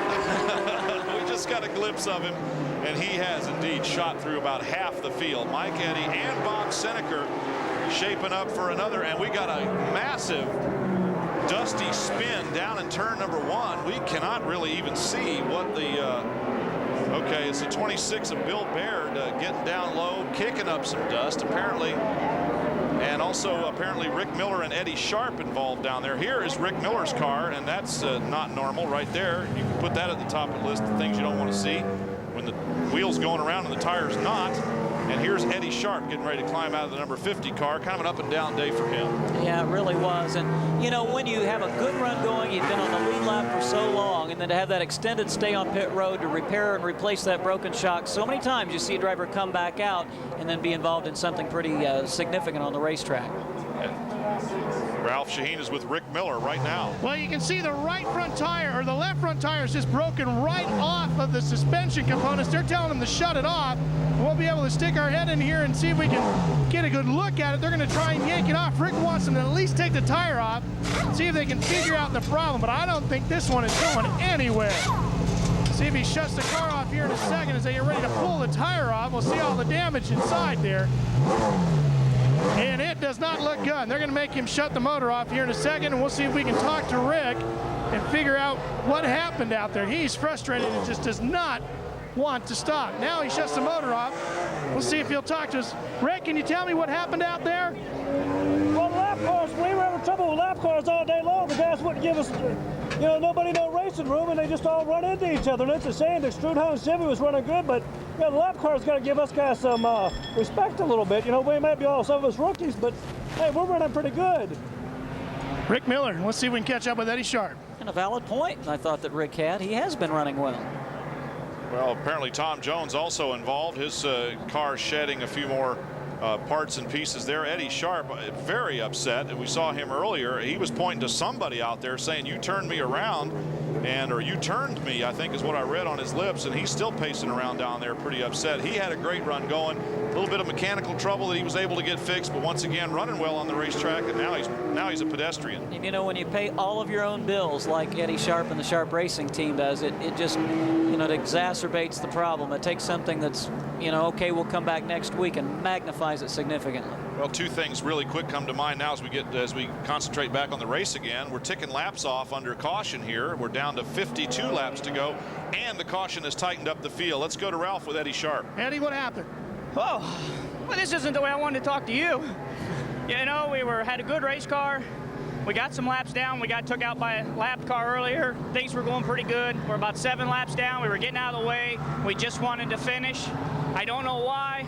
We just got a glimpse of him, and he has indeed shot through about half the field. Mike Eddy and Bob Seneker shaping up for another, and we got a massive dusty spin down in turn number 1. We cannot really even see what the okay, it's the 26 of Bill Baird getting down low, kicking up some dust apparently, and also apparently Rick Miller and Eddie Sharp involved down there. Here is Rick Miller's car, and that's not normal right there. You can put that at the top of the list of things you don't want to see when the wheel's going around and the tire's not. And here's Eddie Sharp getting ready to climb out of the number 50 car. Kind of an up and down day for him. Yeah, it really was. And, you know, when you have a good run going, you've been on the lead lap for so long, and then to have that extended stay on pit road to repair and replace that broken shock, so many times you see a driver come back out and then be involved in something pretty significant on the racetrack. Ralph Shaheen is with Rick Miller right now. Well, you can see the right front tire, or the left front tire is just broken right off of the suspension components. They're telling them to shut it off. We'll be able to stick our head in here and see if we can get a good look at it. They're going to try and yank it off. Rick wants them to at least take the tire off, see if they can figure out the problem, but I don't think this one is going anywhere. See if he shuts the car off here in a second as they get ready to pull the tire off. We'll see all the damage inside there. And it does not look good. They're going to make him shut the motor off here in a second, and we'll see if we can talk to Rick and figure out what happened out there. He's frustrated and just does not want to stop. Now he shuts the motor off. We'll see if he'll talk to us. Rick, can you tell me what happened out there? Well, lap cars, we were having trouble with lap cars all day long. The guys wouldn't give us, you know, nobody no racing room, and they just all run into each other. And it's a shame. The Strudhound Chevy was running good, but yeah, the lap cars got to give us guys some respect a little bit. You know, we might be all some of us rookies, but hey, we're running pretty good. Rick Miller, let's see if we can catch up with Eddie Sharp. And a valid point I thought that Rick had. He has been running well. Well, apparently Tom Jones also involved. His car shedding a few more parts and pieces there. Eddie Sharp, very upset. And we saw him earlier. He was pointing to somebody out there saying, "You turned me around," or "You turned me," I think is what I read on his lips. And he's still pacing around down there pretty upset. He had a great run going. A little bit of mechanical trouble that he was able to get fixed, but once again running well on the racetrack, and now he's a pedestrian. And you know, when you pay all of your own bills like Eddie Sharp and the Sharp Racing team does, it just, you know, it exacerbates the problem. It takes something that's, you know, okay, we'll come back next week and magnifies it significantly. Well, two things really quick come to mind now as we concentrate back on the race again. We're ticking laps off under caution here. We're down to 52 laps to go, and the caution has tightened up the field. Let's go to Ralph with Eddie Sharp. Eddie, what happened? Oh, well, this isn't the way I wanted to talk to you. You know, we had a good race car. We got some laps down. We got took out by a lap car earlier. Things were going pretty good. We're about 7 laps down. We were getting out of the way. We just wanted to finish. I don't know why,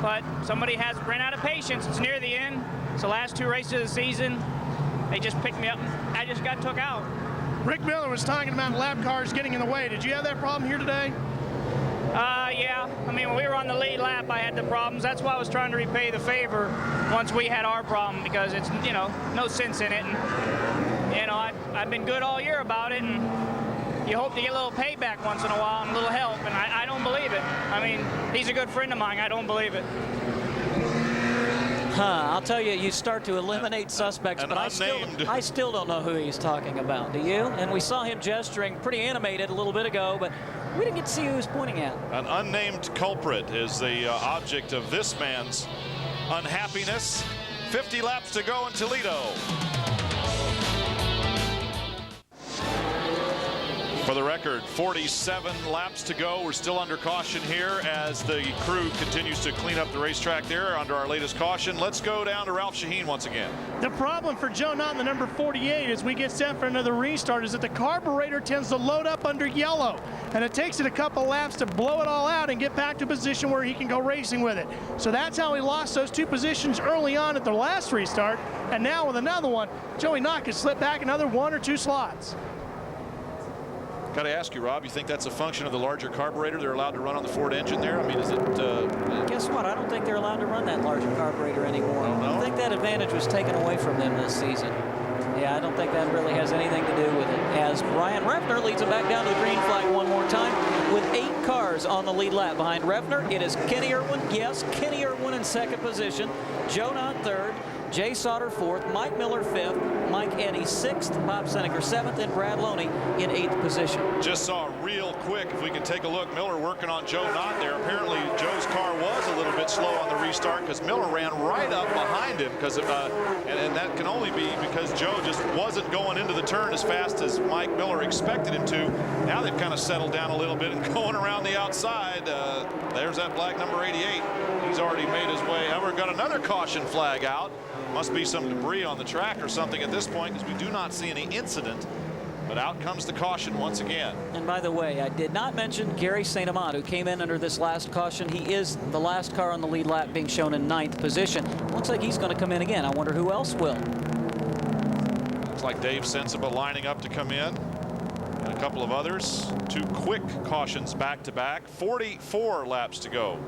but somebody has ran out of patience. It's near the end. It's the last 2 races of the season. They just picked me up. I just got took out. Rick Miller was talking about lap cars getting in the way. Did you have that problem here today? Yeah. I mean, when we were on the lead lap, I had the problems. That's why I was trying to repay the favor once we had our problem, because it's, you know, no sense in it. And, you know, I've been good all year about it, and you hope to get a little payback once in a while and a little help, and I don't believe it. I mean, he's a good friend of mine. I don't believe it. I'll tell you, you start to eliminate suspects, but I still don't know who he's talking about. Do you? And we saw him gesturing pretty animated a little bit ago, but we didn't get to see who he was pointing at. An unnamed culprit is the object of this man's unhappiness. 50 laps to go in Toledo. For the record, 47 laps to go. We're still under caution here as the crew continues to clean up the racetrack there under our latest caution. Let's go down to Ralph Shaheen once again. The problem for Joe Knott in the number 48 as we get set for another restart is that the carburetor tends to load up under yellow, and it takes it a couple laps to blow it all out and get back to a position where he can go racing with it. So that's how he lost those 2 positions early on at the last restart, and now with another one, Joey Knott could slip back another 1 or 2 slots. Got to ask you, Rob, you think that's a function of the larger carburetor they're allowed to run on the Ford engine there? I mean, is it... Guess what? I don't think they're allowed to run that larger carburetor anymore. I think that advantage was taken away from them this season. Yeah, I don't think that really has anything to do with it. As Brian Refner leads him back down to the green flag one more time with 8 cars on the lead lap behind Refner. It is Kenny Irwin. Yes, Kenny Irwin in 2nd position. Joe Knott 3rd. Jay Sauter 4th, Mike Miller 5th, Mike Eddy 6th, Bob Seneker 7th, and Brad Loney in 8th position. Just saw real quick, if we can take a look, Miller working on Joe Knott there. Apparently Joe's car was a little bit slow on the restart because Miller ran right up behind him because of, and that can only be because Joe just wasn't going into the turn as fast as Mike Miller expected him to. Now they've kind of settled down a little bit and going around the outside. There's that black number 88. He's already made his way. And we've got another caution flag out. Must be some debris on the track or something at this point because we do not see any incident. But out comes the caution once again. And by the way, I did not mention Gary St. Amant, who came in under this last caution. He is the last car on the lead lap, being shown in 9th position. Looks like he's going to come in again. I wonder who else will. Looks like Dave Sensiba lining up to come in. And a couple of others. 2 quick cautions back to back. 44 laps to go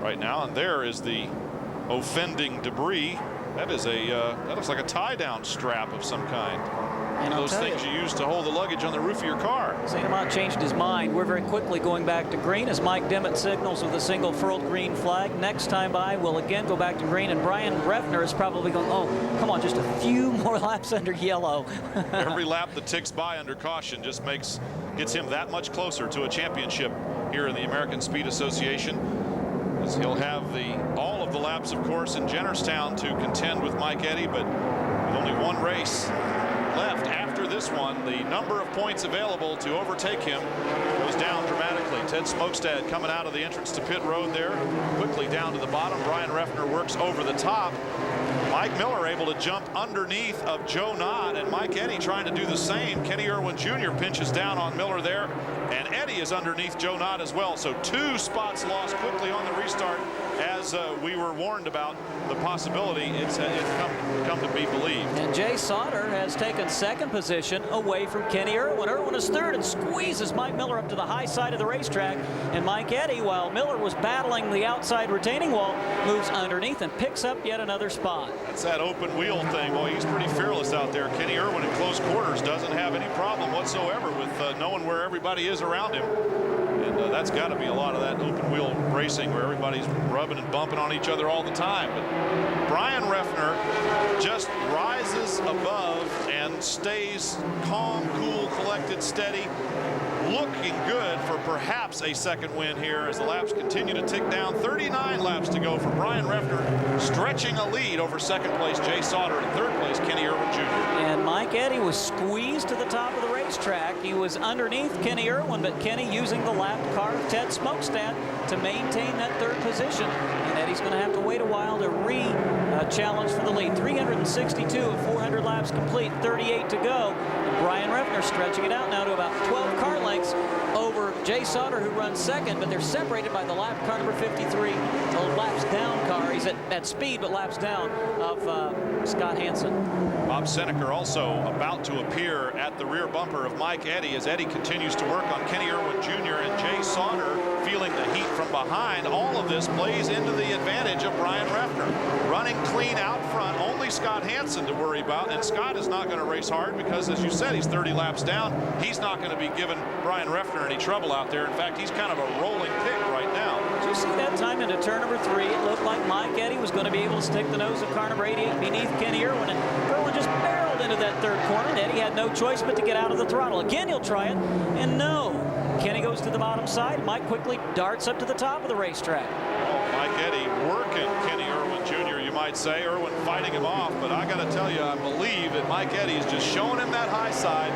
right now. And there is the offending debris. That is that looks like a tie-down strap of some kind. And those things you use to hold the luggage on the roof of your car. St. Amant changed his mind. We're very quickly going back to green as Mike Dimmitt signals with a single furled green flag. Next time by, we'll again go back to green, and Brian Refner is probably going, oh, come on, just a few more laps under yellow. Every lap that ticks by under caution just gets him that much closer to a championship here in the American Speed Association. As he'll have all of the laps, of course, in Jennerstown to contend with Mike Eddy, but with only 1 race left after this one, the number of points available to overtake him goes down dramatically. Ted Smokestad coming out of the entrance to pit road there, quickly down to the bottom. Brian Refner works over the top. Mike Miller able to jump underneath of Joe Knott, and Mike Eddy trying to do the same. Kenny Irwin Jr. pinches down on Miller there, and Eddy is underneath Joe Knott as well. So 2 spots lost quickly on the restart, as we were warned about the possibility. It's come to be believed. And Jay Sauter has taken 2nd position away from Kenny Irwin. Irwin is 3rd and squeezes Mike Miller up to the high side of the racetrack. And Mike Eddy, while Miller was battling the outside retaining wall, moves underneath and picks up yet another spot. That's that open wheel thing. Well, he's pretty fearless out there. Kenny Irwin in close quarters doesn't have any problem whatsoever with knowing where everybody is around him. And that's got to be a lot of that open wheel racing where everybody's rubbing and bumping on each other all the time. But Brian Refner just rises above and stays calm, cool, collected, steady, looking good for perhaps a 2nd win here as the laps continue to tick down. 39 laps to go for Brian Refner, stretching a lead over 2nd place Jay Sauter and 3rd place Kenny Irwin Jr. And Mike Eddy was squeezed to the top of the racetrack. He was underneath Kenny Irwin, but Kenny using the lap car of Ted Smokestad to maintain that 3rd position. And Eddy's going to have to wait a while to challenge for the lead. 362 of 400 laps complete, 38 to go. And Brian Refner stretching it out now to about 12 car lengths over Jay Sauter, who runs 2nd, but they're separated by the lap car number 53, the laps down car. He's at speed, but laps down of Scott Hansen. Bob Seneker also about to appear at the rear bumper of Mike Eddy as Eddy continues to work on Kenny Irwin Jr. and Jay Sauter feeling the heat from behind. All of this plays into the advantage of Brian Refner. Running clean out front, only Scott Hansen to worry about, and Scott is not going to race hard because, as you said, he's 30 laps down. He's not going to be giving Brian Refner any trouble out there. In fact, he's kind of a rolling pick right now. Did you see that time into turn number 3? It looked like Mike Eddy was going to be able to stick the nose of car number 88 beneath Kenny Irwin, and Irwin just barreled into that 3rd corner, and Eddy had no choice but to get out of the throttle. Again, he'll try it, and no. Kenny goes to the bottom side. Mike quickly darts up to the top of the racetrack. Oh, Mike Eddy working Kenny Irwin Jr., you might say. Irwin fighting him off, but I got to tell you, I believe that Mike Eddy is just showing him that high side,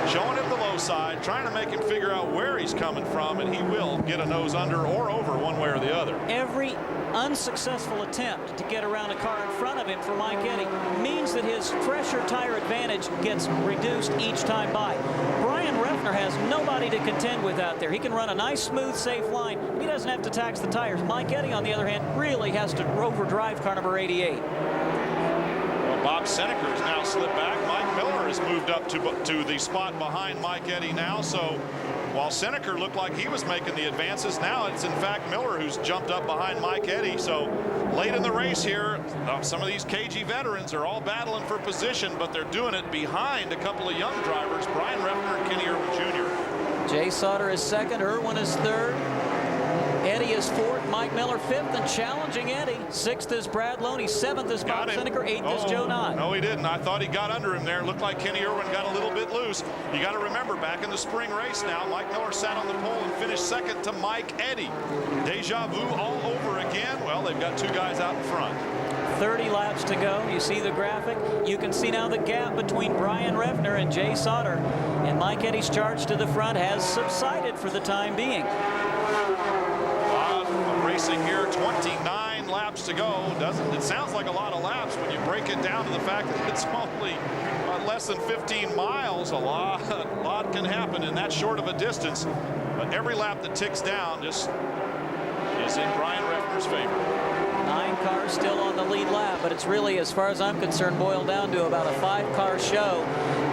showing him the low low side, trying to make him figure out where he's coming from, and he will get a nose under or over one way or the other. Every unsuccessful attempt to get around a car in front of him for Mike Eddy means that his fresher tire advantage gets reduced each time by. Brian Refner has nobody to contend with out there. He can run a nice, smooth, safe line. He doesn't have to tax the tires. Mike Eddy, on the other hand, really has to overdrive car number 88. Well, Bob Seneca has now slipped back. Mike Miller has moved up to the spot behind Mike Eddy now. So while Seneca looked like he was making the advances, now it's in fact Miller who's jumped up behind Mike Eddy. So late in the race here, some of these cagey veterans are all battling for position, but they're doing it behind a couple of young drivers, Brian Refner and Kenny Irwin Jr. Jay Sauter is second, Irwin is third. Eddy is fourth, Mike Miller fifth, and challenging Eddy. Sixth is Brad Loney, seventh is Bob Seneca, eighth is Joe Knott. No, he didn't. I thought he got under him there. Looked like Kenny Irwin got a little bit loose. You got to remember, back in the spring race now, Mike Miller sat on the pole and finished second to Mike Eddy. Deja vu all over again. Well, they've got two guys out in front. 30 laps to go. You see the graphic. You can see now the gap between Brian Refner and Jay Sauter. And Mike Eddy's charge to the front has subsided for the time being. Racing here, 29 laps to go. It sounds like a lot of laps when you break it down to the fact that it's only less than 15 miles. A lot can happen in that short of a distance. But every lap that ticks down just is in Brian Refner's favor. 9 cars still on the lead lap, but it's really, as far as I'm concerned, boiled down to about a 5-car show.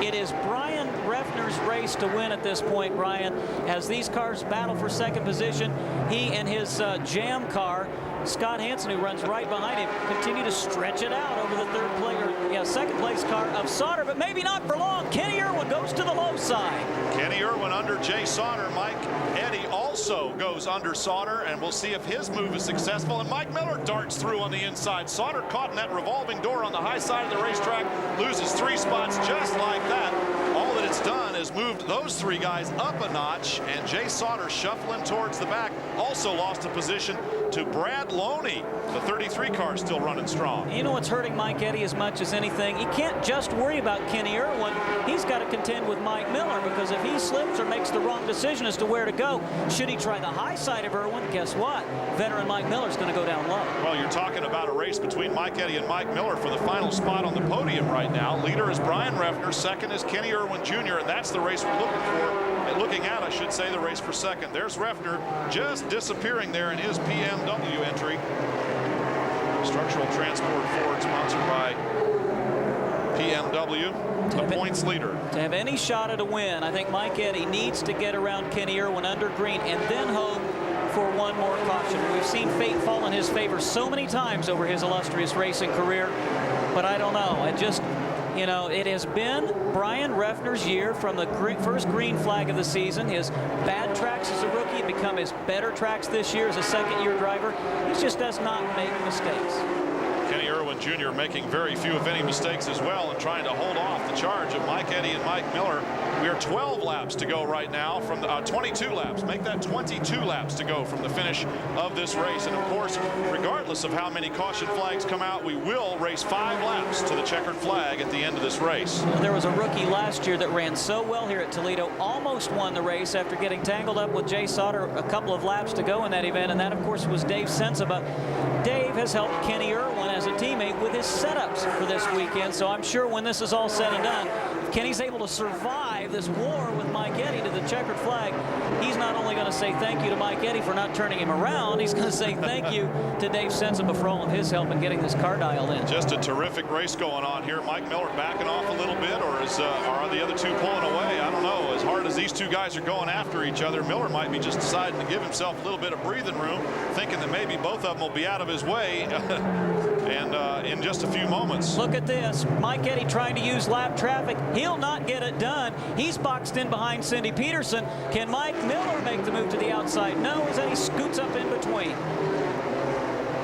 It is Brian Refner's race to win at this point, Brian. As these cars battle for second position, he and his jam car, Scott Hansen, who runs right behind him, continue to stretch it out over the second place car of Sauter, but maybe not for long. Kenny Irwin goes to the low side. Kenny Irwin under Jay Sauter. Mike Eddy also goes under Sauter, and we'll see if his move is successful. And Mike Miller darts through on the inside. Sauter caught in that revolving door on the high side of the racetrack, loses 3 spots just like that. All that it's done is moved those 3 guys up a notch, and Jay Sauter shuffling towards the back also lost a position to Brad Loney. The 33 car still running strong. You know what's hurting Mike Eddy as much as anything? He can't just worry about Kenny Irwin. He's got to contend with Mike Miller, because if he slips or makes the wrong decision as to where to go, should he try the high side of Irwin, guess what? Veteran Mike Miller's going to go down low. Well, you're talking about a race between Mike Eddy and Mike Miller for the final spot on the podium right now. Leader is Brian Refner, second is Kenny Irwin Jr., and that's the race we're looking at, I should say, the race for second. There's Refner just disappearing there in his BMW entry. Structural Transport Ford, sponsored by PMW, the points leader. To have any shot at a win, I think Mike Eddy needs to get around Kenny Irwin under green and then hope for one more caution. We've seen fate fall in his favor so many times over his illustrious racing career, but I don't know. It has been Brian Refner's year from the first green flag of the season. His bad tracks as a rookie have become his better tracks this year as a second-year driver. He just does not make mistakes. Kenny Irwin Jr. making very few, if any, mistakes as well, and trying to hold off the charge of Mike Eddy and Mike Miller. We are 12 laps to go right now from the 22 laps. Make that 22 laps to go from the finish of this race. And of course, regardless of how many caution flags come out, we will race 5 laps to the checkered flag at the end of this race. There was a rookie last year that ran so well here at Toledo, almost won the race after getting tangled up with Jay Sauter a couple of laps to go in that event, and that, of course, was Dave Sensiba. Dave has helped Kenny Irwin as a teammate with his setups for this weekend, so I'm sure when this is all said and done, if Kenny's able to survive this war with Mike Eddy to the checkered flag, he's not only going to say thank you to Mike Eddy for not turning him around, he's going to say thank you to Dave Sensiba for all of his help in getting this car dialed in. Just a terrific race going on here. Mike Miller backing off a little bit, or are the other two pulling away? I don't know. As hard as these two guys are going after each other, Miller might be just deciding to give himself a little bit of breathing room, thinking that maybe both of them will be out of his way and in just a few moments. Look at this. Mike Eddy trying to use lap traffic. He'll not get it done. He's boxed in behind Cindy Peterson. Can Mike Miller make the move to the outside? No, as Eddy scoots up in between.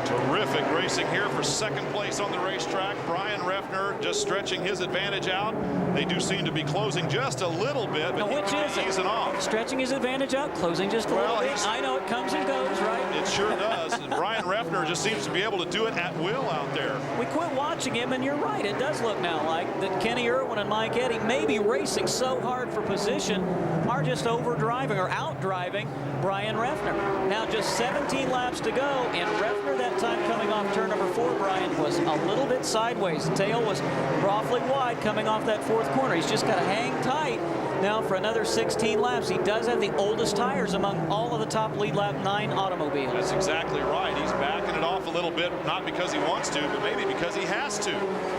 Terrific racing here for second place on the racetrack. Brian Refner just stretching his advantage out. They do seem to be closing just a little bit, but which is easing off. Stretching his advantage out, closing just a little bit. I know it comes and goes, right? It sure does. And Brian Refner just seems to be able to do it at will out there. We quit watching him, and you're right. It does look now like that Kenny Irwin and Mike Eddy, maybe racing so hard for position, are just overdriving or outdriving Brian Refner. Now just 17 laps to go, and Refner that time coming off turn number 4, Brian, was a little bit sideways. The tail was awfully wide coming off that 4th corner. He's just got to hang tight now for another 16 laps. He does have the oldest tires among all of the top lead lap 9 automobiles. That's exactly right. He's backing it off a little bit, not because he wants to, but maybe because he has to.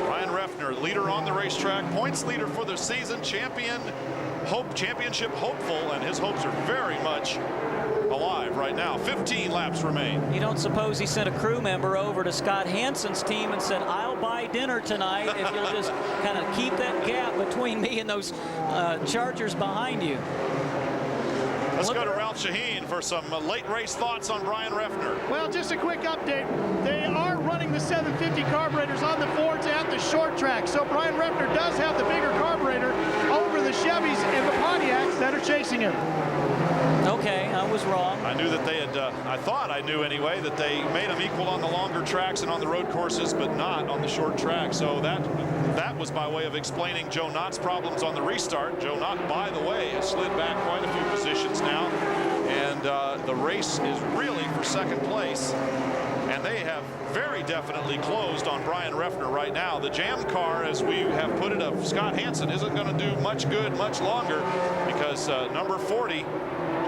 Brian Refner, leader on the racetrack, points leader for the season, championship hopeful, and his hopes are very much alive right now. 15 laps remain. You don't suppose he sent a crew member over to Scott Hansen's team and said, I'll buy dinner tonight if you'll just kind of keep that gap between me and those Chargers behind you. Let's go to Ralph Shaheen for some late race thoughts on Brian Refner. Well, just a quick update. They are running the 750 carburetors on the Fords at the short track. So Brian Refner does have the bigger carburetor over the Chevys and the Pontiacs that are chasing him. Okay, I was wrong. I knew that they had, I thought I knew anyway, that they made them equal on the longer tracks and on the road courses, but not on the short track. So that was by way of explaining Joe Knott's problems on the restart. Joe Knott, by the way, has slid back quite a few positions now. And the race is really for second place. And they have very definitely closed on Brian Refner right now. The jam car, as we have put it, of Scott Hansen isn't going to do much good much longer because number 40,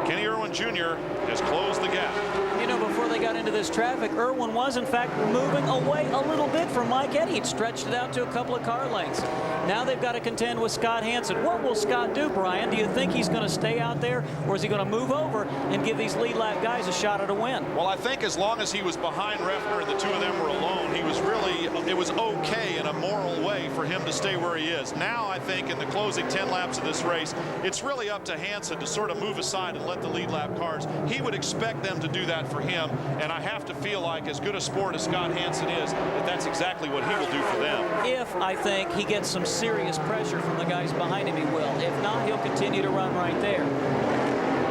Kenny Irwin Jr. has closed the gap. You know, before they got into this traffic, Irwin was, in fact, moving away a little bit from Mike Eddy. He'd stretched it out to a couple of car lengths. Now they've got to contend with Scott Hansen. What will Scott do, Brian? Do you think he's going to stay out there, or is he going to move over and give these lead lap guys a shot at a win? Well, I think as long as he was behind Refner and the two of them were alone, he was really, it was okay in a moral way for him to stay where he is. Now, I think in the closing 10 laps of this race, it's really up to Hansen to sort of move aside and let the lead lap cars. He would expect them to do that for him, and I have to feel like, as good a sport as Scott Hansen is, that that's exactly what he will do for them. If, I think, he gets some serious pressure from the guys behind him, he will. If not, he'll continue to run right there.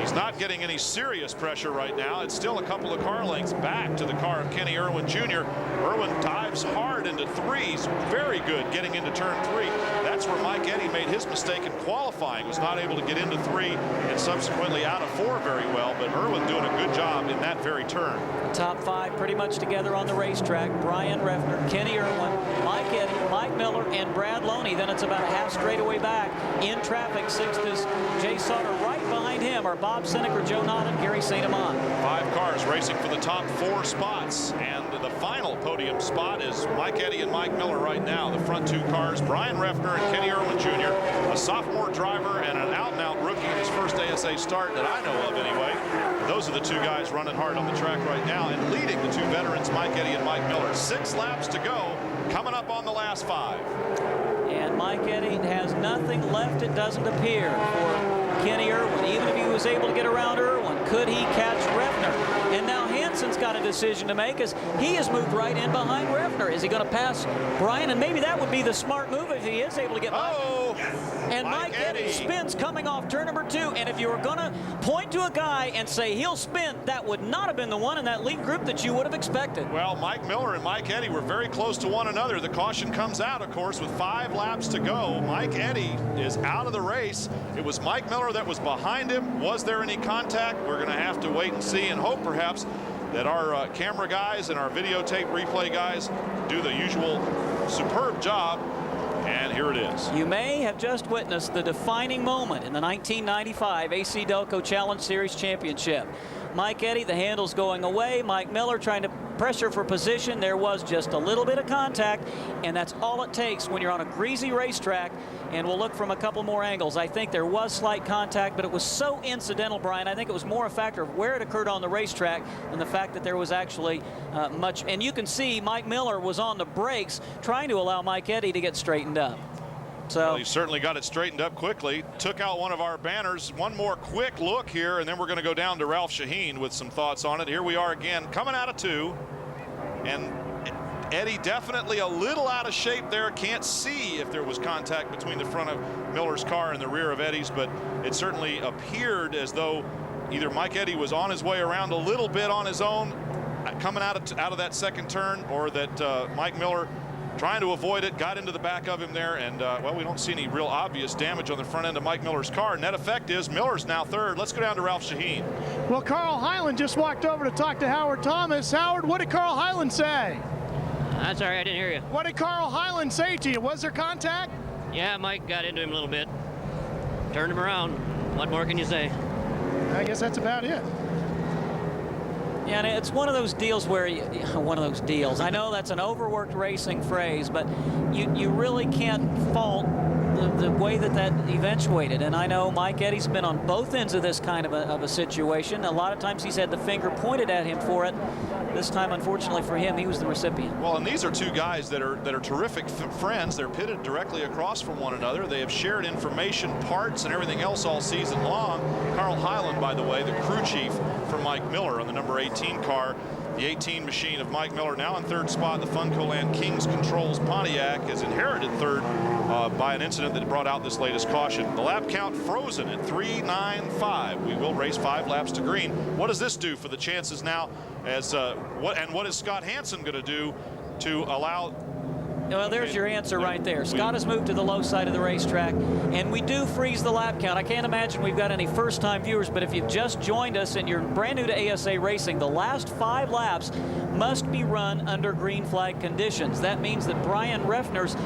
He's not getting any serious pressure right now. It's still a couple of car lengths back to the car of Kenny Irwin Jr. Irwin dives hard into 3s. Very good getting into turn 3. That's where Mike Eddy made his mistake in qualifying. Was not able to get into 3 and subsequently out of 4 very well. But Irwin doing a good job in that very turn. Top 5 pretty much together on the racetrack. Brian Refner, Kenny Irwin, Mike Eddy, Mike Miller, and Brad Loney. Then it's about a half straightaway back. In traffic, 6th is Jay Sauter. Right behind him are Bob Sineker, Joe Knott, and Gary St. Amant. 5 cars racing for the top 4 spots. And the final podium spot is Mike Eddy and Mike Miller right now. The front 2 cars, Brian Refner and Kenny Irwin Jr., a sophomore driver and an out-and-out rookie in his first ASA start that I know of anyway. Those are the 2 guys running hard on the track right now and leading the 2 veterans, Mike Eddy and Mike Miller. 6 laps to go, coming up on the last 5. And Mike Eddy has nothing left, it doesn't appear, for Kenny Irwin. Even if he was able to get around Irwin, could he catch Refner? And now Hansen's got a decision to make as he has moved right in behind Refner. Is he going to pass Brian? And maybe that would be the smart move if he is able to get Mike. And Mike Eddy spins coming off turn number 2. And if you were going to point to a guy and say he'll spin, that would not have been the one in that lead group that you would have expected. Well, Mike Miller and Mike Eddy were very close to one another. The caution comes out, of course, with 5 laps to go. Mike Eddy is out of the race. It was Mike Miller that was behind him. Was there any contact? We're going to have to wait and see and hope perhaps that our camera guys and our videotape replay guys do the usual superb job. And here it is. You may have just witnessed the defining moment in the 1995 AC-Delco Challenge Series Championship. Mike Eddy, the handle's going away. Mike Miller trying to pressure for position. There was just a little bit of contact, and that's all it takes when you're on a greasy racetrack. And we'll look from a couple more angles. I think there was slight contact, but it was so incidental, Brian. I think it was more a factor of where it occurred on the racetrack than the fact that there was actually much. And you can see Mike Miller was on the brakes trying to allow Mike Eddy to get straightened up. So well, he certainly got it straightened up quickly. Took out one of our banners. One more quick look here, and then we're going to go down to Ralph Shaheen with some thoughts on it. Here we are again, coming out of 2. And Eddie definitely a little out of shape there. Can't see if there was contact between the front of Miller's car and the rear of Eddie's, but it certainly appeared as though either Mike Eddy was on his way around a little bit on his own, coming out of that second turn, or that Mike Miller, trying to avoid it, got into the back of him there. And well, we don't see any real obvious damage on the front end of Mike Miller's car. Net effect is Miller's now third. Let's go down to Ralph Shaheen. Well, Carl Hyland just walked over to talk to Howard Thomas. Howard, what did Carl Hyland say? I'm sorry, I didn't hear you. What did Carl Hyland say to you? Was there contact? Yeah, Mike got into him a little bit. Turned him around. What more can you say? I guess that's about it. Yeah, and it's one of those deals where I know that's an overworked racing phrase, but you really can't fault the way that eventuated. And I know Mike Eddy's been on both ends of this kind of a situation. A lot of times he's had the finger pointed at him for it. This time, unfortunately for him, he was the recipient. Well, and these are two guys that are terrific friends. They're pitted directly across from one another. They have shared information, parts, and everything else all season long. Carl Hyland, by the way, the crew chief for Mike Miller on the number 18 car. The 18 machine of Mike Miller now in third spot. The Funcoland Kings Controls Pontiac has inherited third by an incident that brought out this latest caution. The lap count frozen at 3:09.5. We will race 5 laps to green. What does this do for the chances now? As what is Scott Hansen going to do to allow? Well, there's your answer right there. Scott has moved to the low side of the racetrack, and we do freeze the lap count. I can't imagine we've got any first-time viewers, but if you've just joined us and you're brand new to ASA Racing, the last 5 laps must be run under green flag conditions. That means that Brian Reffner's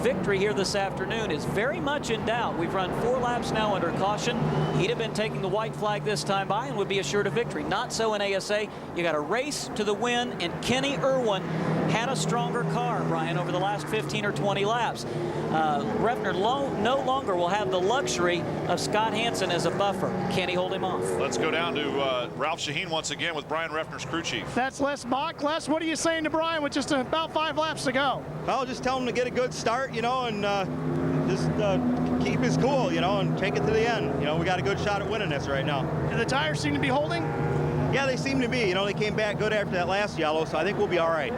victory here this afternoon is very much in doubt. We've run 4 laps now under caution. He'd have been taking the white flag this time by and would be assured of victory. Not so in ASA. You got a race to the win, and Kenny Irwin had a stronger car, Brian, over the last 15 or 20 laps. Reffner no longer will have the luxury of Scott Hansen as a buffer. Can he hold him off? Let's go down to Ralph Shaheen once again with Brian Reffner's crew chief. That's Les Bach. Les, what are you saying to Brian with just about 5 laps to go? Well, just tell him to get a good start, you know, and just keep his cool, you know, and take it to the end. You know, we got a good shot at winning this right now. Do the tires seem to be holding? Yeah, they seem to be. You know, they came back good after that last yellow, so I think we'll be all right.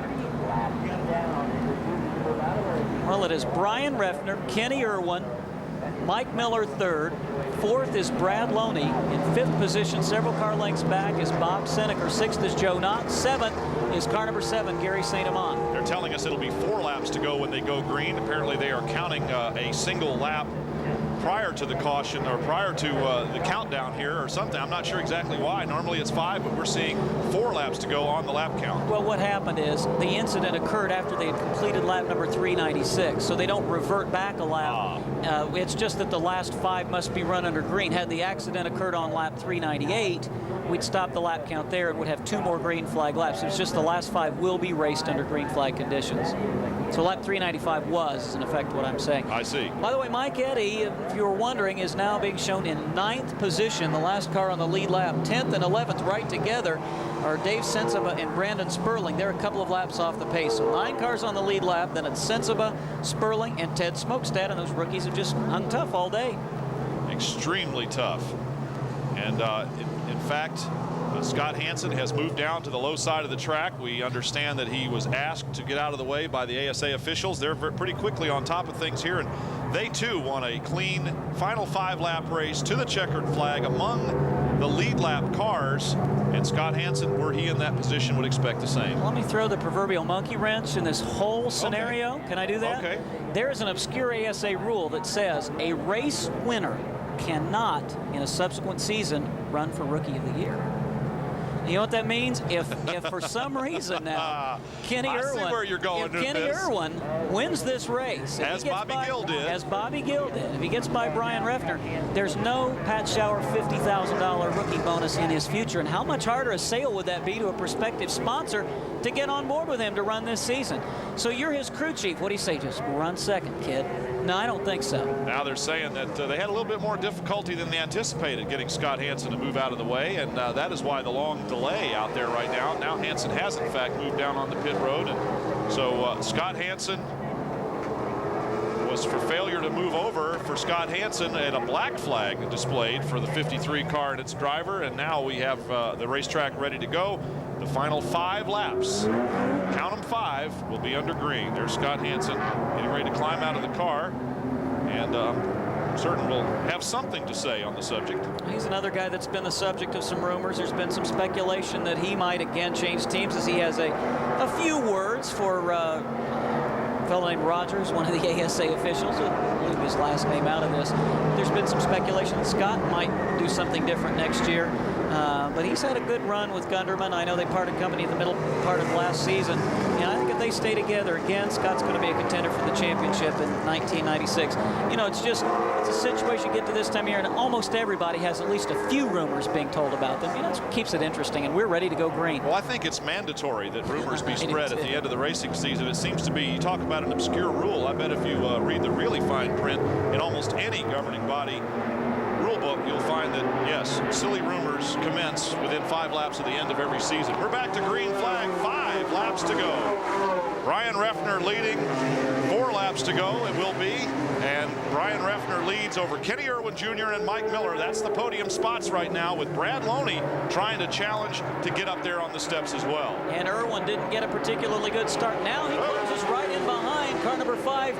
Well, it is Brian Reffner, Kenny Irwin, Mike Miller third. Fourth is Brad Loney. In 5th position, several car lengths back, is Bob Seneker. 6th is Joe Knott. 7th is car number 7, Gary St. Amant. They're telling us it'll be 4 laps to go when they go green. Apparently they are counting a single lap prior to the caution, or prior to the countdown here or something. I'm not sure exactly why. Normally it's 5, but we're seeing 4 laps to go on the lap count. Well, what happened is the incident occurred after they had completed lap number 396, so they don't revert back a lap. It's just that the last 5 must be run under green. Had the accident occurred on lap 398, we'd stop the lap count there and would have 2 more green flag laps. It's just the last 5 will be raced under green flag conditions. So lap 395 is in effect what I'm saying. I see. By the way, Mike Eddy, if you were wondering, is now being shown in 9th position. The last car on the lead lap. 10th and 11th right together are Dave Sensiba and Brandon Sperling. They're a couple of laps off the pace. So 9 cars on the lead lap. Then it's Sensiba, Sperling, and Ted Smokestad. And those rookies have just hung tough all day. Extremely tough. And in fact, Scott Hansen has moved down to the low side of the track. We understand that he was asked to get out of the way by the ASA officials. They're pretty quickly on top of things here, and they too want a clean final 5-lap race to the checkered flag among the lead lap cars. And Scott Hansen, were he in that position, would expect the same. Let me throw the proverbial monkey wrench in this whole scenario. Okay. Can I do that? Okay. There is an obscure ASA rule that says a race winner cannot, in a subsequent season, run for Rookie of the Year. You know what that means? If for some reason now Kenny Irwin wins this race, as Bobby Gill did, if he gets by Brian Reffner, there's no Pat Shower $50,000 rookie bonus in his future. And how much harder a sale would that be to a prospective sponsor to get on board with him to run this season? So you're his crew chief. What do you say? Just run second, kid. No, I don't think so. Now they're saying that they had a little bit more difficulty than they anticipated getting Scott Hansen to move out of the way, and that is why the long delay out there right now. Now Hansen has in fact moved down on the pit road, and so Scott Hansen was for failure to move over for Scott Hansen, and a black flag displayed for the 53 car and its driver. And now we have the racetrack ready to go. The The final 5 laps, count them 5, will be under green. There's Scott Hansen getting ready to climb out of the car, and certain will have something to say on the subject. He's another guy that's been the subject of some rumors. There's been some speculation that he might again change teams, as he has a few words for a fellow named Rogers, one of the ASA officials. I'll leave his last name out of this. There's been some speculation that Scott might do something different next year. But he's had a good run with Gunderman. I know they parted company in the middle part of last season. And I think if they stay together again, Scott's going to be a contender for the championship in 1996. You know, it's a situation, you get to this time of year, and almost everybody has at least a few rumors being told about them. You know, that's what keeps it interesting, and we're ready to go green. Well, I think it's mandatory that rumors be spread at the end of the racing season. It seems to be, you talk about an obscure rule. I bet if you read the really fine print in almost any governing body rule book, you'll find that, yes, silly rumors commence within 5 laps of the end of every season. We're back to green flag, 5 laps to go. Brian Reffner leading, 4 laps to go, it will be. And Brian Reffner leads over Kenny Irwin Jr. and Mike Miller. That's the podium spots right now, with Brad Loney trying to challenge to get up there on the steps as well. And Irwin didn't get a particularly good start. Now he closes right in behind car number 5,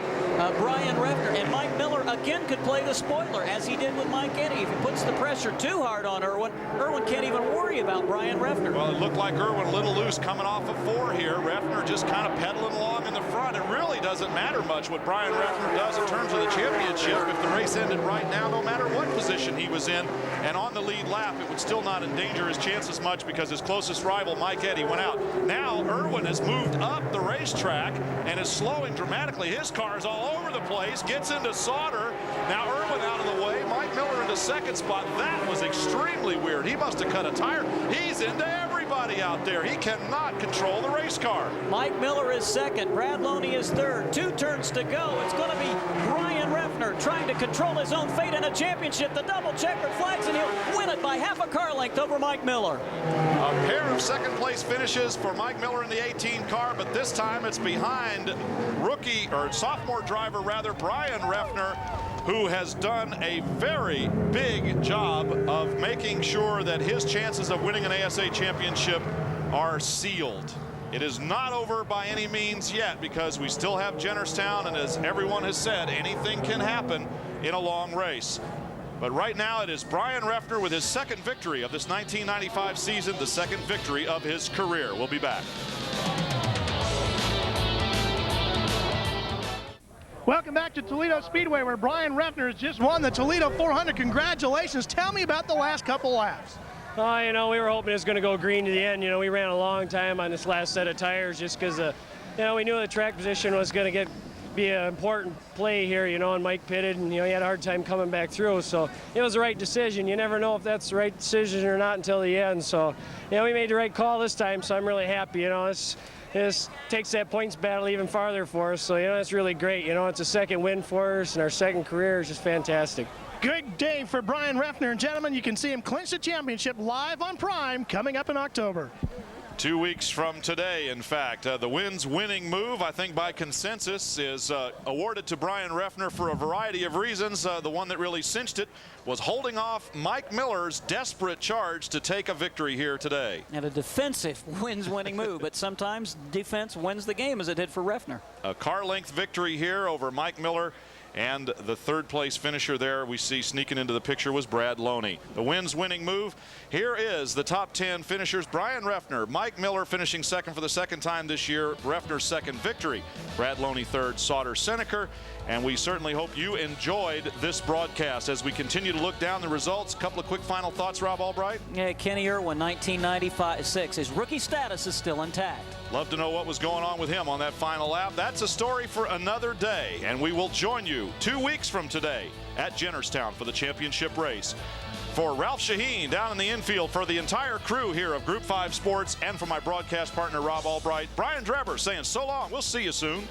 Brian Reffner. And Mike Miller again could play the spoiler, as he did with Mike Eddy. If he puts the pressure too hard on Irwin, Irwin can't even worry about Brian Reffner. Well, it looked like Irwin a little loose coming off of 4 here. Reffner just kind of pedaling along in the front. It really doesn't matter much what Brian Reffner does in terms of the championship. If the race ended right now, no matter what position he was in and on the lead lap, it would still not endanger his chances much, because his closest rival, Mike Eddy, went out. Now Irwin has moved up the racetrack and is slowing dramatically. His car is all over the place, gets into Sauter. Now Irwin out of the way, Mike Miller into second spot. That was extremely weird. He must have cut a tire. He's into everybody out there. He cannot control the race car. Mike Miller is second. Brad Loney is third. 2 turns to go. It's going to be Brian Reffner trying to control his own fate in a championship. The double checkered flags, and he'll win it by half a car length over Mike Miller. A pair of second place finishes for Mike Miller in the 18 car, but this time it's behind sophomore driver Brian Reffner, who has done a very big job of making sure that his chances of winning an ASA championship are sealed. It is not over by any means yet, because we still have Jennerstown, and as everyone has said, anything can happen in a long race. But right now it is Brian Reffner with his second victory of this 1995 season, the second victory of his career. We'll be back. Welcome back to Toledo Speedway, where Brian Reffner has just won the Toledo 400. Congratulations. Tell me about the last couple laps. Oh, you know, we were hoping it was going to go green to the end. You know, we ran a long time on this last set of tires just because, you know, we knew the track position was going to be an important play here, you know, and Mike pitted, and, you know, he had a hard time coming back through. So it was the right decision. You never know if that's the right decision or not until the end. So, you know, we made the right call this time, so I'm really happy. You know, this takes that points battle even farther for us. So, you know, it's really great. You know, it's a second win for us, and our second career is just fantastic. Good day for Brian Reffner, and gentlemen, you can see him clinch the championship live on Prime coming up in October. 2 weeks from today, in fact. The Wins winning move, I think by consensus, is awarded to Brian Reffner for a variety of reasons. The one that really cinched it was holding off Mike Miller's desperate charge to take a victory here today. And a defensive Wins winning move, but sometimes defense wins the game, as it did for Reffner. A car length victory here over Mike Miller. And the third place finisher there we see sneaking into the picture was Brad Loney. The Wins winning move. Here is the top 10 finishers. Brian Reffner, Mike Miller finishing second for the second time this year. Reffner's second victory. Brad Loney third, Sauter Seneker. And we certainly hope you enjoyed this broadcast as we continue to look down the results. A couple of quick final thoughts, Rob Albright. Yeah, Kenny Irwin, 1995-6. His rookie status is still intact. Love to know what was going on with him on that final lap. That's a story for another day, and we will join you 2 weeks from today at Jennerstown for the championship race. For Ralph Shaheen down in the infield, for the entire crew here of Group 5 Sports, and for my broadcast partner Rob Albright, Brian Drever saying so long. We'll see you soon.